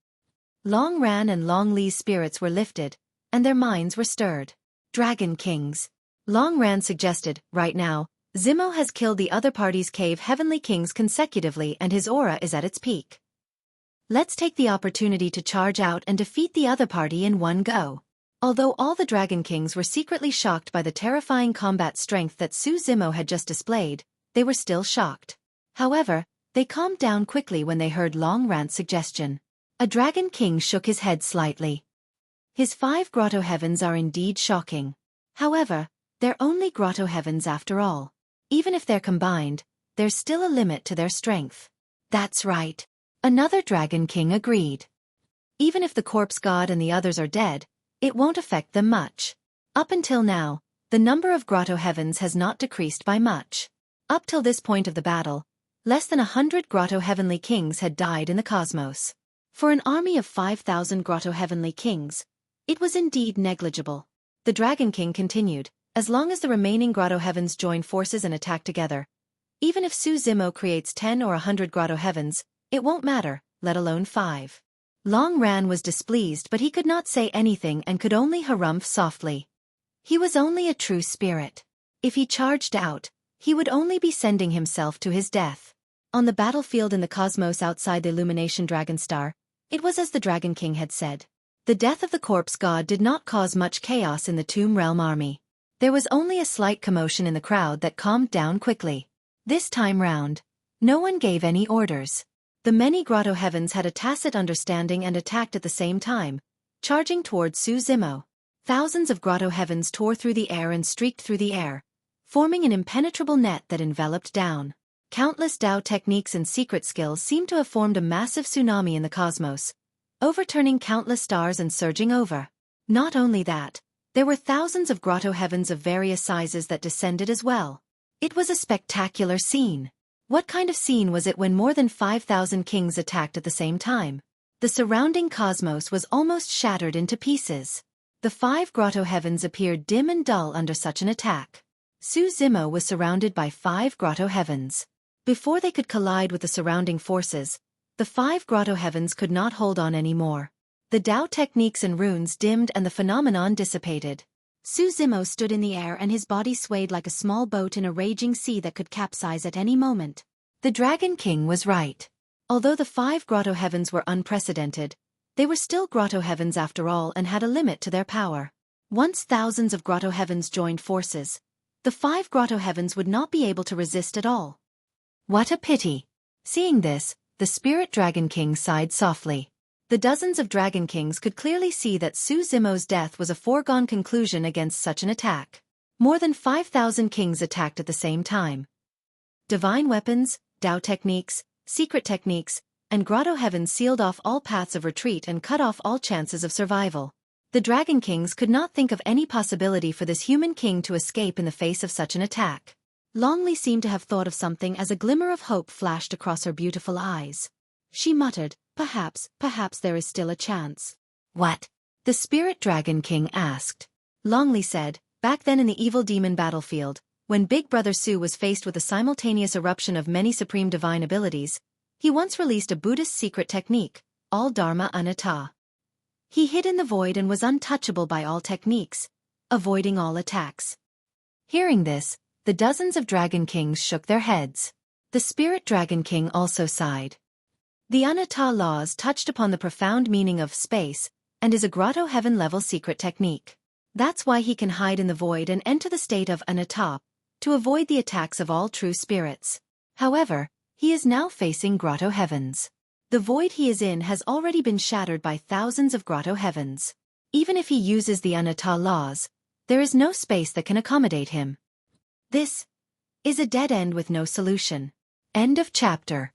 Long Ran and Long Li's spirits were lifted, and their minds were stirred. Dragon kings. Long Ran suggested, right now, Zimo has killed the other party's cave heavenly kings consecutively and his aura is at its peak. Let's take the opportunity to charge out and defeat the other party in one go. Although all the dragon kings were secretly shocked by the terrifying combat strength that Xueqi had just displayed, they were still shocked. However, they calmed down quickly when they heard Long Ran's suggestion. A dragon king shook his head slightly. His 5 grotto heavens are indeed shocking. However, they're only grotto heavens after all. Even if they're combined, there's still a limit to their strength. That's right. Another dragon king agreed. Even if the corpse god and the others are dead, it won't affect them much. Up until now, the number of grotto heavens has not decreased by much. Up till this point of the battle, less than 100 grotto heavenly kings had died in the cosmos. For an army of 5,000 grotto heavenly kings, it was indeed negligible. The Dragon King continued, as long as the remaining grotto heavens join forces and attack together. Even if Xueqi creates 10 or 100 grotto heavens, it won't matter, let alone 5. Long Ran was displeased but he could not say anything and could only harumph softly. He was only a true spirit. If he charged out, he would only be sending himself to his death. On the battlefield in the cosmos outside the Illumination Dragon Star, it was as the Dragon King had said. The death of the corpse god did not cause much chaos in the Tomb Realm army. There was only a slight commotion in the crowd that calmed down quickly. This time round, no one gave any orders. The many grotto heavens had a tacit understanding and attacked at the same time, charging towards Xueqi. Thousands of grotto heavens tore through the air and streaked through the air, forming an impenetrable net that enveloped down. Countless Tao techniques and secret skills seemed to have formed a massive tsunami in the cosmos, overturning countless stars and surging over. Not only that, there were thousands of grotto heavens of various sizes that descended as well. It was a spectacular scene. What kind of scene was it when more than 5,000 kings attacked at the same time? The surrounding cosmos was almost shattered into pieces. The 5 grotto heavens appeared dim and dull under such an attack. Xueqi was surrounded by 5 grotto heavens. Before they could collide with the surrounding forces, the 5 grotto heavens could not hold on anymore. The Tao techniques and runes dimmed and the phenomenon dissipated. Xueqi stood in the air and his body swayed like a small boat in a raging sea that could capsize at any moment. The Dragon King was right. Although the 5 grotto heavens were unprecedented, they were still grotto heavens after all and had a limit to their power. Once thousands of grotto heavens joined forces, the 5 grotto heavens would not be able to resist at all. What a pity! Seeing this, the Spirit Dragon King sighed softly. The dozens of Dragon Kings could clearly see that Su Zimo's death was a foregone conclusion against such an attack. More than 5,000 kings attacked at the same time. Divine weapons, Tao techniques, secret techniques, and grotto heavens sealed off all paths of retreat and cut off all chances of survival. The Dragon Kings could not think of any possibility for this human king to escape in the face of such an attack. Longli seemed to have thought of something as a glimmer of hope flashed across her beautiful eyes. She muttered, perhaps there is still a chance. What? The Spirit Dragon King asked. Longli said, back then in the evil demon battlefield, when Big Brother Su was faced with a simultaneous eruption of many supreme divine abilities, he once released a Buddhist secret technique, all Dharma Anatta. He hid in the void and was untouchable by all techniques, avoiding all attacks. Hearing this, the dozens of Dragon Kings shook their heads. The Spirit Dragon King also sighed. The Anatta laws touched upon the profound meaning of space, and is a grotto heaven-level secret technique. That's why he can hide in the void and enter the state of Anatta, to avoid the attacks of all true spirits. However, he is now facing grotto heavens. The void he is in has already been shattered by thousands of grotto heavens. Even if he uses the Anatta laws, there is no space that can accommodate him. This is a dead end with no solution. End of chapter.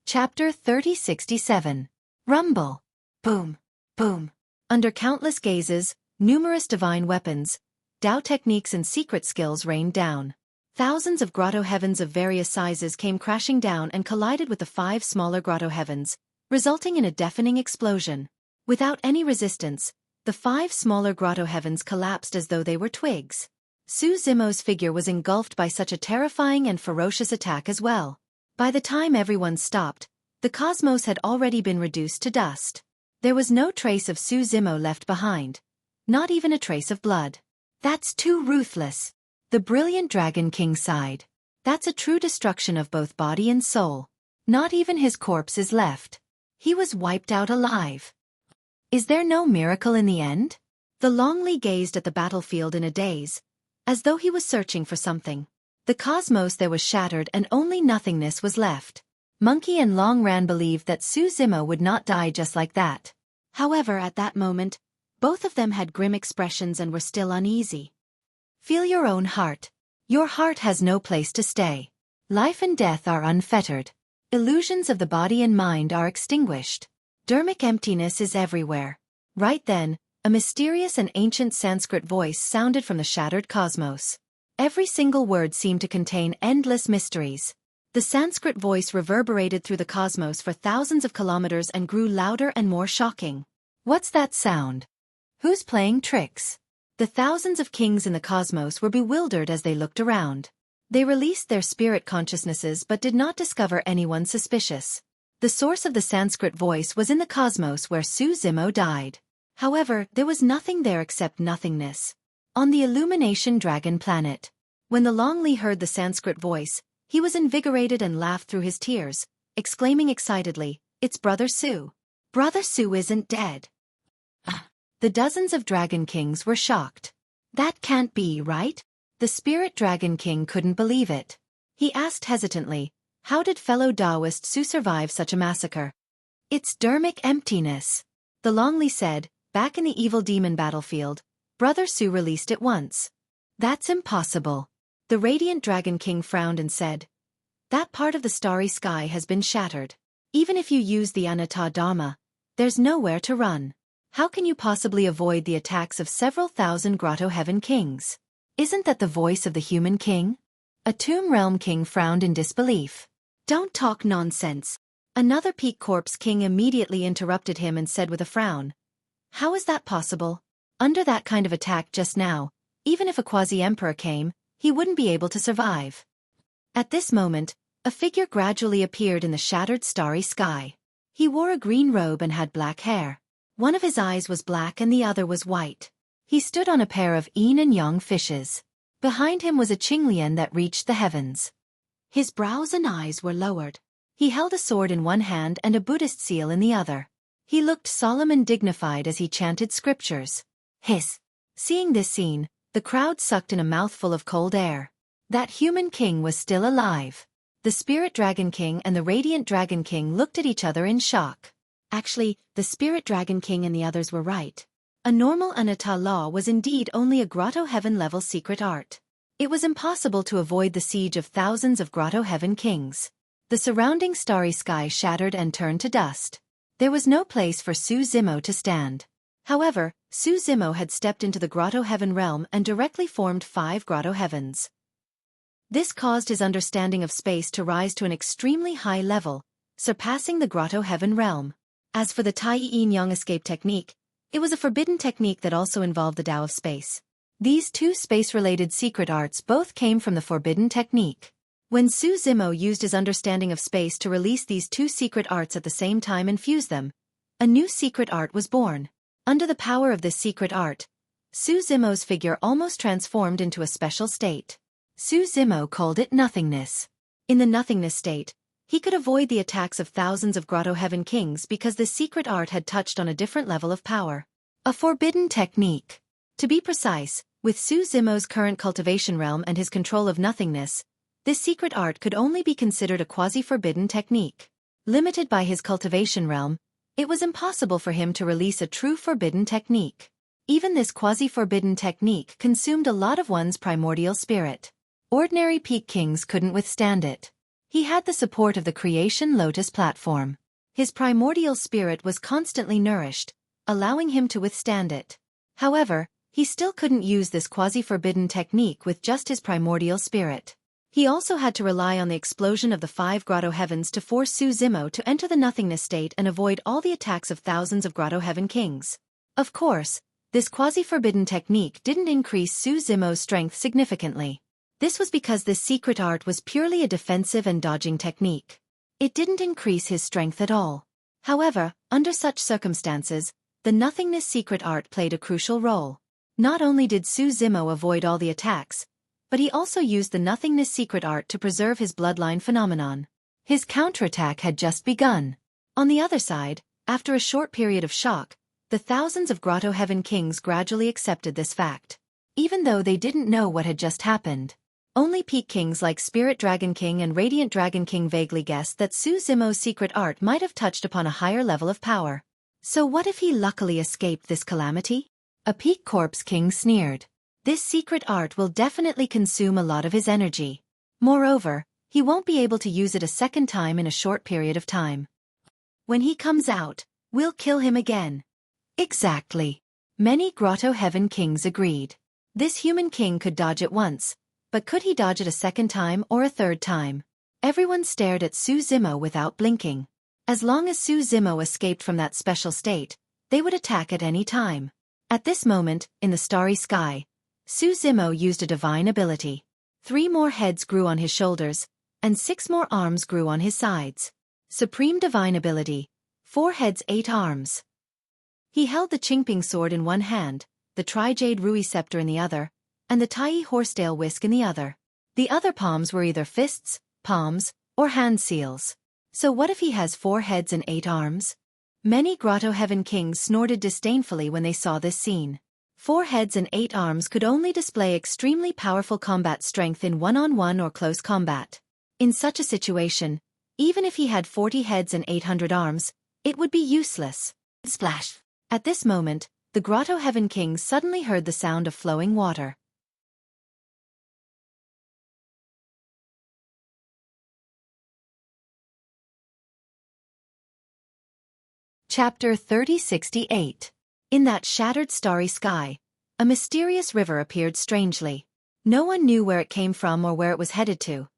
Chapter 3067. Rumble. Boom. Boom. Under countless gazes, numerous divine weapons, Tao techniques and secret skills rained down. Thousands of grotto heavens of various sizes came crashing down and collided with the 5 smaller grotto heavens, resulting in a deafening explosion. Without any resistance, the 5 smaller grotto heavens collapsed as though they were twigs. Su Zimo's figure was engulfed by such a terrifying and ferocious attack as well. By the time everyone stopped, the cosmos had already been reduced to dust. There was no trace of Su Zimo left behind. Not even a trace of blood. That's too ruthless. The brilliant Dragon King sighed. That's a true destruction of both body and soul. Not even his corpse is left. He was wiped out alive. Is there no miracle in the end? The Longli gazed at the battlefield in a daze, as though he was searching for something. The cosmos there was shattered and only nothingness was left. Monkey and Long Ran believed that Su Zimo would not die just like that. However, at that moment, both of them had grim expressions and were still uneasy. Feel your own heart. Your heart has no place to stay. Life and death are unfettered. Illusions of the body and mind are extinguished. Dharmic emptiness is everywhere. Right then, a mysterious and ancient Sanskrit voice sounded from the shattered cosmos. Every single word seemed to contain endless mysteries. The Sanskrit voice reverberated through the cosmos for thousands of kilometers and grew louder and more shocking. What's that sound? Who's playing tricks? The thousands of kings in the cosmos were bewildered as they looked around. They released their spirit consciousnesses but did not discover anyone suspicious. The source of the Sanskrit voice was in the cosmos where Su Zimo died. However, there was nothing there except nothingness. On the Illumination Dragon planet. When the Longli heard the Sanskrit voice, he was invigorated and laughed through his tears, exclaiming excitedly, "It's Brother Su. Brother Su isn't dead." The dozens of Dragon Kings were shocked. That can't be right? The Spirit Dragon King couldn't believe it. He asked hesitantly, how did fellow Taoist Su survive such a massacre? It's dharmic emptiness. The Longli said, back in the evil demon battlefield, Brother Su released it once. That's impossible. The Radiant Dragon King frowned and said, that part of the starry sky has been shattered. Even if you use the Anatta Dharma, there's nowhere to run. How can you possibly avoid the attacks of several thousand Grotto Heaven Kings? Isn't that the voice of the human king? A Tomb Realm King frowned in disbelief. Don't talk nonsense. Another Peak Corpse King immediately interrupted him and said with a frown, how is that possible? Under that kind of attack just now, even if a quasi-emperor came, he wouldn't be able to survive. At this moment, a figure gradually appeared in the shattered starry sky. He wore a green robe and had black hair. One of his eyes was black and the other was white. He stood on a pair of yin and yang fishes. Behind him was a Qinglian that reached the heavens. His brows and eyes were lowered. He held a sword in one hand and a Buddhist seal in the other. He looked solemn and dignified as he chanted scriptures. Hiss! Seeing this scene, the crowd sucked in a mouthful of cold air. That human king was still alive. The Spirit Dragon King and the Radiant Dragon King looked at each other in shock. Actually, the Spirit Dragon King and the others were right. A normal Anata law was indeed only a Grotto Heaven-level secret art. It was impossible to avoid the siege of thousands of Grotto Heaven kings. The surrounding starry sky shattered and turned to dust. There was no place for Su Zimo to stand. However, Su Zimo had stepped into the Grotto Heaven realm and directly formed 5 Grotto Heavens. This caused his understanding of space to rise to an extremely high level, surpassing the Grotto Heaven realm. As for the Tai Yin Yang escape technique, it was a forbidden technique that also involved the Tao of space. These two space-related secret arts both came from the forbidden technique. When Su Zimo used his understanding of space to release these two secret arts at the same time and fuse them, a new secret art was born. Under the power of this secret art, Su Zimo's figure almost transformed into a special state. Su Zimo called it nothingness. In the nothingness state, he could avoid the attacks of thousands of Grotto Heaven kings because this secret art had touched on a different level of power. A forbidden technique. To be precise, with Su Zimo's current cultivation realm and his control of nothingness, this secret art could only be considered a quasi-forbidden technique. Limited by his cultivation realm, it was impossible for him to release a true forbidden technique. Even this quasi-forbidden technique consumed a lot of one's primordial spirit. Ordinary peak kings couldn't withstand it. He had the support of the Creation Lotus platform. His primordial spirit was constantly nourished, allowing him to withstand it. However, he still couldn't use this quasi-forbidden technique with just his primordial spirit. He also had to rely on the explosion of the 5 Grotto Heavens to force Su Zimo to enter the nothingness state and avoid all the attacks of thousands of Grotto Heaven kings. Of course, this quasi-forbidden technique didn't increase Su Zimo's strength significantly. This was because this secret art was purely a defensive and dodging technique. It didn't increase his strength at all. However, under such circumstances, the nothingness secret art played a crucial role. Not only did Su Zimo avoid all the attacks, but he also used the nothingness secret art to preserve his bloodline phenomenon. His counterattack had just begun. On the other side, after a short period of shock, the thousands of Grotto Heaven kings gradually accepted this fact. Even though they didn't know what had just happened. Only peak kings like Spirit Dragon King and Radiant Dragon King vaguely guessed that Su Zimo's secret art might have touched upon a higher level of power. So what if he luckily escaped this calamity? A peak corpse king sneered. This secret art will definitely consume a lot of his energy. Moreover, he won't be able to use it a second time in a short period of time. When he comes out, we'll kill him again. Exactly. Many Grotto Heaven kings agreed. This human king could dodge it once, but could he dodge it a second time or a third time? Everyone stared at Su Zimo without blinking. As long as Su Zimo escaped from that special state, they would attack at any time. At this moment, in the starry sky, Su Zimo used a divine ability. 3 more heads grew on his shoulders, and 6 more arms grew on his sides. Supreme divine ability. 4 heads 8 arms. He held the Qingping sword in one hand, the Tri-Jade Rui scepter in the other, and the Tai horsetail whisk in the other. The other palms were either fists, palms, or hand seals. So what if he has 4 heads and 8 arms? Many Grotto Heaven kings snorted disdainfully when they saw this scene. 4 heads and 8 arms could only display extremely powerful combat strength in one-on-one or close combat. In such a situation, even if he had 40 heads and 800 arms, it would be useless. Splash! At this moment, the Grotto Heaven king suddenly heard the sound of flowing water. Chapter 3068. In that shattered starry sky, a mysterious river appeared strangely. No one knew where it came from or where it was headed to.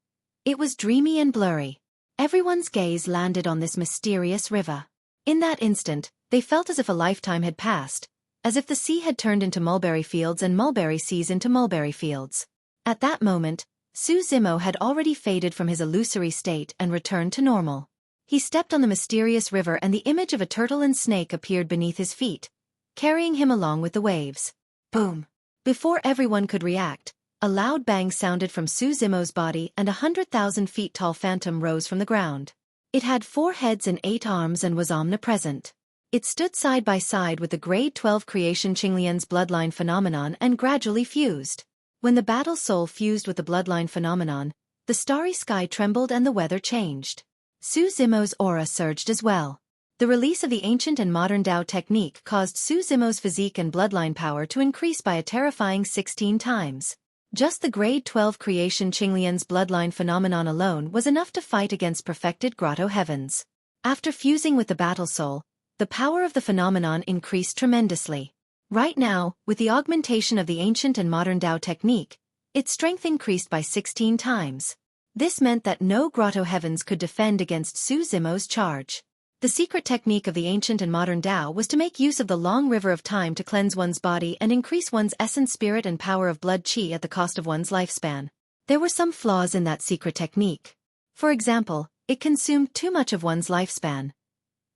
It was dreamy and blurry. Everyone's gaze landed on this mysterious river. In that instant, they felt as if a lifetime had passed, as if the sea had turned into mulberry fields and mulberry seas into mulberry fields. At that moment, Su Zimo had already faded from his illusory state and returned to normal. He stepped on the mysterious river and the image of a turtle and snake appeared beneath his feet, carrying him along with the waves. Boom! Before everyone could react, a loud bang sounded from Su Zimo's body and 100,000 feet tall phantom rose from the ground. It had 4 heads and 8 arms and was omnipresent. It stood side by side with the grade 12 creation Qinglian's bloodline phenomenon and gradually fused. When the battle soul fused with the bloodline phenomenon, the starry sky trembled and the weather changed. Su Zimo's aura surged as well. The release of the ancient and modern Tao technique caused Su Zimo's physique and bloodline power to increase by a terrifying 16 times. Just the grade 12 creation Qinglian's bloodline phenomenon alone was enough to fight against perfected grotto heavens. After fusing with the battle soul, the power of the phenomenon increased tremendously. Right now, with the augmentation of the ancient and modern Tao technique, its strength increased by 16 times. This meant that no grotto heavens could defend against Su Zimo's charge. The secret technique of the ancient and modern Tao was to make use of the long river of time to cleanse one's body and increase one's essence, spirit and power of blood qi at the cost of one's lifespan. There were some flaws in that secret technique. For example, it consumed too much of one's lifespan.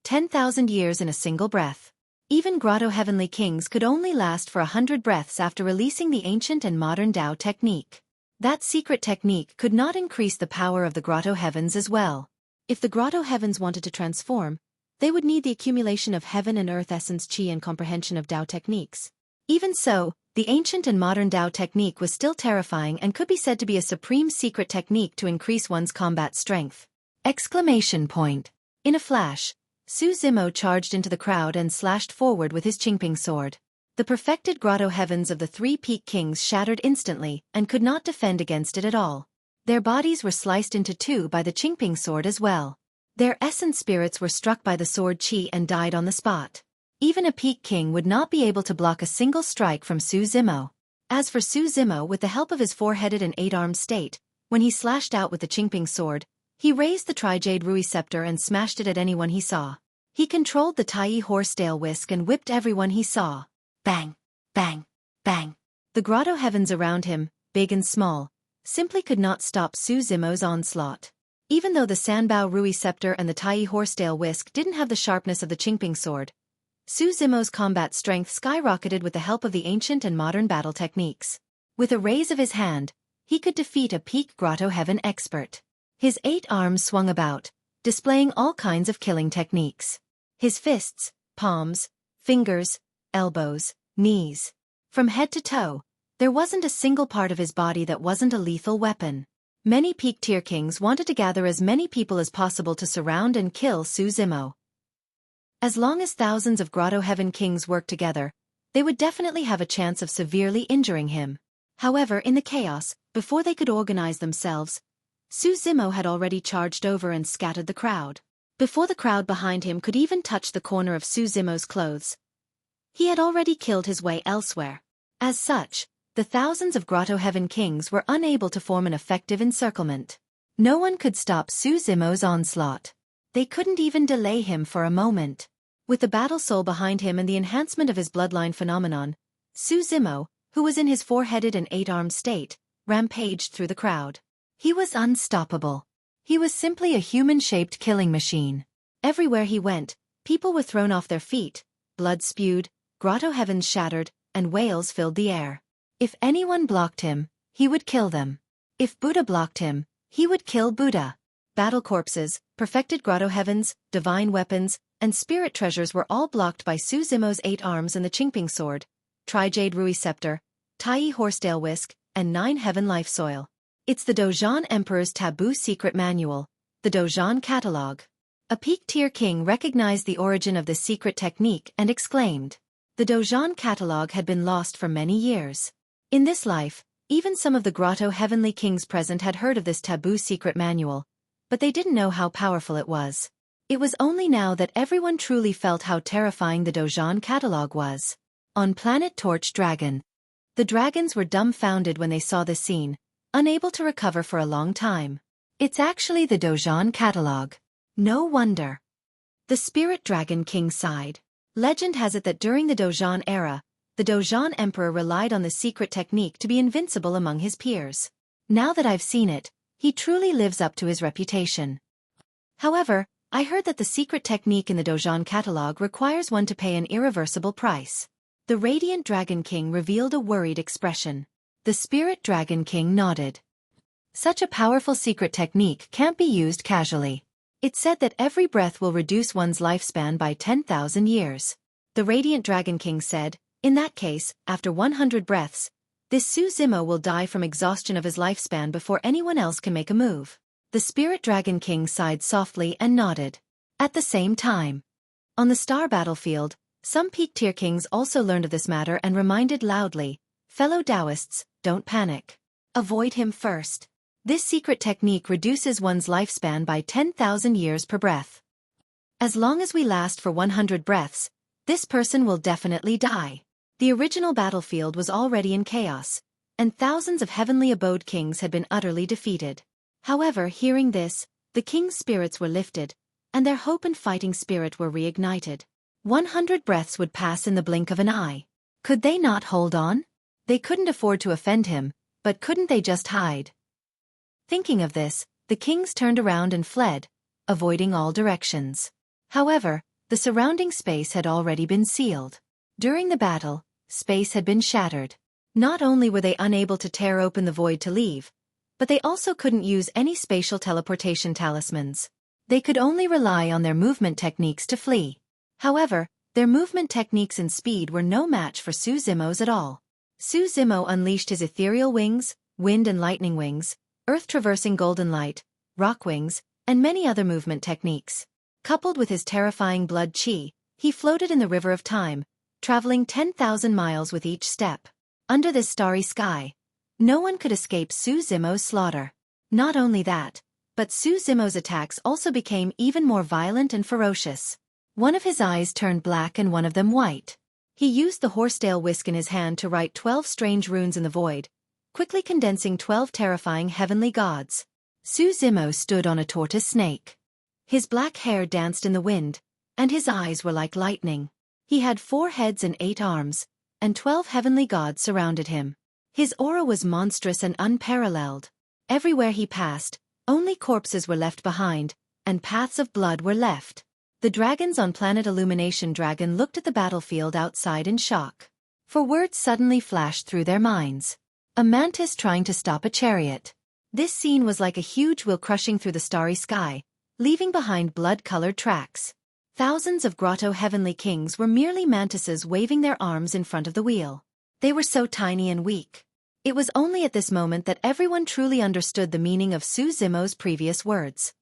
10,000 years in a single breath. Even grotto heavenly kings could only last for 100 breaths after releasing the ancient and modern Tao technique. That secret technique could not increase the power of the grotto heavens as well. If the grotto heavens wanted to transform, they would need the accumulation of heaven and earth essence qi and comprehension of Tao techniques. Even so, the ancient and modern Tao technique was still terrifying and could be said to be a supreme secret technique to increase one's combat strength. Exclamation point. In a flash, Su Zimo charged into the crowd and slashed forward with his Qingping sword. The perfected grotto heavens of the 3 peak kings shattered instantly and could not defend against it at all. Their bodies were sliced into 2 by the Qingping sword as well. Their essence spirits were struck by the sword qi and died on the spot. Even a peak king would not be able to block a single strike from Su Zimo. As for Su Zimo, with the help of his 4-headed and 8-armed state, when he slashed out with the Qingping sword, he raised the Tri-Jade Rui scepter and smashed it at anyone he saw. He controlled the Tai Horsetail whisk and whipped everyone he saw. Bang! Bang! Bang! The grotto heavens around him, big and small, simply could not stop Su Zimo's onslaught. Even though the Sanbao Rui scepter and the Tai Horsetail whisk didn't have the sharpness of the Qingping sword, Su Zimo's combat strength skyrocketed with the help of the ancient and modern battle techniques. With a raise of his hand, he could defeat a peak grotto heaven expert. His 8 arms swung about, displaying all kinds of killing techniques. His fists, palms, fingers, elbows, knees. From head to toe, there wasn't a single part of his body that wasn't a lethal weapon. Many peak tier kings wanted to gather as many people as possible to surround and kill Su Zimo. As long as thousands of grotto heaven kings worked together, they would definitely have a chance of severely injuring him. However, in the chaos, before they could organize themselves, Su Zimo had already charged over and scattered the crowd. Before the crowd behind him could even touch the corner of Su Zimo's clothes, he had already killed his way elsewhere. As such, the thousands of grotto heaven kings were unable to form an effective encirclement. No one could stop Su Zimo's onslaught. They couldn't even delay him for a moment. With the battle soul behind him and the enhancement of his bloodline phenomenon, Su Zimo, who was in his 4-headed and 8-armed state, rampaged through the crowd. He was unstoppable. He was simply a human-shaped killing machine. Everywhere he went, people were thrown off their feet, blood spewed, grotto heavens shattered, and wails filled the air. If anyone blocked him, he would kill them. If Buddha blocked him, he would kill Buddha. Battle corpses, perfected grotto heavens, divine weapons, and spirit treasures were all blocked by Su Zimo's 8 arms and the Qingping sword, Tri-Jade Rui scepter, Tai Horsetail whisk, and 9 heaven life soil. It's the Dozhan Emperor's taboo secret manual, the Dozhan Catalog. A peak-tier king recognized the origin of this secret technique and exclaimed. The Dozhan Catalog had been lost for many years. In this life, even some of the grotto heavenly kings present had heard of this taboo secret manual, but they didn't know how powerful it was. It was only now that everyone truly felt how terrifying the Dozhan Catalog was. On planet Torch Dragon. The dragons were dumbfounded when they saw this scene, unable to recover for a long time. It's actually the Dozhan Catalog. No wonder. The Spirit Dragon King sighed. Legend has it that during the Dozhan era, the Dozhan Emperor relied on the secret technique to be invincible among his peers. Now that I've seen it, he truly lives up to his reputation. However, I heard that the secret technique in the Dojan catalog requires one to pay an irreversible price. The Radiant Dragon King revealed a worried expression. The Spirit Dragon King nodded. Such a powerful secret technique can't be used casually. It said that every breath will reduce one's lifespan by 10,000 years. The Radiant Dragon King said, in that case, after 100 breaths, this Su Zimo will die from exhaustion of his lifespan before anyone else can make a move. The Spirit Dragon King sighed softly and nodded. At the same time, on the star battlefield, some peak-tier kings also learned of this matter and reminded loudly, fellow Taoists, don't panic. Avoid him first. This secret technique reduces one's lifespan by 10,000 years per breath. As long as we last for 100 breaths, this person will definitely die. The original battlefield was already in chaos, and thousands of heavenly abode kings had been utterly defeated. However, hearing this, the king's spirits were lifted, and their hope and fighting spirit were reignited. 100 breaths would pass in the blink of an eye. Could they not hold on? They couldn't afford to offend him, but couldn't they just hide? Thinking of this, the kings turned around and fled, avoiding all directions. However, the surrounding space had already been sealed. During the battle, space had been shattered. Not only were they unable to tear open the void to leave, but they also couldn't use any spatial teleportation talismans. They could only rely on their movement techniques to flee. However, their movement techniques and speed were no match for Su Zimo's at all. Su Zimo unleashed his ethereal wings, wind and lightning wings, earth-traversing golden light, rock wings, and many other movement techniques. Coupled with his terrifying blood chi, he floated in the river of time, traveling 10,000 miles with each step. Under this starry sky, no one could escape Su Zimo's slaughter. Not only that, but Su Zimo's attacks also became even more violent and ferocious. One of his eyes turned black and one of them white. He used the horsetail whisk in his hand to write 12 strange runes in the void, quickly condensing 12 terrifying heavenly gods. Su Zimo stood on a tortoise snake. His black hair danced in the wind, and his eyes were like lightning. He had 4 heads and 8 arms, and 12 heavenly gods surrounded him. His aura was monstrous and unparalleled. Everywhere he passed, only corpses were left behind, and paths of blood were left. The dragons on planet Illumination Dragon looked at the battlefield outside in shock. For words suddenly flashed through their minds. A mantis trying to stop a chariot. This scene was like a huge wheel crushing through the starry sky, leaving behind blood-colored tracks. Thousands of grotto heavenly kings were merely mantises waving their arms in front of the wheel. They were so tiny and weak. It was only at this moment that everyone truly understood the meaning of Su Zimo's previous words.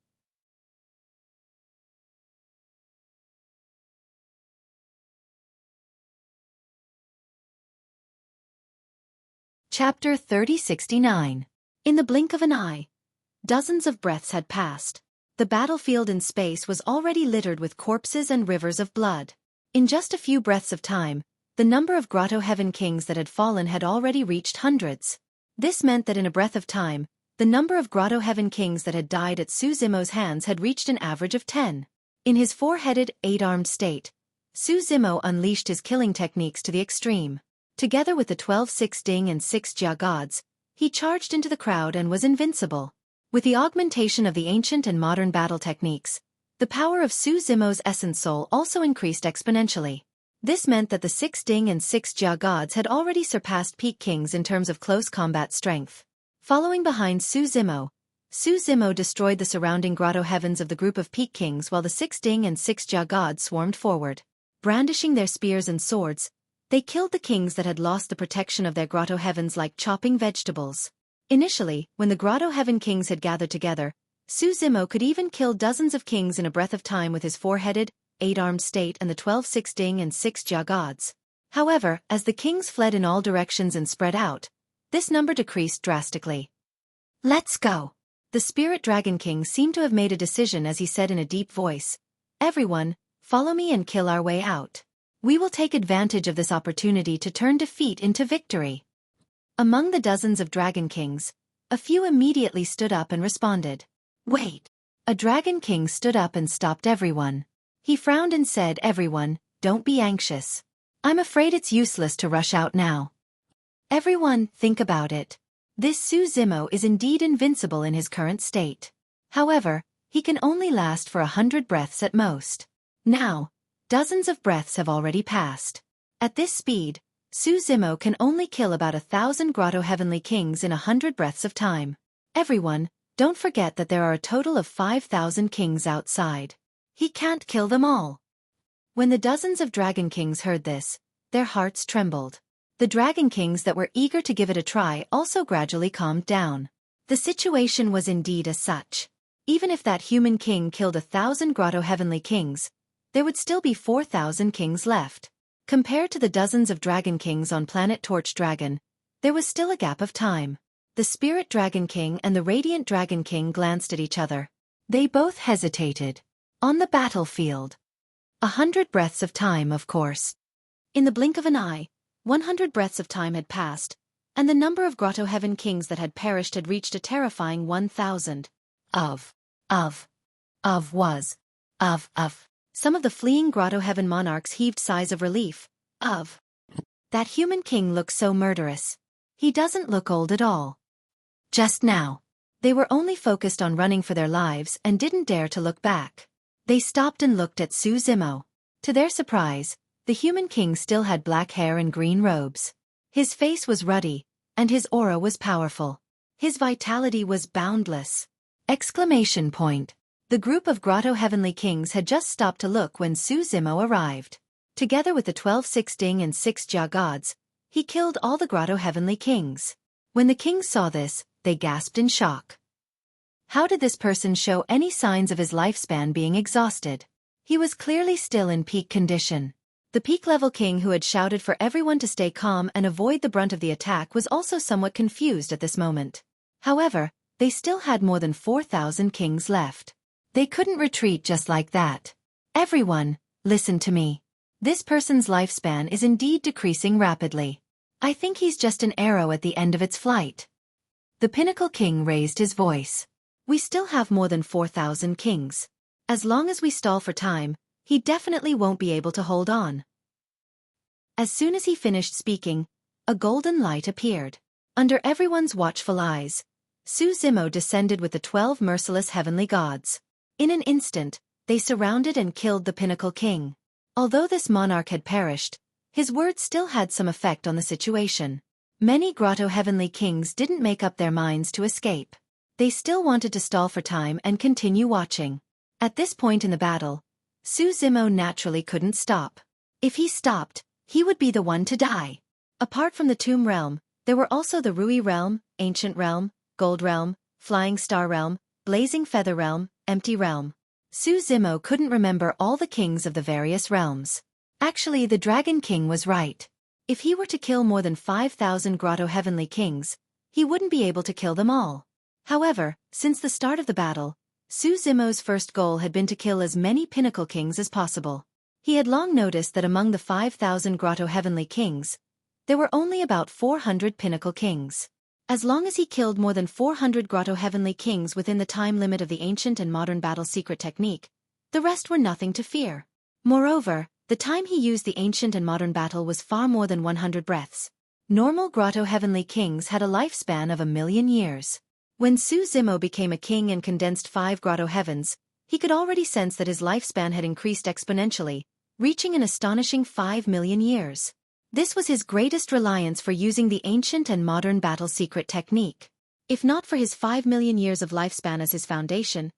Chapter 3069. In the blink of an eye, dozens of breaths had passed. The battlefield in space was already littered with corpses and rivers of blood. In just a few breaths of time, the number of Grotto Heaven kings that had fallen had already reached hundreds. This meant that in a breath of time, the number of Grotto Heaven kings that had died at Su Zimo's hands had reached an average of 10. In his 4-headed, 8-armed state, Su Zimo unleashed his killing techniques to the extreme. Together with the 12 Six Ding and 6 Jia gods, he charged into the crowd and was invincible. With the augmentation of the ancient and modern battle techniques, the power of Su Zimo's essence soul also increased exponentially. This meant that the 6 Ding and 6 Jia gods had already surpassed peak kings in terms of close combat strength. Following behind Su Zimo destroyed the surrounding grotto heavens of the group of peak kings while the 6 Ding and 6 Jia gods swarmed forward. Brandishing their spears and swords, they killed the kings that had lost the protection of their grotto heavens like chopping vegetables. Initially, when the grotto heaven kings had gathered together, Su Zimo could even kill dozens of kings in a breath of time with his 4-headed, 8-armed state and the 12 Six Ding and 6 Jia gods. However, as the kings fled in all directions and spread out, this number decreased drastically. Let's go. The Spirit Dragon King seemed to have made a decision as he said in a deep voice, "Everyone, follow me and kill our way out. We will take advantage of this opportunity to turn defeat into victory." Among the dozens of Dragon Kings, a few immediately stood up and responded. Wait. A Dragon King stood up and stopped everyone. He frowned and said, "Everyone, don't be anxious. I'm afraid it's useless to rush out now. Everyone, think about it. This Su Zimo is indeed invincible in his current state. However, He can only last for 100 breaths at most. Now, dozens of breaths have already passed. At this speed, Xueqi can only kill about 1,000 Grotto Heavenly Kings in 100 breaths of time. Everyone, don't forget that there are a total of 5,000 kings outside. He can't kill them all. When the dozens of Dragon Kings heard this, their hearts trembled. The Dragon Kings that were eager to give it a try also gradually calmed down. The situation was indeed as such. Even if that human king killed 1,000 Grotto Heavenly Kings, there would still be 4,000 kings left. Compared to the dozens of Dragon Kings on planet Torch Dragon, there was still a gap of time. The Spirit Dragon King and the Radiant Dragon King glanced at each other. They both hesitated. On the battlefield. 100 breaths of time, of course. In the blink of an eye, 100 breaths of time had passed, and the number of Grotto Heaven Kings that had perished had reached a terrifying 1,000. Some of the fleeing Grotto Heaven monarchs heaved sighs of relief. That human king looks so murderous. He doesn't look old at all. Just now. They were only focused on running for their lives and didn't dare to look back. They stopped and looked at Xueqi. To their surprise, the human king still had black hair and green robes. His face was ruddy, and his aura was powerful. His vitality was boundless. Exclamation point. The group of Grotto Heavenly Kings had just stopped to look when Xueqi arrived. Together with the 12 Six Ding and 6 Jia gods, he killed all the Grotto Heavenly Kings. When the kings saw this, they gasped in shock. How did this person show any signs of his lifespan being exhausted? He was clearly still in peak condition. The peak-level king who had shouted for everyone to stay calm and avoid the brunt of the attack was also somewhat confused at this moment. However, they still had more than 4,000 kings left. They couldn't retreat just like that. Everyone, listen to me. This person's lifespan is indeed decreasing rapidly. I think he's just an arrow at the end of its flight. The Pinnacle King raised his voice. We still have more than 4,000 kings. As long as we stall for time, he definitely won't be able to hold on. As soon as he finished speaking, a golden light appeared. Under everyone's watchful eyes, Xueqi descended with the 12 merciless heavenly gods. In an instant, they surrounded and killed the Pinnacle King. Although this monarch had perished, his words still had some effect on the situation. Many Grotto Heavenly Kings didn't make up their minds to escape. They still wanted to stall for time and continue watching. At this point in the battle, Xueqi naturally couldn't stop. If he stopped, he would be the one to die. Apart from the Tomb Realm, there were also the Rui Realm, Ancient Realm, Gold Realm, Flying Star Realm, Blazing Feather Realm, Empty Realm. Xueqi couldn't remember all the kings of the various realms. Actually, the Dragon King was right. If he were to kill more than 5,000 Grotto Heavenly Kings, he wouldn't be able to kill them all. However, since the start of the battle, Xueqi's first goal had been to kill as many Pinnacle Kings as possible. He had long noticed that among the 5,000 Grotto Heavenly Kings, there were only about 400 Pinnacle Kings. As long as he killed more than 400 Grotto Heavenly Kings within the time limit of the ancient and modern battle secret technique, the rest were nothing to fear. Moreover, the time he used the ancient and modern battle was far more than 100 breaths. Normal Grotto Heavenly Kings had a lifespan of 1,000,000 years. When Xueqi became a king and condensed 5 Grotto Heavens, he could already sense that his lifespan had increased exponentially, reaching an astonishing 5,000,000 years. This was his greatest reliance for using the ancient and modern battle secret technique. If not for his 5,000,000 years of lifespan as his foundation,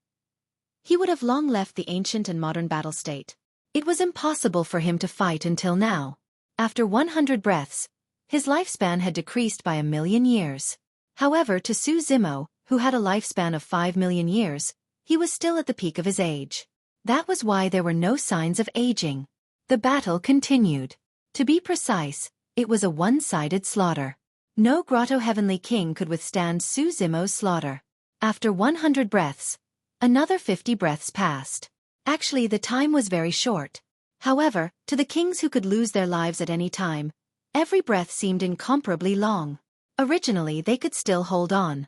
he would have long left the ancient and modern battle state. It was impossible for him to fight until now. After 100 breaths, his lifespan had decreased by 1,000,000 years. However, to Xueqi, who had a lifespan of 5,000,000 years, he was still at the peak of his age. That was why there were no signs of aging. The battle continued. To be precise, it was a one-sided slaughter. No Grotto Heavenly King could withstand Xueqi's slaughter. After 100 breaths, another 50 breaths passed. Actually, the time was very short. However, to the kings who could lose their lives at any time, every breath seemed incomparably long. Originally, they could still hold on.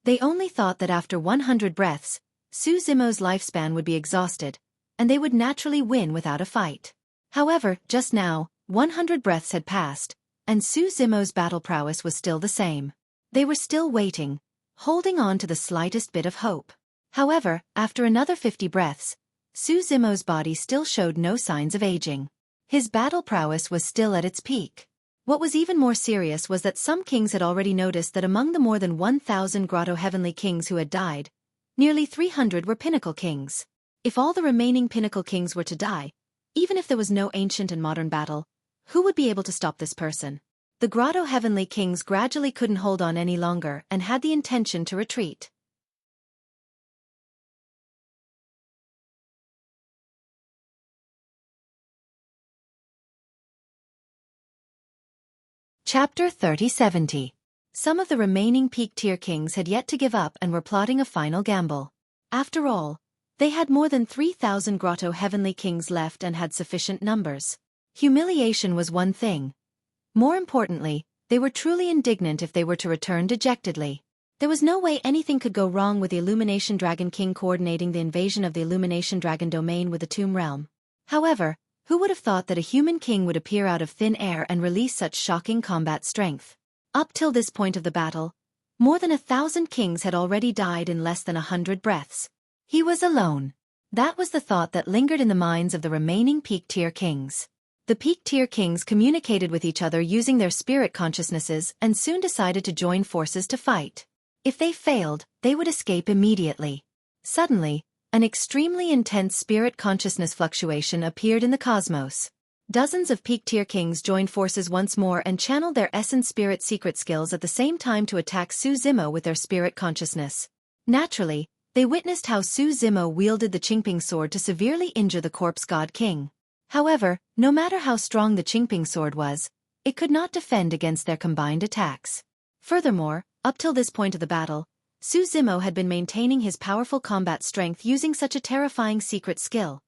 They only thought that after 100 breaths, Xueqi's lifespan would be exhausted, and they would naturally win without a fight. However, just now, 100 breaths had passed, and Xueqi's battle prowess was still the same. They were still waiting, holding on to the slightest bit of hope. However, after another 50 breaths, Xueqi's body still showed no signs of aging. His battle prowess was still at its peak. What was even more serious was that some kings had already noticed that among the more than 1,000 Grotto Heavenly kings who had died, nearly 300 were pinnacle kings. If all the remaining pinnacle kings were to die, even if there was no ancient and modern battle, who would be able to stop this person? The Grotto Heavenly kings gradually couldn't hold on any longer and had the intention to retreat. Chapter 30-70. Some of the remaining peak-tier kings had yet to give up and were plotting a final gamble. After all, they had more than 3,000 Grotto Heavenly kings left and had sufficient numbers. Humiliation was one thing. More importantly, they were truly indignant if they were to return dejectedly. There was no way anything could go wrong with the Illumination Dragon King coordinating the invasion of the Illumination Dragon domain with the Tomb Realm. However, who would have thought that a human king would appear out of thin air and release such shocking combat strength? Up till this point of the battle, more than 1,000 kings had already died in less than 100 breaths. He was alone. That was the thought that lingered in the minds of the remaining peak-tier kings. The peak-tier kings communicated with each other using their spirit consciousnesses and soon decided to join forces to fight. If they failed, they would escape immediately. Suddenly, an extremely intense spirit consciousness fluctuation appeared in the cosmos. Dozens of peak-tier kings joined forces once more and channeled their essence spirit secret skills at the same time to attack Xueqi with their spirit consciousness. Naturally, they witnessed how Xueqi wielded the Qingping sword to severely injure the corpse god king. However, no matter how strong the Qingping sword was, it could not defend against their combined attacks. Furthermore, up till this point of the battle, Xueqi had been maintaining his powerful combat strength using such a terrifying secret skill.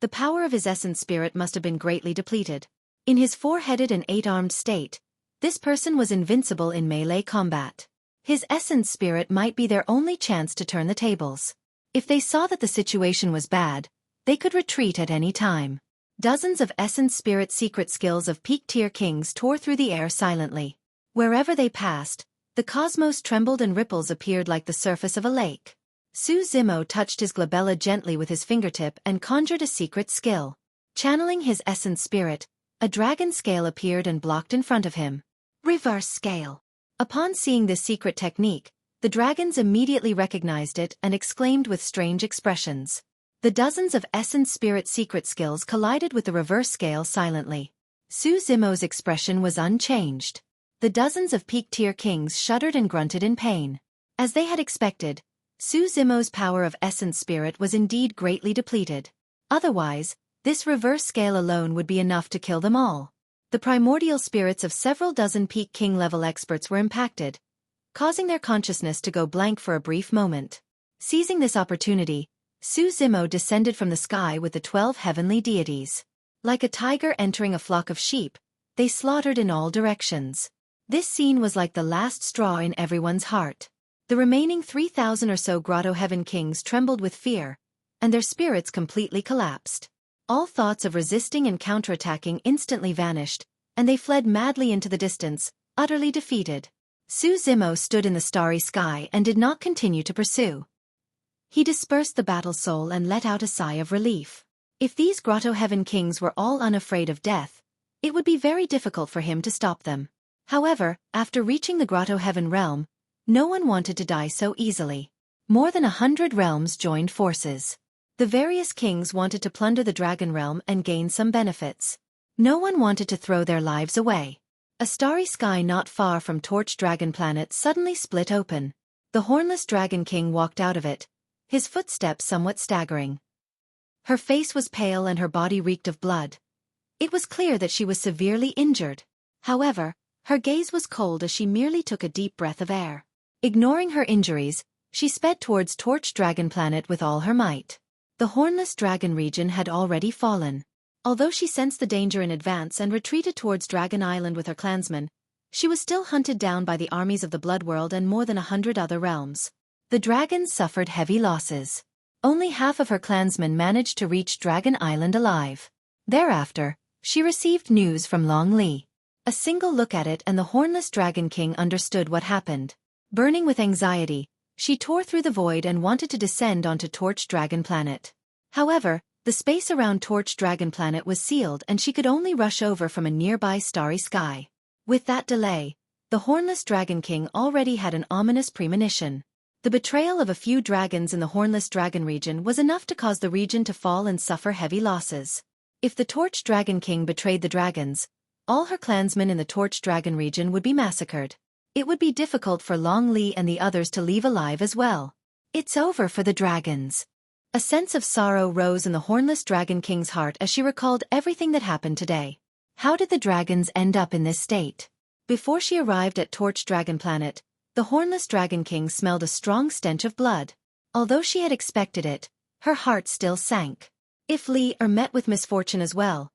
The power of his essence spirit must have been greatly depleted. In his four-headed and eight-armed state, this person was invincible in melee combat. His essence spirit might be their only chance to turn the tables. If they saw that the situation was bad, they could retreat at any time. Dozens of essence spirit secret skills of peak-tier kings tore through the air silently. Wherever they passed, the cosmos trembled and ripples appeared like the surface of a lake. Xueqi touched his glabella gently with his fingertip and conjured a secret skill. Channeling his essence spirit, a dragon scale appeared and blocked in front of him. Reverse scale. Upon seeing this secret technique, the dragons immediately recognized it and exclaimed with strange expressions. The dozens of essence spirit secret skills collided with the reverse scale silently. Xueqi's expression was unchanged. The dozens of peak-tier kings shuddered and grunted in pain. As they had expected, Xueqi's power of essence spirit was indeed greatly depleted. Otherwise, this reverse scale alone would be enough to kill them all. The primordial spirits of several dozen peak king level experts were impacted, causing their consciousness to go blank for a brief moment. Seizing this opportunity, Xueqi descended from the sky with the 12 heavenly deities. Like a tiger entering a flock of sheep, they slaughtered in all directions. This scene was like the last straw in everyone's heart. The remaining 3,000 or so Grotto Heaven kings trembled with fear, and their spirits completely collapsed. All thoughts of resisting and counterattacking instantly vanished, and they fled madly into the distance, utterly defeated. Xueqi stood in the starry sky and did not continue to pursue. He dispersed the battle soul and let out a sigh of relief. If these Grotto Heaven kings were all unafraid of death, it would be very difficult for him to stop them. However, after reaching the Grotto Heaven realm, no one wanted to die so easily. More than 100 realms joined forces. The various kings wanted to plunder the Dragon Realm and gain some benefits. No one wanted to throw their lives away. A starry sky not far from Torch Dragon Planet suddenly split open. The Hornless Dragon King walked out of it, his footsteps somewhat staggering. Her face was pale and her body reeked of blood. It was clear that she was severely injured. However, her gaze was cold as she merely took a deep breath of air. Ignoring her injuries, she sped towards Torch Dragon Planet with all her might. The Hornless Dragon region had already fallen. Although she sensed the danger in advance and retreated towards Dragon Island with her clansmen, she was still hunted down by the armies of the Blood World and more than 100 other realms. The dragons suffered heavy losses. Only half of her clansmen managed to reach Dragon Island alive. Thereafter, she received news from Long Li. A single look at it and the Hornless Dragon King understood what happened. Burning with anxiety, She tore through the void and wanted to descend onto Torch Dragon Planet. However, the space around Torch Dragon Planet was sealed and she could only rush over from a nearby starry sky. With that delay, the Hornless Dragon King already had an ominous premonition. The betrayal of a few dragons in the Hornless Dragon region was enough to cause the region to fall and suffer heavy losses. If the Torch Dragon King betrayed the dragons, all her clansmen in the Torch Dragon region would be massacred. It would be difficult for Long Li and the others to leave alive as well. It's over for the dragons. A sense of sorrow rose in the Hornless Dragon King's heart as she recalled everything that happened today. How did the dragons end up in this state? Before she arrived at Torch Dragon Planet, the Hornless Dragon King smelled a strong stench of blood. Although she had expected it, her heart still sank. If Li met with misfortune as well.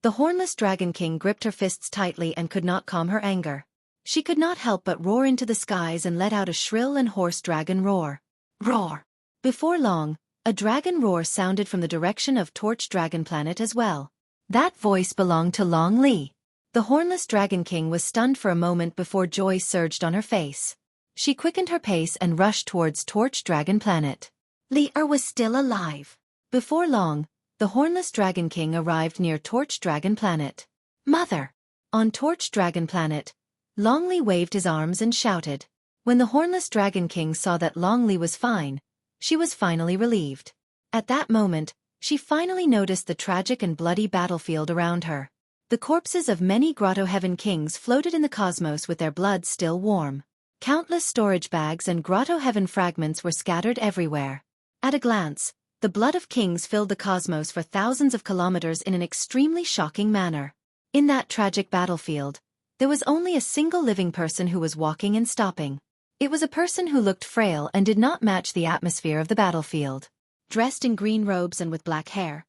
The Hornless Dragon King gripped her fists tightly and could not calm her anger. She could not help but roar into the skies and let out a shrill and hoarse dragon roar. Roar! Before long, a dragon roar sounded from the direction of Torch Dragon Planet as well. That voice belonged to Long Li. The Hornless Dragon King was stunned for a moment before joy surged on her face. She quickened her pace and rushed towards Torch Dragon Planet. Li was still alive. Before long, the Hornless Dragon King arrived near Torch Dragon Planet. Mother! On Torch Dragon Planet, Long Li waved his arms and shouted. When the Hornless Dragon King saw that Long Li was fine, she was finally relieved. At that moment, she finally noticed the tragic and bloody battlefield around her. The corpses of many Grotto Heaven kings floated in the cosmos with their blood still warm. Countless storage bags and Grotto Heaven fragments were scattered everywhere. At a glance, the blood of kings filled the cosmos for thousands of kilometers in an extremely shocking manner. In that tragic battlefield, there was only a single living person who was walking and stopping. It was a person who looked frail and did not match the atmosphere of the battlefield. Dressed in green robes and with black hair,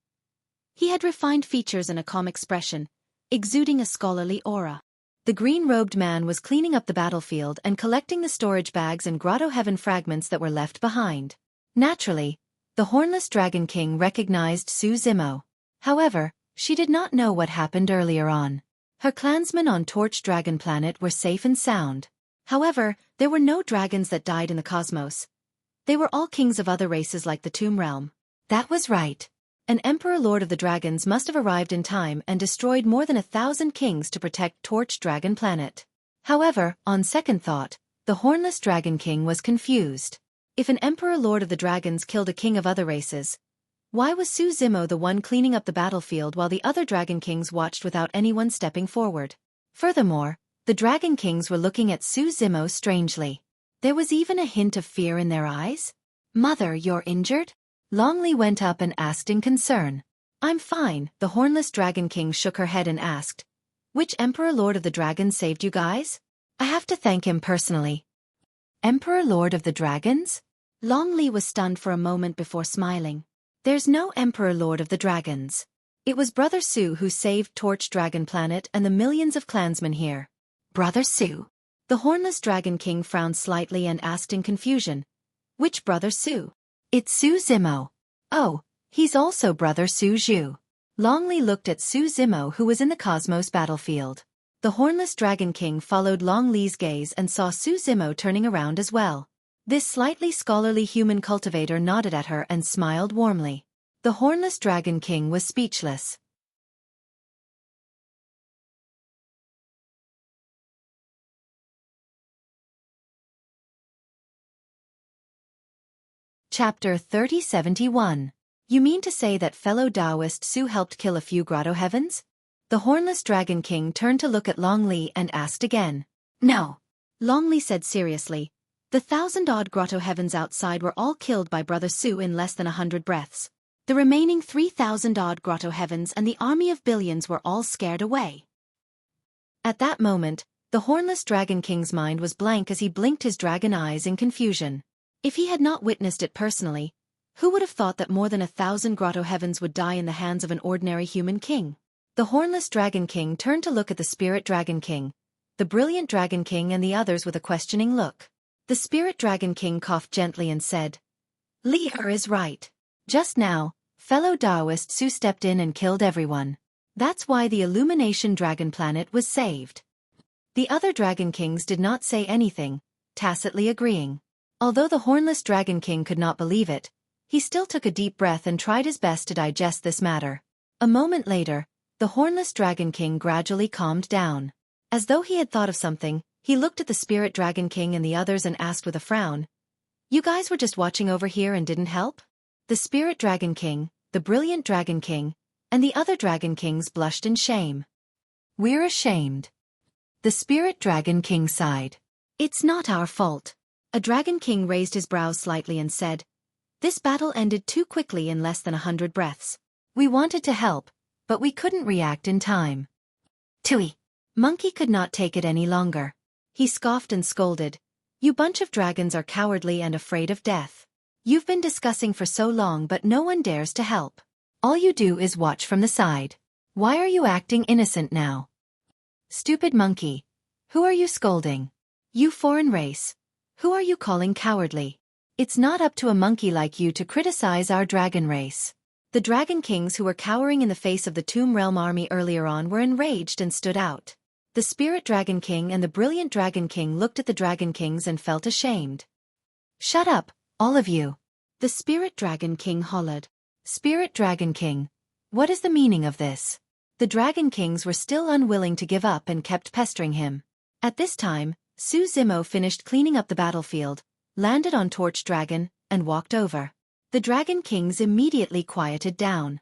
he had refined features and a calm expression, exuding a scholarly aura. The green-robed man was cleaning up the battlefield and collecting the storage bags and Grotto Heaven fragments that were left behind. Naturally, the Hornless Dragon King recognized Su Zimo. However, she did not know what happened earlier on. Her clansmen on Torch Dragon Planet were safe and sound. However, there were no dragons that died in the cosmos. They were all kings of other races like the Tomb Realm. That was right. An Emperor Lord of the Dragons must have arrived in time and destroyed more than 1,000 kings to protect Torch Dragon Planet. However, on second thought, the Hornless Dragon King was confused. If an Emperor Lord of the Dragons killed a king of other races, why was Su Zimo the one cleaning up the battlefield while the other Dragon Kings watched without anyone stepping forward? Furthermore, the Dragon Kings were looking at Su Zimo strangely. There was even a hint of fear in their eyes. Mother, you're injured? Long Li went up and asked in concern. I'm fine, the Hornless Dragon King shook her head and asked. Which Emperor Lord of the Dragons saved you guys? I have to thank him personally. Emperor Lord of the Dragons? Long Li was stunned for a moment before smiling. There's no Emperor Lord of the Dragons. It was Brother Su who saved Torch Dragon Planet and the millions of clansmen here. Brother Su? The Hornless Dragon King frowned slightly and asked in confusion. Which Brother Su? It's Su Zimo. Oh, he's also Brother Su Zhu. Long Li looked at Su Zimo who was in the cosmos battlefield. The Hornless Dragon King followed Long Li's gaze and saw Su Zimo turning around as well. This slightly scholarly human cultivator nodded at her and smiled warmly. The Hornless Dragon King was speechless. Chapter 3071. You mean to say that fellow Taoist Su helped kill a few Grotto Heavens? The Hornless Dragon King turned to look at Long Li and asked again. No. Long Li said seriously. The 1,000-odd Grotto Heavens outside were all killed by Brother Su in less than 100 breaths. The remaining 3,000-odd Grotto Heavens and the army of billions were all scared away. At that moment, the Hornless Dragon King's mind was blank as he blinked his dragon eyes in confusion. If he had not witnessed it personally, who would have thought that more than 1,000 Grotto Heavens would die in the hands of an ordinary human king? The Hornless Dragon King turned to look at the Spirit Dragon King, the Brilliant Dragon King and the others with a questioning look. The Spirit Dragon King coughed gently and said, Li is right. Just now, fellow Taoist Su stepped in and killed everyone. That's why the Illumination Dragon Planet was saved. The other Dragon Kings did not say anything, tacitly agreeing. Although the hornless Dragon King could not believe it, he still took a deep breath and tried his best to digest this matter. A moment later, the hornless Dragon King gradually calmed down. As though he had thought of something, he looked at the Spirit Dragon King and the others and asked with a frown, "You guys were just watching over here and didn't help?" The Spirit Dragon King, the Brilliant Dragon King, and the other Dragon Kings blushed in shame. "We're ashamed." The Spirit Dragon King sighed. "It's not our fault." A Dragon King raised his brows slightly and said, "This battle ended too quickly in less than 100 breaths. We wanted to help, but we couldn't react in time." Tui. Monkey could not take it any longer. He scoffed and scolded, "You bunch of dragons are cowardly and afraid of death. You've been discussing for so long but no one dares to help. All you do is watch from the side. Why are you acting innocent now?" "Stupid monkey. Who are you scolding? You foreign race. Who are you calling cowardly? It's not up to a monkey like you to criticize our dragon race." The Dragon Kings who were cowering in the face of the Tomb Realm army earlier on were enraged and stood out. The Spirit Dragon King and the Brilliant Dragon King looked at the Dragon Kings and felt ashamed. "Shut up, all of you." The Spirit Dragon King hollered. "Spirit Dragon King, what is the meaning of this?" The Dragon Kings were still unwilling to give up and kept pestering him. At this time, Su Zimo finished cleaning up the battlefield, landed on Torch Dragon, and walked over. The Dragon Kings immediately quieted down.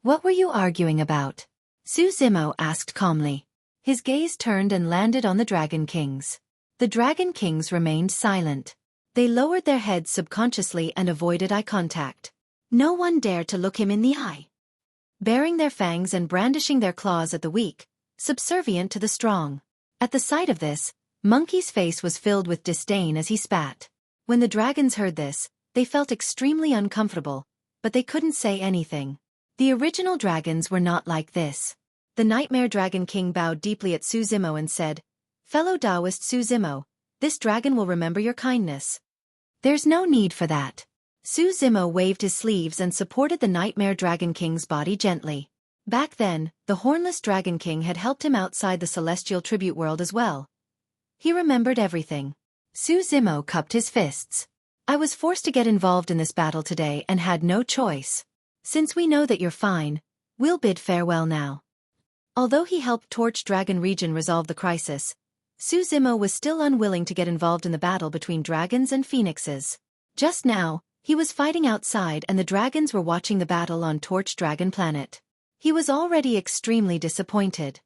"What were you arguing about?" Su Zimo asked calmly. His gaze turned and landed on the Dragon Kings. The Dragon Kings remained silent. They lowered their heads subconsciously and avoided eye contact. No one dared to look him in the eye. Baring their fangs and brandishing their claws at the weak, subservient to the strong. At the sight of this, Monkey's face was filled with disdain as he spat. When the dragons heard this, they felt extremely uncomfortable, but they couldn't say anything. The original dragons were not like this. The Nightmare Dragon King bowed deeply at Su Zimo and said, "Fellow Taoist Su Zimo, this dragon will remember your kindness." "There's no need for that." Su Zimo waved his sleeves and supported the Nightmare Dragon King's body gently. Back then, the Hornless Dragon King had helped him outside the Celestial Tribute World as well. He remembered everything. Su Zimo cupped his fists. "I was forced to get involved in this battle today and had no choice. Since we know that you're fine, we'll bid farewell now." Although he helped Torch Dragon region resolve the crisis, Su Zimo was still unwilling to get involved in the battle between dragons and phoenixes. Just now, he was fighting outside and the dragons were watching the battle on Torch Dragon Planet. He was already extremely disappointed.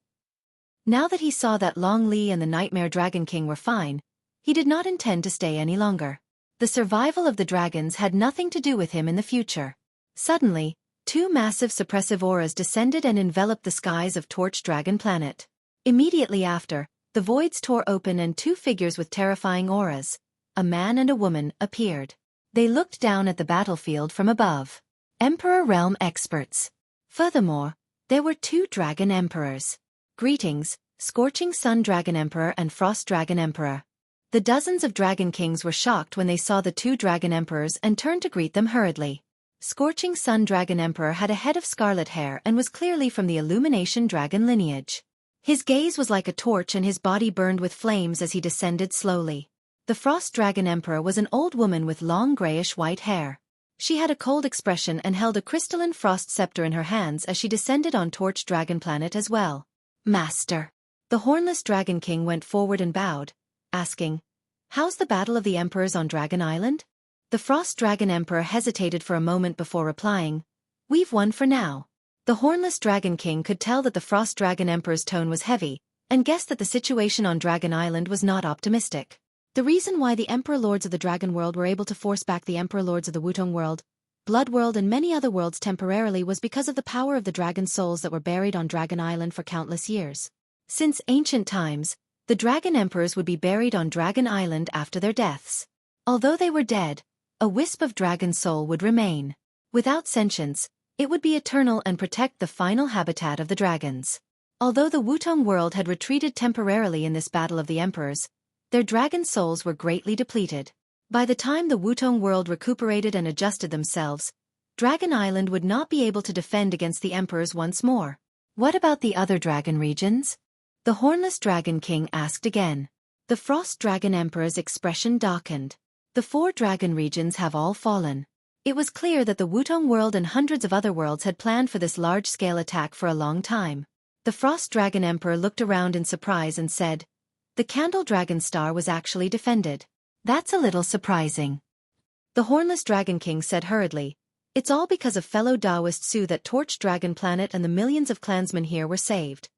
Now that he saw that Long Li and the Nightmare Dragon King were fine, he did not intend to stay any longer. The survival of the dragons had nothing to do with him in the future. Suddenly, two massive suppressive auras descended and enveloped the skies of Torch Dragon Planet. Immediately after, the voids tore open and two figures with terrifying auras, a man and a woman, appeared. They looked down at the battlefield from above. Emperor Realm experts. Furthermore, there were two Dragon Emperors. Greetings, Scorching Sun Dragon Emperor and Frost Dragon Emperor. The dozens of Dragon Kings were shocked when they saw the two Dragon Emperors and turned to greet them hurriedly. Scorching Sun Dragon Emperor had a head of scarlet hair and was clearly from the Illumination Dragon lineage. His gaze was like a torch and his body burned with flames as he descended slowly. The Frost Dragon Emperor was an old woman with long grayish-white hair. She had a cold expression and held a crystalline frost scepter in her hands as she descended on Torch Dragon Planet as well. "Master." The Hornless Dragon King went forward and bowed, asking, "How's the Battle of the Emperors on Dragon Island?" The Frost Dragon Emperor hesitated for a moment before replying, "We've won for now." The Hornless Dragon King could tell that the Frost Dragon Emperor's tone was heavy, and guessed that the situation on Dragon Island was not optimistic. The reason why the Emperor Lords of the Dragon World were able to force back the Emperor Lords of the Wutong World, Blood World and many other worlds temporarily was because of the power of the dragon souls that were buried on Dragon Island for countless years. Since ancient times, the Dragon Emperors would be buried on Dragon Island after their deaths. Although they were dead, a wisp of dragon soul would remain. Without sentience, it would be eternal and protect the final habitat of the dragons. Although the Wutong world had retreated temporarily in this battle of the emperors, their dragon souls were greatly depleted. By the time the Wutong world recuperated and adjusted themselves, Dragon Island would not be able to defend against the emperors once more. What about the other dragon regions? The Hornless Dragon King asked again. The Frost Dragon Emperor's expression darkened. The 4 dragon regions have all fallen. It was clear that the Wutong world and hundreds of other worlds had planned for this large-scale attack for a long time. The Frost Dragon Emperor looked around in surprise and said, "The Candle Dragon Star was actually defended. That's a little surprising." The Hornless Dragon King said hurriedly, "It's all because of fellow Taoist Su that Torch Dragon Planet and the millions of clansmen here were saved."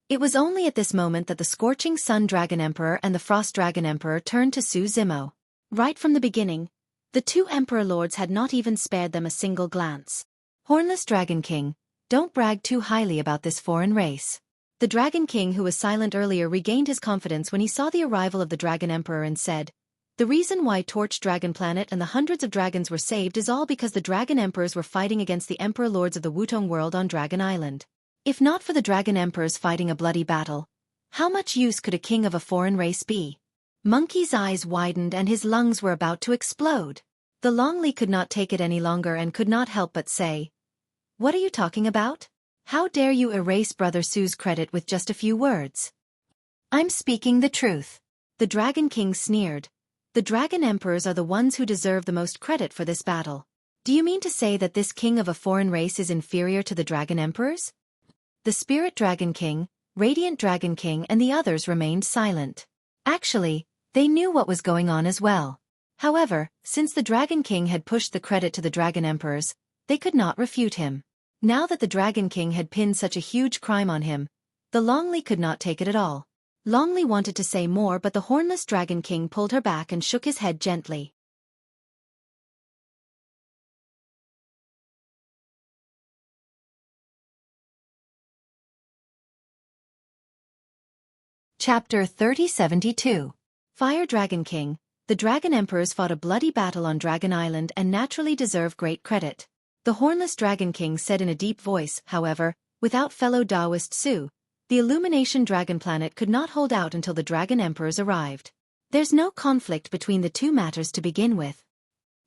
It was only at this moment that the Scorching Sun Dragon Emperor and the Frost Dragon Emperor turned to Su Zimo. Right from the beginning, the 2 Emperor Lords had not even spared them a single glance. "Hornless Dragon King, don't brag too highly about this foreign race." The Dragon King, who was silent earlier, regained his confidence when he saw the arrival of the Dragon Emperor and said, "The reason why Torch Dragon Planet and the hundreds of dragons were saved is all because the Dragon Emperors were fighting against the Emperor Lords of the Wutong world on Dragon Island. If not for the Dragon Emperors fighting a bloody battle, how much use could a king of a foreign race be?" Monkey's eyes widened and his lungs were about to explode. The Longli could not take it any longer and could not help but say, "What are you talking about? How dare you erase Brother Su's credit with just a few words?" "I'm speaking the truth." The Dragon King sneered. "The Dragon Emperors are the ones who deserve the most credit for this battle. Do you mean to say that this king of a foreign race is inferior to the Dragon Emperors?" The Spirit Dragon King, Radiant Dragon King and the others remained silent. Actually, they knew what was going on as well. However, since the Dragon King had pushed the credit to the Dragon Emperors, they could not refute him. Now that the Dragon King had pinned such a huge crime on him, the Longli could not take it at all. Longli wanted to say more, but the Hornless Dragon King pulled her back and shook his head gently. Chapter 3072. Fire Dragon King. The Dragon Emperors fought a bloody battle on Dragon Island and naturally deserve great credit. The Hornless Dragon King said in a deep voice. However, without fellow Taoist Su, the Illumination Dragon Planet could not hold out until the Dragon Emperors arrived. There's no conflict between the two matters to begin with.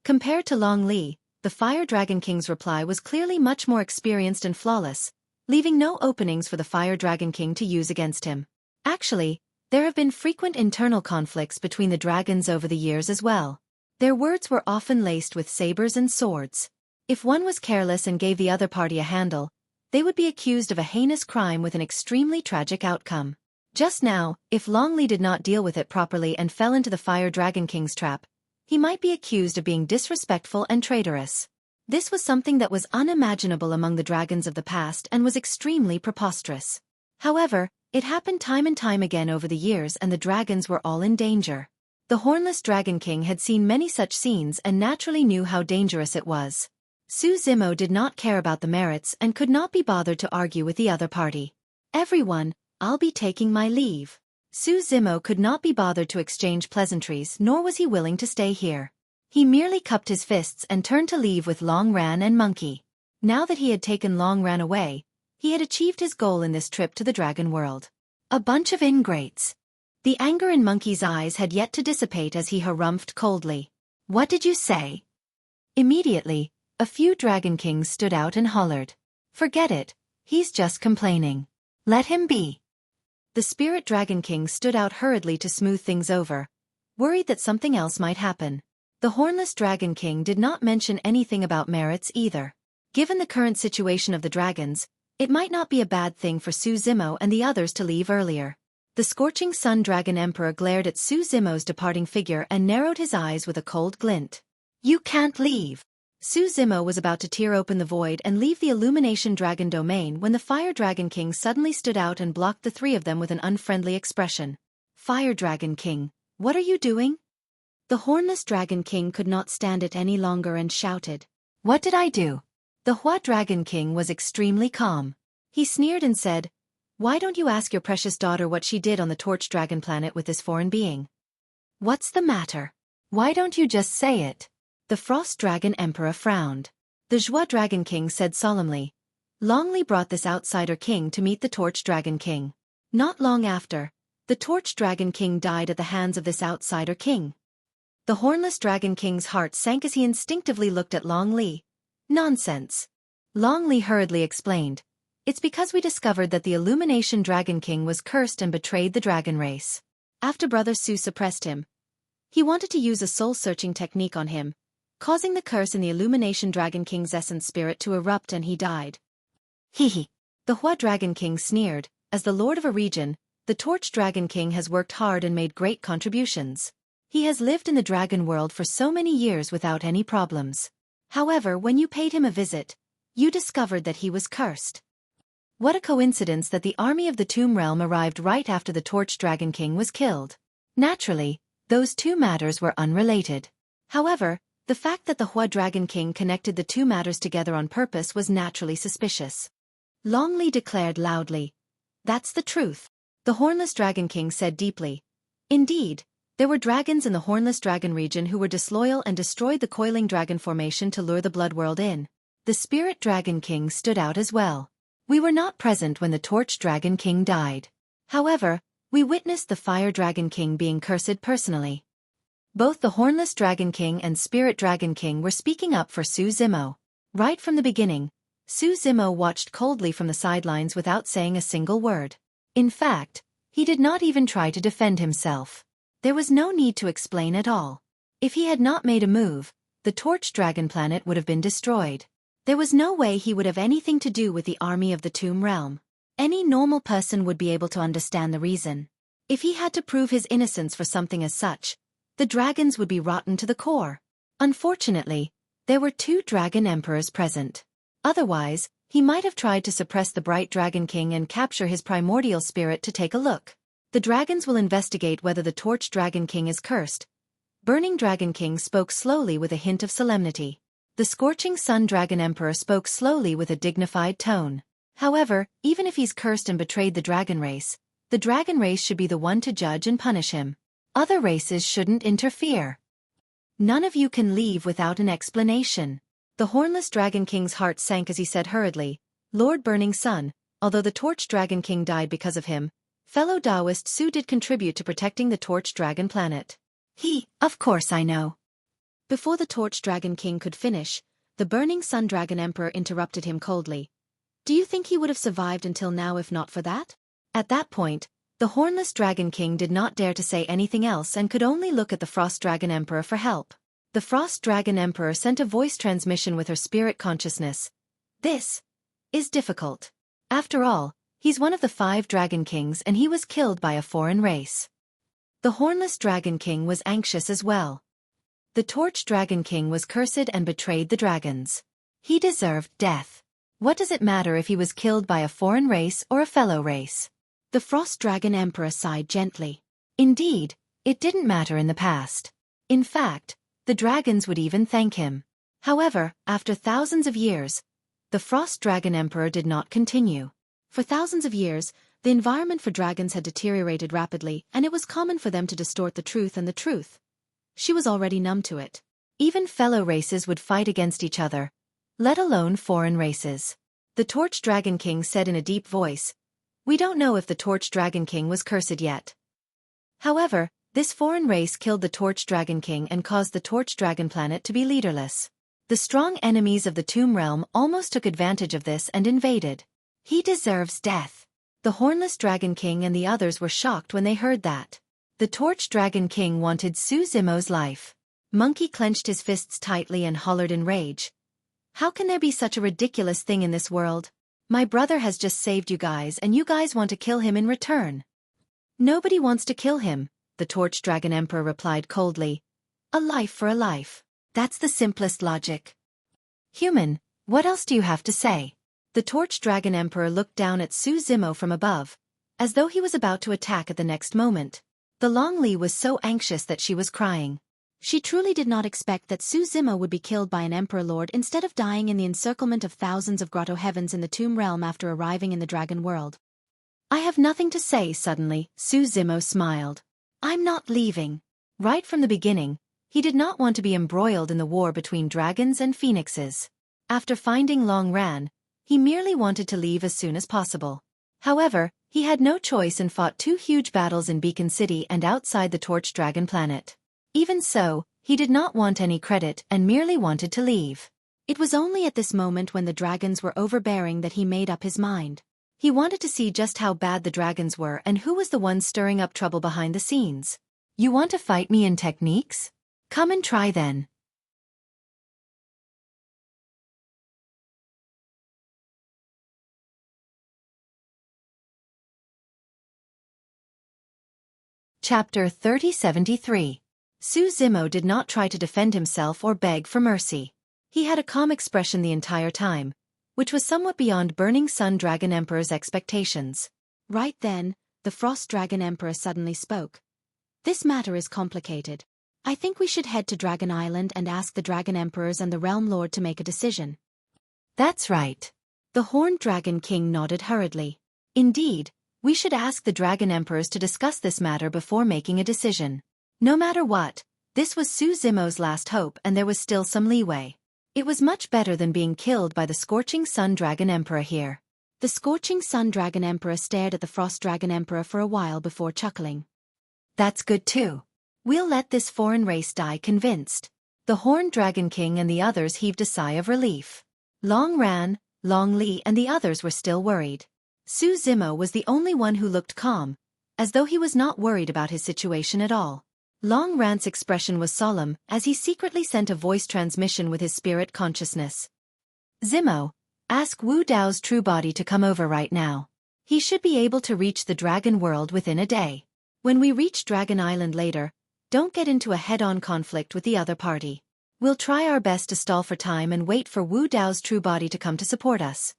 Compared to Long Li, the Fire Dragon King's reply was clearly much more experienced and flawless, leaving no openings for the Fire Dragon King to use against him. Actually, there have been frequent internal conflicts between the dragons over the years as well. Their words were often laced with sabers and swords. If one was careless and gave the other party a handle, they would be accused of a heinous crime with an extremely tragic outcome. Just now, if Long Li did not deal with it properly and fell into the Fire Dragon King's trap, he might be accused of being disrespectful and traitorous. This was something that was unimaginable among the dragons of the past and was extremely preposterous. However, it happened time and time again over the years, and the dragons were all in danger. The Hornless Dragon King had seen many such scenes and naturally knew how dangerous it was. Su Zimo did not care about the merits and could not be bothered to argue with the other party. "Everyone, I'll be taking my leave." Su Zimo could not be bothered to exchange pleasantries, nor was he willing to stay here. He merely cupped his fists and turned to leave with Long Ran and Monkey. Now that he had taken Long Ran away, he had achieved his goal in this trip to the Dragon World. A bunch of ingrates. The anger in Monkey's eyes had yet to dissipate as he harumphed coldly. "What did you say?" Immediately, a few Dragon Kings stood out and hollered, "Forget it, he's just complaining. Let him be." The Spirit Dragon King stood out hurriedly to smooth things over, worried that something else might happen. The Hornless Dragon King did not mention anything about merits either. Given the current situation of the dragons, it might not be a bad thing for Su Zimo and the others to leave earlier. The Scorching Sun Dragon Emperor glared at Su Zimo's departing figure and narrowed his eyes with a cold glint. "You can't leave." Su Zimo was about to tear open the void and leave the Illumination Dragon domain when the Fire Dragon King suddenly stood out and blocked the three of them with an unfriendly expression. "Fire Dragon King, what are you doing?" The Hornless Dragon King could not stand it any longer and shouted, "What did I do?" The Hua Dragon King was extremely calm. He sneered and said, "Why don't you ask your precious daughter what she did on the Torch Dragon Planet with this foreign being? What's the matter? Why don't you just say it?" The Frost Dragon Emperor frowned. The Xue Dragon King said solemnly, "Long Li brought this outsider king to meet the Torch Dragon King. Not long after, the Torch Dragon King died at the hands of this outsider king." The Hornless Dragon King's heart sank as he instinctively looked at Long Li. "Nonsense." Long Li hurriedly explained, "It's because we discovered that the Illumination Dragon King was cursed and betrayed the dragon race. After Brother Su suppressed him, He wanted to use a soul-searching technique on him, causing the curse in the Illumination Dragon King's essence spirit to erupt, and he died. Hehe. The Hua Dragon King sneered. As the lord of a region, the Torch Dragon King has worked hard and made great contributions. He has lived in the dragon world for so many years without any problems. However, when you paid him a visit, you discovered that he was cursed. What a coincidence that the army of the Tomb Realm arrived right after the Torch Dragon King was killed. Naturally, those two matters were unrelated. However, the fact that the Hua Dragon King connected the two matters together on purpose was naturally suspicious. Longley declared loudly, "That's the truth." The Hornless Dragon King said deeply, "Indeed, there were dragons in the Hornless Dragon region who were disloyal and destroyed the Coiling Dragon formation to lure the Blood World in." The Spirit Dragon King stood out as well. "We were not present when the Torch Dragon King died. However, we witnessed the Fire Dragon King being cursed personally." Both the Hornless Dragon King and Spirit Dragon King were speaking up for Su Zimo. Right from the beginning, Su Zimo watched coldly from the sidelines without saying a single word. In fact, he did not even try to defend himself. There was no need to explain at all. If he had not made a move, the Torch Dragon planet would have been destroyed. There was no way he would have anything to do with the army of the Tomb Realm. Any normal person would be able to understand the reason. If he had to prove his innocence for something as such, the dragons would be rotten to the core. Unfortunately, there were two dragon emperors present. Otherwise, he might have tried to suppress the Bright Dragon King and capture his primordial spirit to take a look. "The dragons will investigate whether the Torch Dragon King is cursed." Burning Dragon King spoke slowly with a hint of solemnity. The Scorching Sun Dragon Emperor spoke slowly with a dignified tone. "However, even if he's cursed and betrayed the dragon race should be the one to judge and punish him. Other races shouldn't interfere. None of you can leave without an explanation." The Hornless Dragon King's heart sank as he said hurriedly, "Lord Burning Sun, although the Torch Dragon King died because of him, fellow Taoist Su did contribute to protecting the Torch Dragon planet." Of course I know." Before the Torch Dragon King could finish, the Burning Sun Dragon Emperor interrupted him coldly. "Do you think he would have survived until now if not for that?" At that point, the Hornless Dragon King did not dare to say anything else and could only look at the Frost Dragon Emperor for help. The Frost Dragon Emperor sent a voice transmission with her spirit consciousness. "This is difficult. After all, he's one of the 5 Dragon Kings and he was killed by a foreign race." The Hornless Dragon King was anxious as well. The Torch Dragon King was cursed and betrayed the dragons. He deserved death. What does it matter if he was killed by a foreign race or a fellow race? The Frost Dragon Emperor sighed gently. Indeed, it didn't matter in the past. In fact, the dragons would even thank him. However, after thousands of years, the Frost Dragon Emperor did not continue. For thousands of years, the environment for dragons had deteriorated rapidly, and it was common for them to distort the truth and the truth. She was already numb to it. Even fellow races would fight against each other, let alone foreign races. The Torch Dragon King said in a deep voice, "We don't know if the Torch Dragon King was cursed yet. However, this foreign race killed the Torch Dragon King and caused the Torch Dragon planet to be leaderless. The strong enemies of the Tomb Realm almost took advantage of this and invaded. He deserves death." The Hornless Dragon King and the others were shocked when they heard that. The Torch Dragon King wanted Su Zimo's life. Monkey clenched his fists tightly and hollered in rage. "How can there be such a ridiculous thing in this world? My brother has just saved you guys and you guys want to kill him in return." "Nobody wants to kill him," the Torch Dragon Emperor replied coldly. "A life for a life. That's the simplest logic. Human, what else do you have to say?" The Torch Dragon Emperor looked down at Su Zimo from above, as though he was about to attack at the next moment. The Long Li was so anxious that she was crying. She truly did not expect that Su Zimo would be killed by an Emperor Lord instead of dying in the encirclement of thousands of grotto heavens in the Tomb Realm after arriving in the Dragon World. "I have nothing to say." Suddenly, Su Zimo smiled. "I'm not leaving." Right from the beginning, he did not want to be embroiled in the war between dragons and phoenixes. After finding Long Ran, he merely wanted to leave as soon as possible. However, he had no choice and fought 2 huge battles in Beacon City and outside the Torch Dragon planet. Even so, he did not want any credit and merely wanted to leave. It was only at this moment when the dragons were overbearing that he made up his mind. He wanted to see just how bad the dragons were and who was the one stirring up trouble behind the scenes. You want to fight me in techniques? Come and try then. Chapter 3073. Su Zimo did not try to defend himself or beg for mercy. He had a calm expression the entire time, which was somewhat beyond Burning Sun Dragon Emperor's expectations. Right then, the Frost Dragon Emperor suddenly spoke. This matter is complicated. I think we should head to Dragon Island and ask the Dragon Emperors and the Realm Lord to make a decision. That's right. The Horned Dragon King nodded hurriedly. Indeed, we should ask the Dragon Emperors to discuss this matter before making a decision. No matter what, this was Su Zimo's last hope and there was still some leeway. It was much better than being killed by the Scorching Sun Dragon Emperor here. The Scorching Sun Dragon Emperor stared at the Frost Dragon Emperor for a while before chuckling. That's good too. We'll let this foreign race die convinced. The Horned Dragon King and the others heaved a sigh of relief. Long Ran, Long Li and the others were still worried. Su Zimo was the only one who looked calm, as though he was not worried about his situation at all. Long Ran's expression was solemn as he secretly sent a voice transmission with his spirit consciousness. Zimo, ask Wu Dao's true body to come over right now. He should be able to reach the Dragon World within a day. When we reach Dragon Island later, don't get into a head-on conflict with the other party. We'll try our best to stall for time and wait for Wu Dao's true body to come to support us.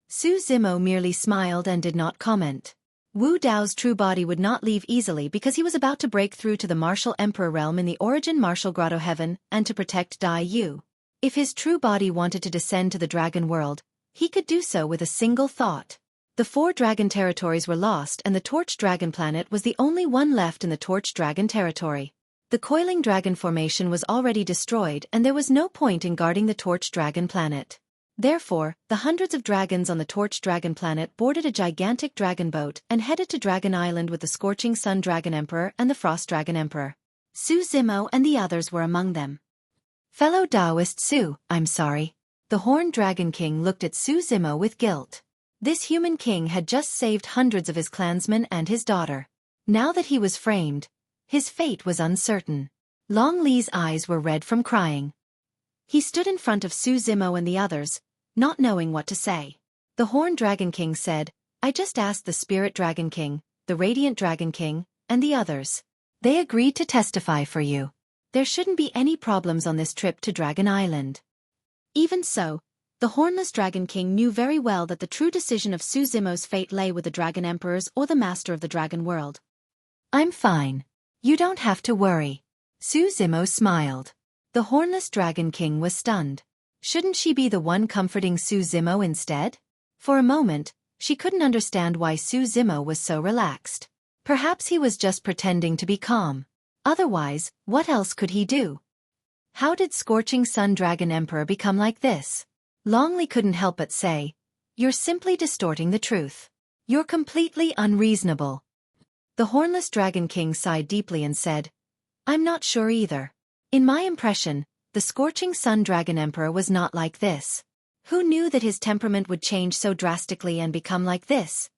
Su Zimo merely smiled and did not comment. Wu Dao's true body would not leave easily because he was about to break through to the Martial Emperor realm in the Origin Martial Grotto Heaven and to protect Dai Yu. If his true body wanted to descend to the Dragon World, he could do so with a single thought. The 4 dragon territories were lost and the Torch Dragon planet was the only one left in the Torch Dragon territory. The Coiling Dragon formation was already destroyed and there was no point in guarding the Torch Dragon planet. Therefore, the hundreds of dragons on the Torch Dragon planet boarded a gigantic dragon boat and headed to Dragon Island with the Scorching Sun Dragon Emperor and the Frost Dragon Emperor. Su Zimo and the others were among them. Fellow Taoist Su, I'm sorry. The Horned Dragon King looked at Su Zimo with guilt. This human king had just saved hundreds of his clansmen and his daughter. Now that he was framed, his fate was uncertain. Long Li's eyes were red from crying. He stood in front of Su Zimo and the others, not knowing what to say. The Horned Dragon King said, I just asked the Spirit Dragon King, the Radiant Dragon King, and the others. They agreed to testify for you. There shouldn't be any problems on this trip to Dragon Island. Even so, the Hornless Dragon King knew very well that the true decision of Su Zimo's fate lay with the Dragon Emperors or the Master of the Dragon World. I'm fine. You don't have to worry. Su Zimo smiled. The Hornless Dragon King was stunned. Shouldn't she be the one comforting Su Zimo instead? For a moment, she couldn't understand why Su Zimo was so relaxed. Perhaps he was just pretending to be calm. Otherwise, what else could he do? How did Scorching Sun Dragon Emperor become like this? Longli couldn't help but say, You're simply distorting the truth. You're completely unreasonable. The Hornless Dragon King sighed deeply and said, I'm not sure either. In my impression, the Scorching Sun Dragon Emperor was not like this. Who knew that his temperament would change so drastically and become like this?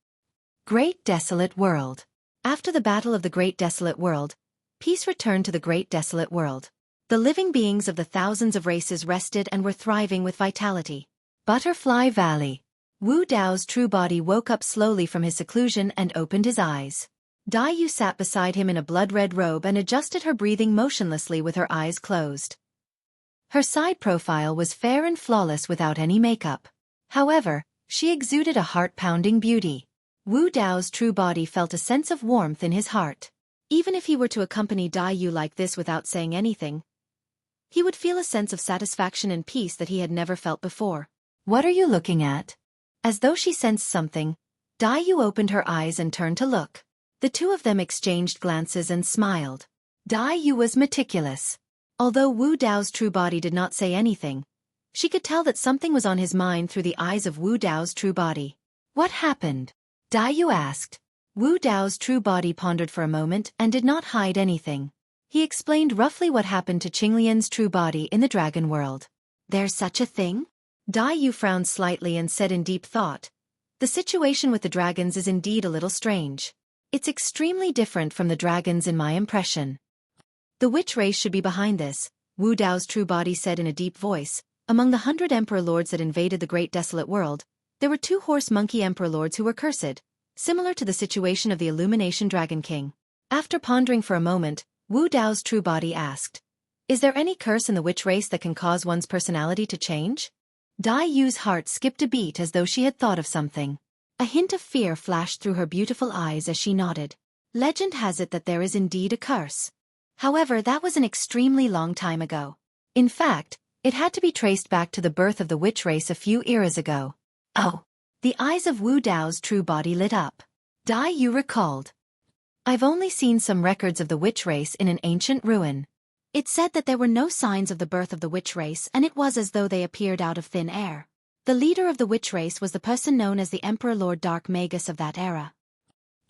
Great Desolate World. After the Battle of the Great Desolate World, peace returned to the Great Desolate World. The living beings of the thousands of races rested and were thriving with vitality. Butterfly Valley. Wu Dao's true body woke up slowly from his seclusion and opened his eyes. Dai Yu sat beside him in a blood-red robe and adjusted her breathing motionlessly with her eyes closed. Her side profile was fair and flawless without any makeup. However, she exuded a heart-pounding beauty. Wu Dao's true body felt a sense of warmth in his heart. Even if he were to accompany Dai Yu like this without saying anything, he would feel a sense of satisfaction and peace that he had never felt before. What are you looking at? As though she sensed something, Dai Yu opened her eyes and turned to look. The two of them exchanged glances and smiled. Dai Yu was meticulous. Although Wu Dao's true body did not say anything, she could tell that something was on his mind through the eyes of Wu Dao's true body. What happened? Dai Yu asked. Wu Dao's true body pondered for a moment and did not hide anything. He explained roughly what happened to Qinglian's true body in the Dragon World. There's such a thing? Dai Yu frowned slightly and said in deep thought, The situation with the dragons is indeed a little strange. It's extremely different from the dragons in my impression. The witch race should be behind this, Wu Dao's true body said in a deep voice. Among the 100 emperor lords that invaded the great desolate world, there were 2 horse monkey emperor lords who were cursed, similar to the situation of the Illumination Dragon King. After pondering for a moment, Wu Dao's true body asked, "Is there any curse in the witch race that can cause one's personality to change?" Dai Yu's heart skipped a beat as though she had thought of something. A hint of fear flashed through her beautiful eyes as she nodded. Legend has it that there is indeed a curse. However, that was an extremely long time ago. In fact, it had to be traced back to the birth of the witch race a few eras ago. Oh! The eyes of Wu Dao's true body lit up. Dai Yu recalled. "I've only seen some records of the witch race in an ancient ruin. It said that there were no signs of the birth of the witch race, and it was as though they appeared out of thin air. The leader of the witch race was the person known as the Emperor Lord Dark Magus of that era."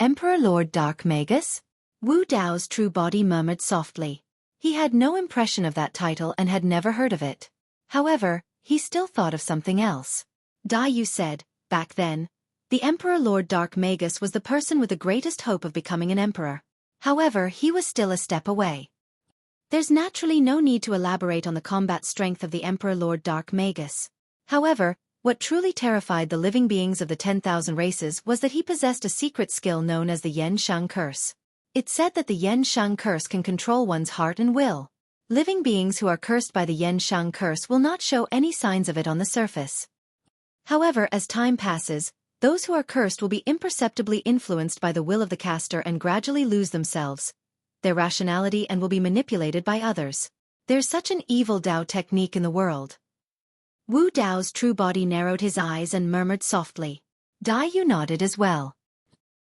Emperor Lord Dark Magus? Wu Dao's true body murmured softly. He had no impression of that title and had never heard of it. However, he still thought of something else. Dai Yu said, "Back then, the Emperor Lord Dark Magus was the person with the greatest hope of becoming an emperor. However, he was still a step away." There's naturally no need to elaborate on the combat strength of the Emperor Lord Dark Magus. However, what truly terrified the living beings of the 10,000 races was that he possessed a secret skill known as the Yen Sheng Curse. It said that the Yen Sheng Curse can control one's heart and will. Living beings who are cursed by the Yen Sheng Curse will not show any signs of it on the surface. However, as time passes, those who are cursed will be imperceptibly influenced by the will of the caster and gradually lose themselves, their rationality, and will be manipulated by others. There's such an evil Dao technique in the world. Wu Dao's true body narrowed his eyes and murmured softly. Dai Yu nodded as well.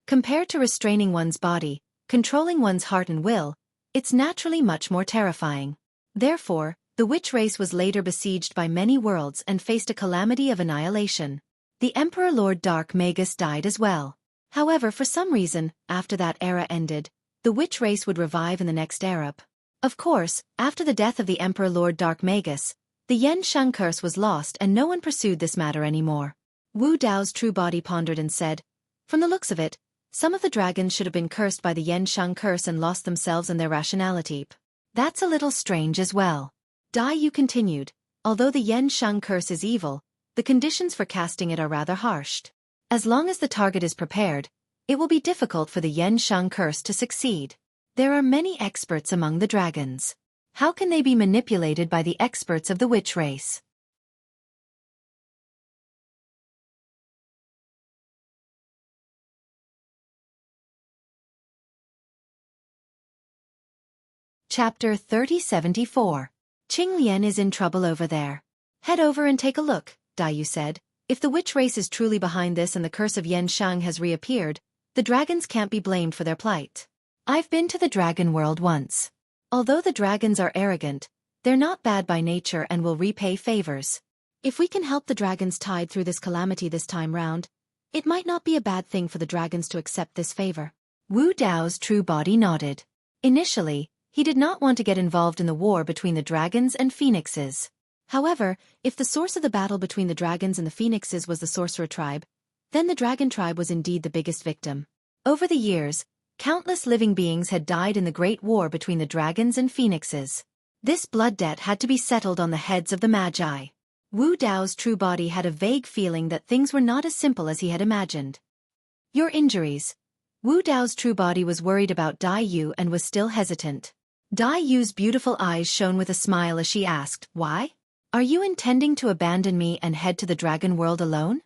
Compared to restraining one's body, controlling one's heart and will, it's naturally much more terrifying. Therefore, the witch race was later besieged by many worlds and faced a calamity of annihilation. The Emperor Lord Dark Magus died as well. However, for some reason, after that era ended, the witch race would revive in the next era. Of course, after the death of the Emperor Lord Dark Magus, the Yen Sheng Curse was lost and no one pursued this matter anymore. Wu Dao's true body pondered and said, "From the looks of it, some of the dragons should have been cursed by the Yen Sheng Curse and lost themselves and their rationality. That's a little strange as well." Dai Yu continued, "Although the Yen Sheng Curse is evil, the conditions for casting it are rather harsh. As long as the target is prepared, it will be difficult for the Yen Sheng Curse to succeed. There are many experts among the dragons. How can they be manipulated by the experts of the witch race?" Chapter 3074. Qinglian is in trouble over there. "Head over and take a look," Dai Yu said. "If the witch race is truly behind this and the curse of Yen Sheng has reappeared, the dragons can't be blamed for their plight. I've been to the dragon world once. Although the dragons are arrogant, they're not bad by nature and will repay favors. If we can help the dragons tide through this calamity this time round, it might not be a bad thing for the dragons to accept this favor." Wu Dao's true body nodded. Initially, he did not want to get involved in the war between the dragons and phoenixes. However, if the source of the battle between the dragons and the phoenixes was the sorcerer tribe, then the dragon tribe was indeed the biggest victim. Over the years, countless living beings had died in the great war between the dragons and phoenixes. This blood debt had to be settled on the heads of the magi. Wu Dao's true body had a vague feeling that things were not as simple as he had imagined. "Your injuries." Wu Dao's true body was worried about Dai Yu and was still hesitant. Dai Yu's beautiful eyes shone with a smile as she asked, "Why? Are you intending to abandon me and head to the dragon world alone?"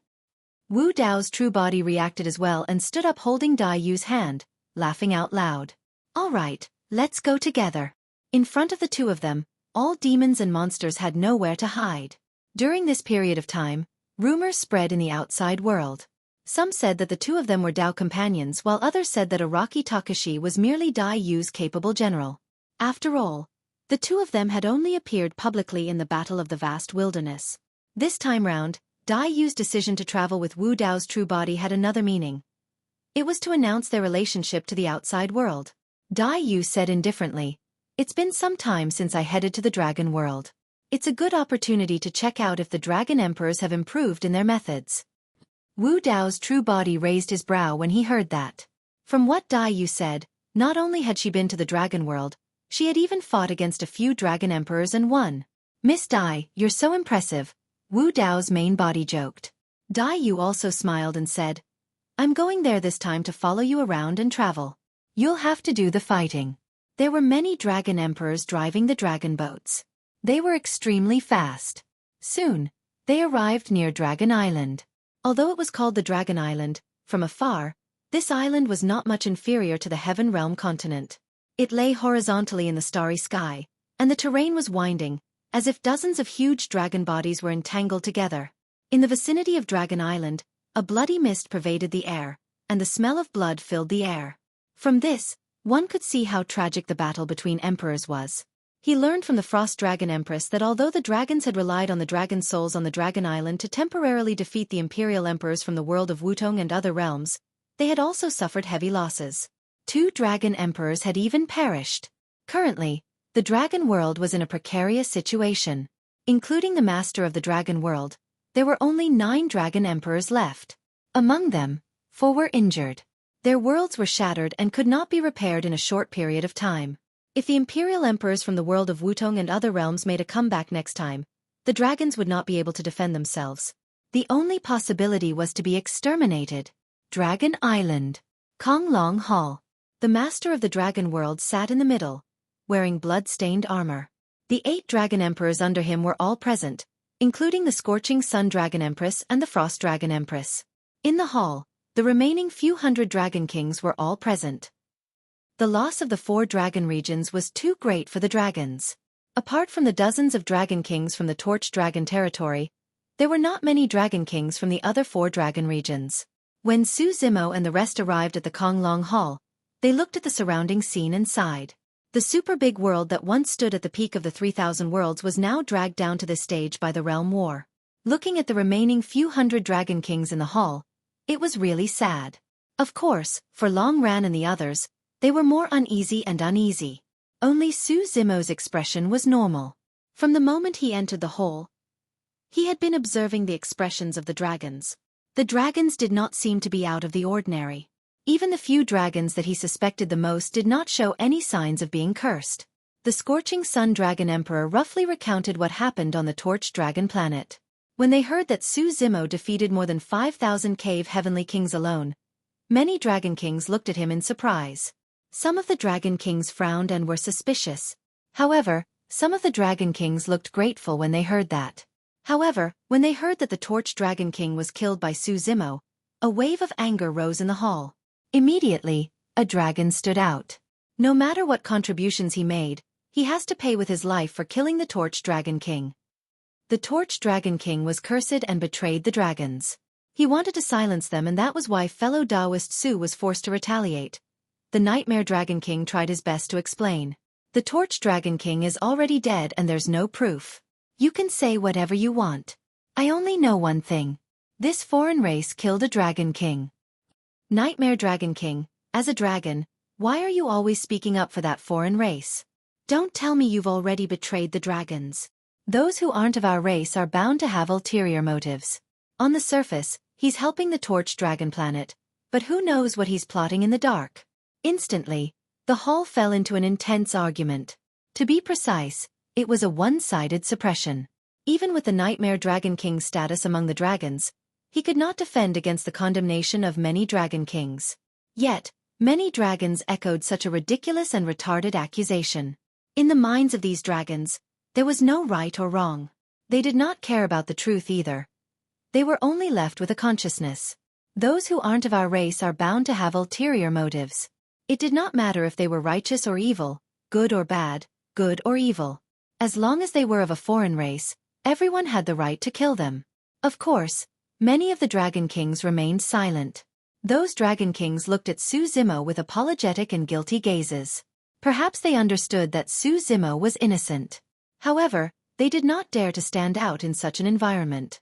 Wu Dao's true body reacted as well and stood up holding Dai Yu's hand, laughing out loud. "All right, let's go together." In front of the two of them, all demons and monsters had nowhere to hide. During this period of time, rumors spread in the outside world. Some said that the two of them were Dao companions while others said that Araki Takashi was merely Dai Yu's capable general. After all, the two of them had only appeared publicly in the Battle of the Vast Wilderness. This time round, Dai Yu's decision to travel with Wu Dao's true body had another meaning. It was to announce their relationship to the outside world. Dai Yu said indifferently, "It's been some time since I headed to the dragon world. It's a good opportunity to check out if the dragon emperors have improved in their methods." Wu Dao's true body raised his brow when he heard that. From what Dai Yu said, not only had she been to the dragon world, she had even fought against a few dragon emperors and won. Miss Dai, you're so impressive, Wu Dao's main body joked. Dai Yu also smiled and said, I'm going there this time to follow you around and travel. You'll have to do the fighting. There were many dragon emperors driving the dragon boats. They were extremely fast. Soon, they arrived near Dragon Island. Although it was called the Dragon Island, from afar, this island was not much inferior to the Heaven Realm continent. It lay horizontally in the starry sky, and the terrain was winding, as if dozens of huge dragon bodies were entangled together. In the vicinity of Dragon Island, a bloody mist pervaded the air, and the smell of blood filled the air. From this, one could see how tragic the battle between emperors was. He learned from the Frost Dragon Empress that although the dragons had relied on the dragon souls on the Dragon Island to temporarily defeat the imperial emperors from the world of Wutong and other realms, they had also suffered heavy losses. 2 dragon emperors had even perished. Currently, the dragon world was in a precarious situation. Including the master of the dragon world, there were only 9 dragon emperors left. Among them, 4 were injured. Their worlds were shattered and could not be repaired in a short period of time. If the imperial emperors from the world of Wutong and other realms made a comeback next time, the dragons would not be able to defend themselves. The only possibility was to be exterminated. Dragon Island. Konglong Hall. The master of the dragon world sat in the middle, wearing blood-stained armor. The 8 dragon emperors under him were all present, including the Scorching Sun Dragon Empress and the Frost Dragon Empress. In the hall, the remaining few hundred dragon kings were all present. The loss of the 4 dragon regions was too great for the dragons. Apart from the dozens of dragon kings from the Torch Dragon territory, there were not many dragon kings from the other 4 dragon regions. When Su Zimo and the rest arrived at the Konglong Hall, they looked at the surrounding scene and sighed. The super big world that once stood at the peak of the 3,000 worlds was now dragged down to this stage by the realm war. Looking at the remaining few hundred dragon kings in the hall, it was really sad. Of course, for Long Ran and the others, they were more uneasy and uneasy. Only Su Zimo's expression was normal. From the moment he entered the hall, he had been observing the expressions of the dragons. The dragons did not seem to be out of the ordinary. Even the few dragons that he suspected the most did not show any signs of being cursed. The Scorching Sun Dragon Emperor roughly recounted what happened on the Torch Dragon planet. When they heard that Su Zimo defeated more than 5,000 cave heavenly kings alone, many dragon kings looked at him in surprise. Some of the dragon kings frowned and were suspicious. However, some of the dragon kings looked grateful when they heard that. However, when they heard that the Torch Dragon King was killed by Su Zimo, a wave of anger rose in the hall. Immediately, a dragon stood out. No matter what contributions he made, he has to pay with his life for killing the Torch Dragon King. The Torch Dragon King was cursed and betrayed the dragons. He wanted to silence them, and that was why fellow Taoist Su was forced to retaliate. The Nightmare Dragon King tried his best to explain. The Torch Dragon King is already dead and there's no proof. You can say whatever you want. I only know one thing. This foreign race killed a Dragon King. Nightmare Dragon King, as a dragon, why are you always speaking up for that foreign race? Don't tell me you've already betrayed the dragons. Those who aren't of our race are bound to have ulterior motives. On the surface, he's helping the Torch Dragon planet, but who knows what he's plotting in the dark? Instantly, the hall fell into an intense argument. To be precise, it was a one-sided suppression. Even with the Nightmare Dragon King's status among the dragons, he could not defend against the condemnation of many dragon kings. Yet, many dragons echoed such a ridiculous and retarded accusation. In the minds of these dragons, there was no right or wrong. They did not care about the truth either. They were only left with a consciousness. Those who aren't of our race are bound to have ulterior motives. It did not matter if they were righteous or evil, good or bad, good or evil. As long as they were of a foreign race, everyone had the right to kill them. Of course, many of the dragon kings remained silent. Those dragon kings looked at Su Zimo with apologetic and guilty gazes. Perhaps they understood that Su Zimo was innocent. However, they did not dare to stand out in such an environment.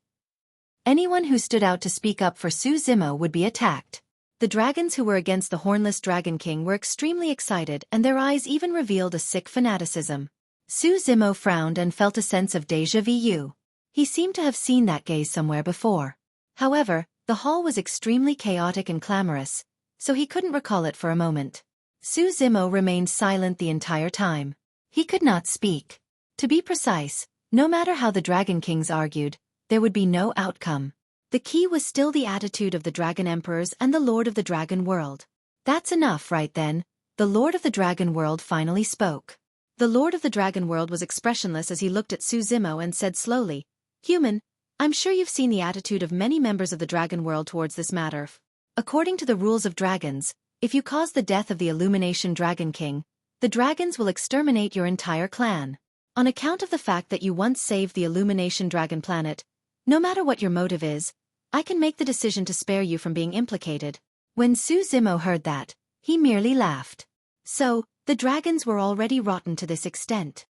Anyone who stood out to speak up for Su Zimo would be attacked. The dragons who were against the Hornless Dragon King were extremely excited, and their eyes even revealed a sick fanaticism. Su Zimo frowned and felt a sense of déjà vu. He seemed to have seen that gaze somewhere before. However, the hall was extremely chaotic and clamorous, so he couldn't recall it for a moment. Su Zimo remained silent the entire time. He could not speak. To be precise, no matter how the Dragon Kings argued, there would be no outcome. The key was still the attitude of the Dragon Emperors and the Lord of the Dragon World. That's enough right then. The Lord of the Dragon World finally spoke. The Lord of the Dragon World was expressionless as he looked at Su Zimo and said slowly, "Human, I'm sure you've seen the attitude of many members of the Dragon World towards this matter. According to the rules of dragons, if you cause the death of the Illumination Dragon King, the dragons will exterminate your entire clan. On account of the fact that you once saved the Illumination Dragon Planet, no matter what your motive is, I can make the decision to spare you from being implicated." When Su Zimo heard that, he merely laughed. So, the dragons were already rotten to this extent.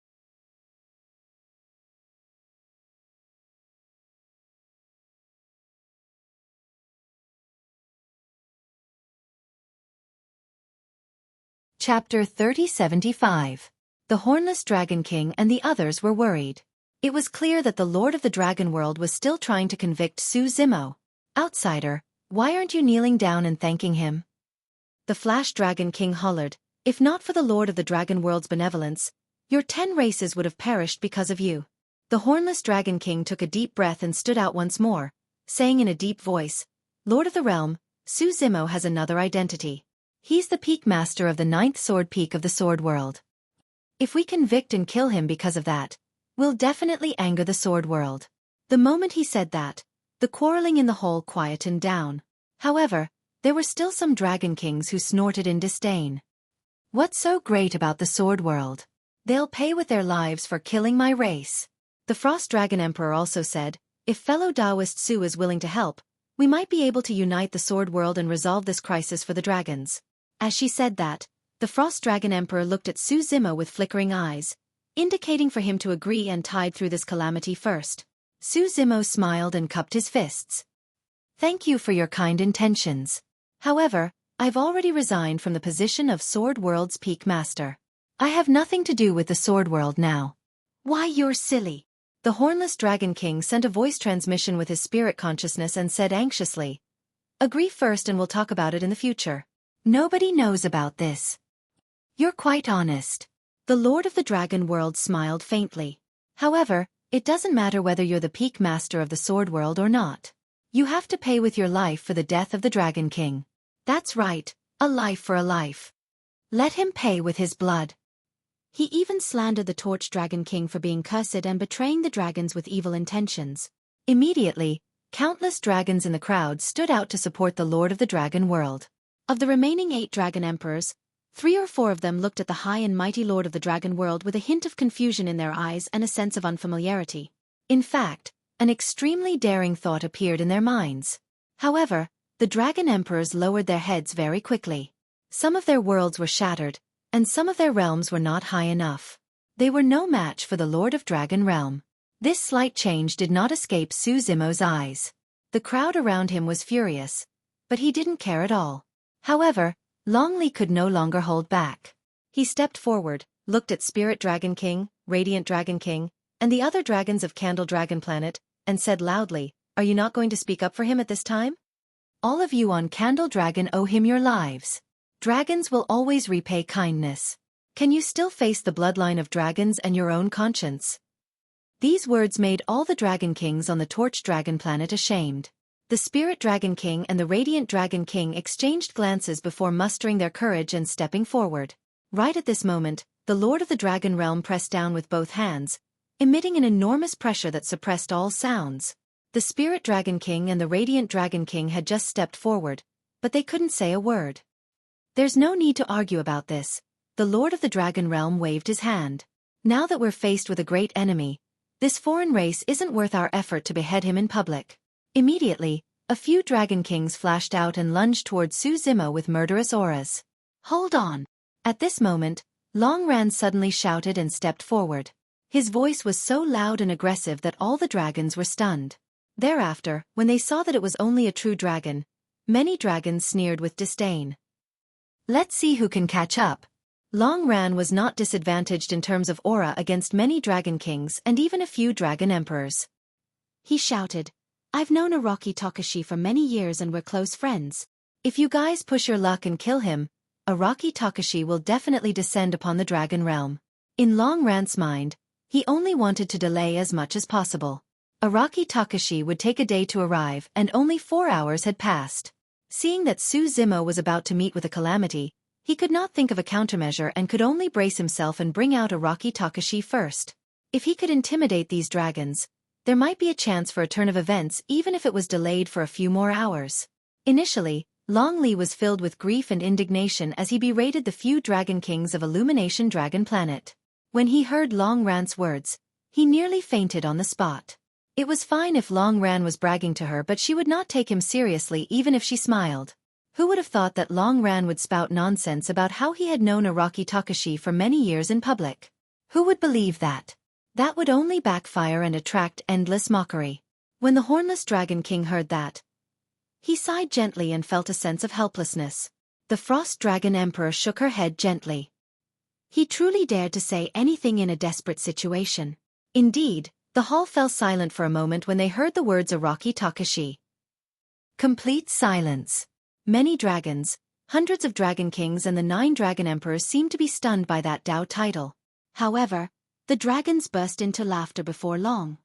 Chapter 3075. The Hornless Dragon King and the others were worried. It was clear that the Lord of the Dragon World was still trying to convict Su Zimo. "Outsider, why aren't you kneeling down and thanking him?" The Flash Dragon King hollered, "If not for the Lord of the Dragon World's benevolence, your 10 races would have perished because of you." The Hornless Dragon King took a deep breath and stood out once more, saying in a deep voice, "Lord of the Realm, Su Zimo has another identity. He's the peak master of the 9th sword peak of the Sword World. If we convict and kill him because of that, we'll definitely anger the Sword World." The moment he said that, the quarreling in the hall quietened down. However, there were still some Dragon Kings who snorted in disdain. "What's so great about the Sword World? They'll pay with their lives for killing my race." The Frost Dragon Emperor also said, "If fellow Taoist Su is willing to help, we might be able to unite the Sword World and resolve this crisis for the dragons." As she said that, the Frost Dragon Emperor looked at Su Zimo with flickering eyes, indicating for him to agree and tide through this calamity first. Su Zimo smiled and cupped his fists. "Thank you for your kind intentions. However, I've already resigned from the position of Sword World's peak master. I have nothing to do with the Sword World now." "Why, you're silly." The Hornless Dragon King sent a voice transmission with his spirit consciousness and said anxiously, "Agree first and we'll talk about it in the future. Nobody knows about this." "You're quite honest." The Lord of the Dragon World smiled faintly. "However, it doesn't matter whether you're the peak master of the Sword World or not. You have to pay with your life for the death of the Dragon King." "That's right, a life for a life. Let him pay with his blood." He even slandered the Torch Dragon King for being cursed and betraying the dragons with evil intentions. Immediately, countless dragons in the crowd stood out to support the Lord of the Dragon World. Of the remaining 8 Dragon Emperors, 3 or 4 of them looked at the high and mighty Lord of the Dragon World with a hint of confusion in their eyes and a sense of unfamiliarity. In fact, an extremely daring thought appeared in their minds. However, the Dragon Emperors lowered their heads very quickly. Some of their worlds were shattered, and some of their realms were not high enough. They were no match for the Lord of Dragon Realm. This slight change did not escape Su Zimo's eyes. The crowd around him was furious, but he didn't care at all. However, Longli could no longer hold back. He stepped forward, looked at Spirit Dragon King, Radiant Dragon King, and the other dragons of Candle Dragon Planet, and said loudly, "Are you not going to speak up for him at this time? All of you on Candle Dragon owe him your lives. Dragons will always repay kindness. Can you still face the bloodline of dragons and your own conscience?" These words made all the Dragon Kings on the Torch Dragon Planet ashamed. The Spirit Dragon King and the Radiant Dragon King exchanged glances before mustering their courage and stepping forward. Right at this moment, the Lord of the Dragon Realm pressed down with both hands, emitting an enormous pressure that suppressed all sounds. The Spirit Dragon King and the Radiant Dragon King had just stepped forward, but they couldn't say a word. "There's no need to argue about this." The Lord of the Dragon Realm waved his hand. "Now that we're faced with a great enemy, this foreign race isn't worth our effort to behead him in public." Immediately, a few Dragon Kings flashed out and lunged toward Su Zimo with murderous auras. "Hold on!" At this moment, Long Ran suddenly shouted and stepped forward. His voice was so loud and aggressive that all the dragons were stunned. Thereafter, when they saw that it was only a true dragon, many dragons sneered with disdain. "Let's see who can catch up." Long Ran was not disadvantaged in terms of aura against many Dragon Kings and even a few Dragon Emperors. He shouted, "I've known Araki Takashi for many years and we're close friends. If you guys push your luck and kill him, Araki Takashi will definitely descend upon the dragon realm. In Long Ran's mind, he only wanted to delay as much as possible. Araki Takashi would take a day to arrive and only 4 hours had passed. Seeing that Suzumo was about to meet with a calamity, he could not think of a countermeasure and could only brace himself and bring out Araki Takashi first. If he could intimidate these dragons, there might be a chance for a turn of events even if it was delayed for a few more hours. Initially, Long Li was filled with grief and indignation as he berated the few dragon kings of Illumination Dragon Planet. When he heard Long Ran's words, he nearly fainted on the spot. It was fine if Long Ran was bragging to her, but she would not take him seriously even if she smiled. Who would have thought that Long Ran would spout nonsense about how he had known Araki Takashi for many years in public? Who would believe that? That would only backfire and attract endless mockery. When the Hornless Dragon King heard that, he sighed gently and felt a sense of helplessness. The Frost Dragon Emperor shook her head gently. He truly dared to say anything in a desperate situation. Indeed, the hall fell silent for a moment when they heard the words Araki Takashi. Complete silence. Many dragons, hundreds of dragon kings and the 9 dragon emperors seemed to be stunned by that Dao title. However, the dragons burst into laughter before long.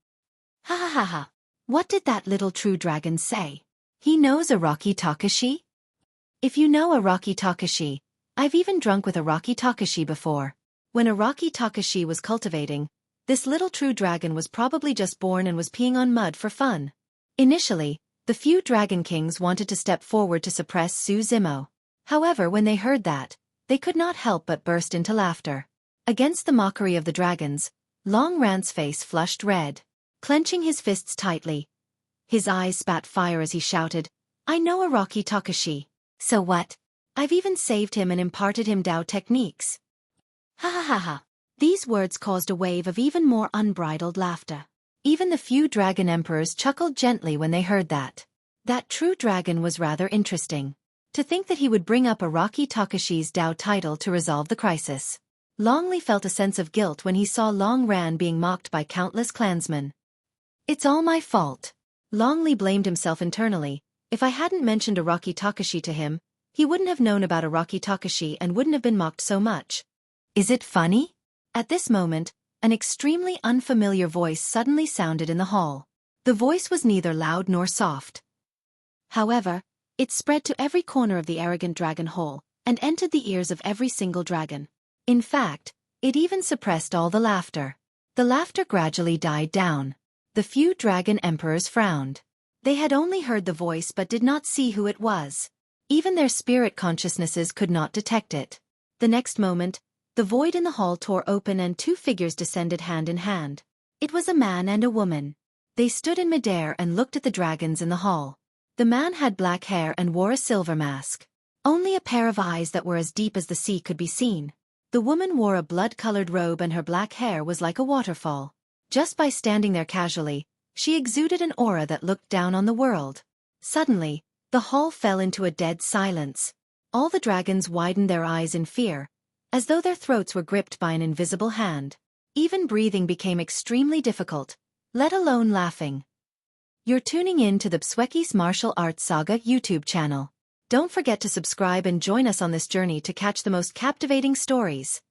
Ha ha ha ha. What did that little true dragon say? He knows Araki Takashi? If you know Araki Takashi, I've even drunk with Araki Takashi before. When Araki Takashi was cultivating, this little true dragon was probably just born and was peeing on mud for fun. Initially, the few dragon kings wanted to step forward to suppress Suzumo. However, when they heard that, they could not help but burst into laughter. Against the mockery of the dragons, Long Ran's face flushed red. Clenching his fists tightly, his eyes spat fire as he shouted, I know Araki Takashi. So what? I've even saved him and imparted him Dao techniques. Ha ha ha ha. These words caused a wave of even more unbridled laughter. Even the few dragon emperors chuckled gently when they heard that. That true dragon was rather interesting. To think that he would bring up Araki Takashi's Dao title to resolve the crisis. Long Li felt a sense of guilt when he saw Long Ran being mocked by countless clansmen. It's all my fault. Long Li blamed himself internally. If I hadn't mentioned Araki Takashi to him, he wouldn't have known about Araki Takashi and wouldn't have been mocked so much. Is it funny? At this moment, an extremely unfamiliar voice suddenly sounded in the hall. The voice was neither loud nor soft. However, it spread to every corner of the arrogant dragon hall, and entered the ears of every single dragon. In fact, it even suppressed all the laughter. The laughter gradually died down. The few dragon emperors frowned. They had only heard the voice but did not see who it was. Even their spirit consciousnesses could not detect it. The next moment, the void in the hall tore open and 2 figures descended hand in hand. It was a man and a woman. They stood in midair and looked at the dragons in the hall. The man had black hair and wore a silver mask. Only a pair of eyes that were as deep as the sea could be seen. The woman wore a blood-colored robe and her black hair was like a waterfall. Just by standing there casually, she exuded an aura that looked down on the world. Suddenly, the hall fell into a dead silence. All the dragons widened their eyes in fear, as though their throats were gripped by an invisible hand. Even breathing became extremely difficult, let alone laughing. You're tuning in to the Xueqi's Martial Arts Saga YouTube channel. Don't forget to subscribe and join us on this journey to catch the most captivating stories.